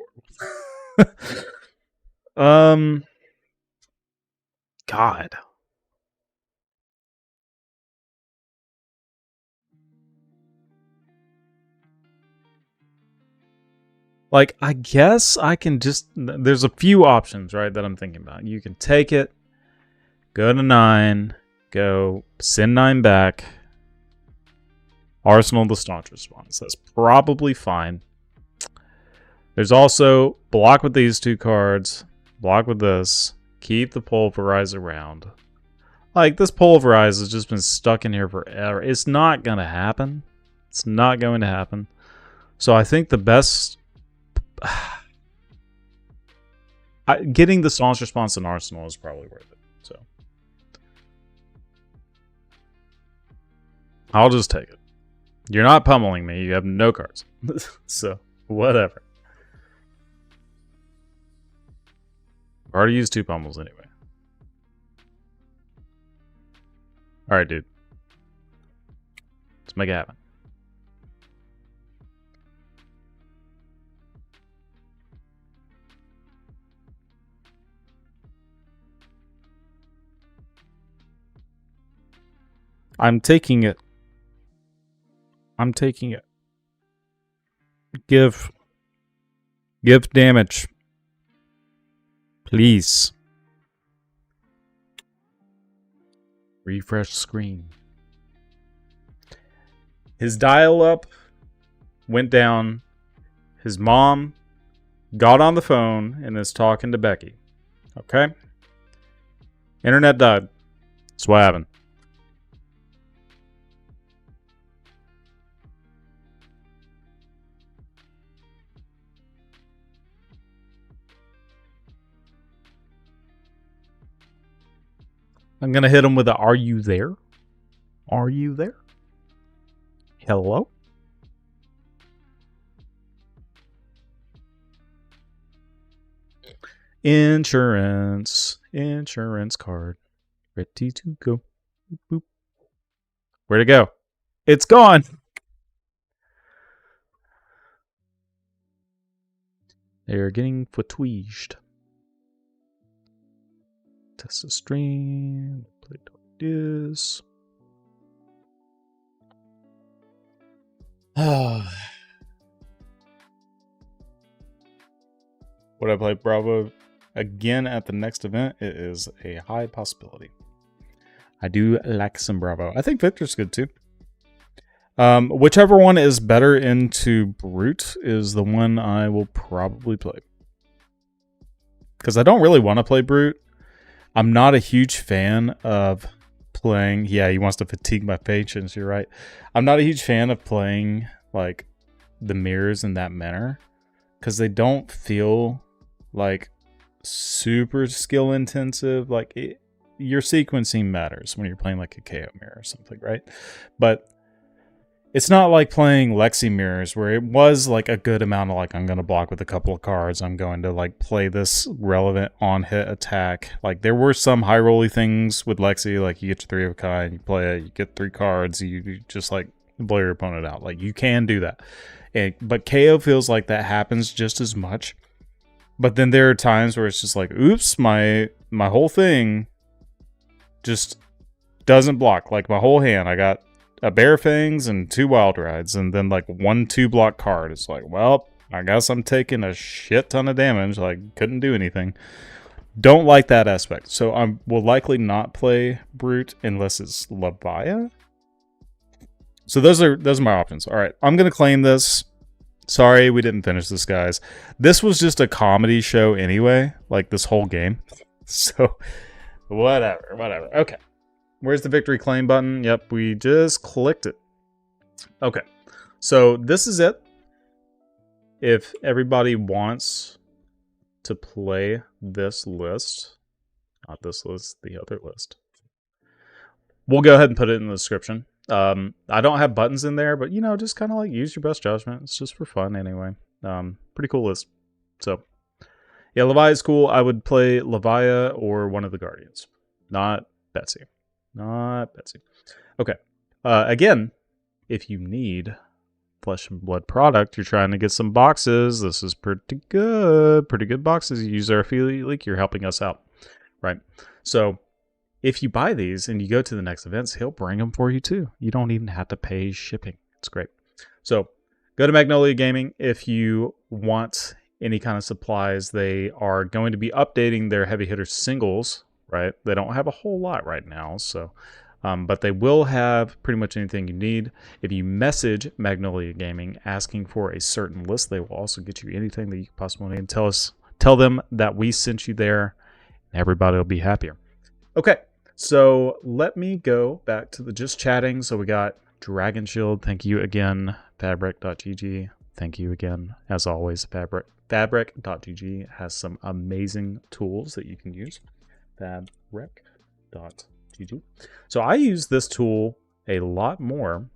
horrible. God. Like, I guess I can just... There's a few options, right, that I'm thinking about. You can take it, go to 9, go send 9 back, Arsenal the staunch response. That's probably fine. There's also block with these 2 cards, block with this, keep the pulverize around. Like, this pulverize has just been stuck in here forever. It's not going to happen. It's not going to happen. So I think the best... getting the staunch response in Arsenal is probably worth it. So I'll just take it. You're not pummeling me. You have no cards. So, whatever. I've already used 2 pummels anyway. Alright, dude. Let's make it happen. I'm taking it. I'm taking it. Give damage. Please. Refresh screen. His dial-up went down. His mom got on the phone and is talking to Becky. Okay? Internet died. That's what happened. I'm going to hit him with a, are you there? Are you there? Hello? Insurance. Insurance card. Ready to go. Boop, boop. Where'd it go? It's gone. They're getting fatigued. Test the stream. Play this. Would I play Bravo again at the next event? It is a high possibility. I do like some Bravo. I think Victor's good too. Whichever one is better into Brute is the one I will probably play. Because I don't really want to play Brute. I'm not a huge fan of playing... Yeah, he wants to fatigue my patience, you're right. I'm not a huge fan of playing like the mirrors in that manner. Because they don't feel like super skill intensive. Like your sequencing matters when you're playing like a KO mirror or something, right? But it's not like playing Lexi mirrors where it was like a good amount of like, I'm going to block with a couple of cards. I'm going to like play this relevant on hit attack. Like there were some high rolly things with Lexi, like you get your 3 of a kind, you play it, you get 3 cards, you just like blow your opponent out. Like you can do that. But KO feels like that happens just as much. But then there are times where it's just like, oops, my whole thing just doesn't block. Like my whole hand, I got a Bear Fangs and 2 Wild Rides, and then like 1 2-block card. It's like, well, I guess I'm taking a shit ton of damage. Like, couldn't do anything. Don't like that aspect. So I will likely not play Brute unless it's Levia. So those are my options. All right, I'm gonna claim this. Sorry, we didn't finish this, guys. This was just a comedy show anyway, like this whole game. So whatever. Okay. Where's the victory claim button? Yep, we just clicked it. Okay, so this is it. If everybody wants to play this list, not this list, the other list, we'll go ahead and put it in the description. I don't have buttons in there, but you know, just kind of like use your best judgment. It's just for fun anyway. Pretty cool list. So yeah, Levia is cool. I would play Levia or one of the Guardians, not Betsy. Not Betsy. Okay. Again, if you need Flesh and Blood product, you're trying to get some boxes. This is pretty good. Pretty good boxes. You use our affiliate link, you're helping us out, right? So if you buy these and you go to the next events, he'll bring them for you too. You don't even have to pay shipping. It's great. So go to Magnolia Gaming if you want any kind of supplies. They are going to be updating their heavy hitter singles, right? They don't have a whole lot right now, so but they will have pretty much anything you need. If you message Magnolia Gaming asking for a certain list, they will also get you anything that you possibly need. Tell them that we sent you there, and everybody will be happier. Okay, so let me go back to the just chatting. So we got Dragon Shield. Thank you again, fabric.gg. Thank you again, as always, fabric.gg has some amazing tools that you can use. Fabric.gg. So I use this tool a lot more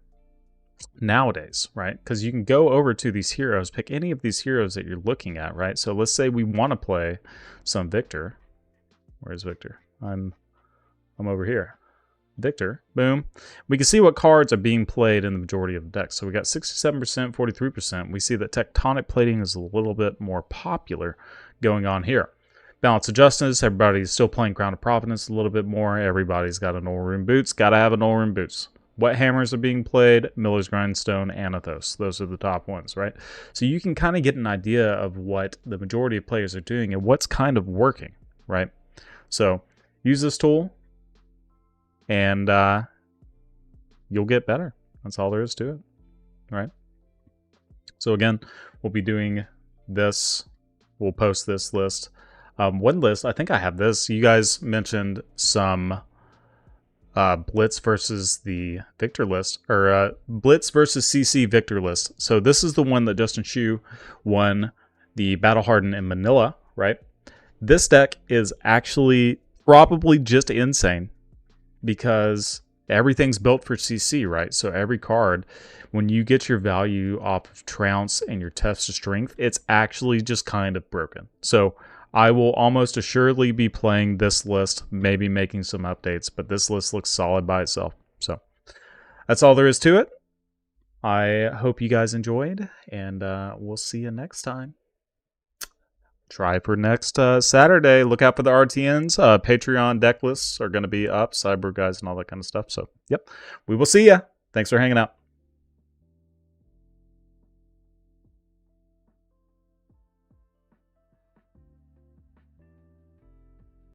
nowadays, right? Because you can go over to these heroes, pick any of these heroes that you're looking at, right? So let's say we want to play some Victor. Where's Victor? I'm over here. Victor, boom. We can see what cards are being played in the majority of the decks. So we got 67%, 43%. We see that Tectonic Plating is a little bit more popular going on here. Balance of Justice, everybody's still playing Crown of Providence a little bit more. Everybody's got an Oil Room Boots. Got to have an Oil Room Boots. What hammers are being played? Miller's Grindstone, Anathos. Those are the top ones, right? So you can kind of get an idea of what the majority of players are doing and what's kind of working, right? So use this tool, and you'll get better. That's all there is to it, right? So again, we'll be doing this. We'll post this list. One list, I think I have this. You guys mentioned some Blitz versus the Victor list, or Blitz versus CC Victor list. So this is the one that Justin Shu won the Battle Hardened in Manila, right? This deck is actually probably just insane because everything's built for CC, right? So every card, when you get your value off of Trounce and your test to strength, it's actually just kind of broken. So I will almost assuredly be playing this list, maybe making some updates, but this list looks solid by itself. So that's all there is to it. I hope you guys enjoyed, and we'll see you next time. Try for next Saturday. Look out for the RTNs. Patreon deck lists are going to be up, Cyber Guys and all that kind of stuff. So, yep, we will see ya. Thanks for hanging out.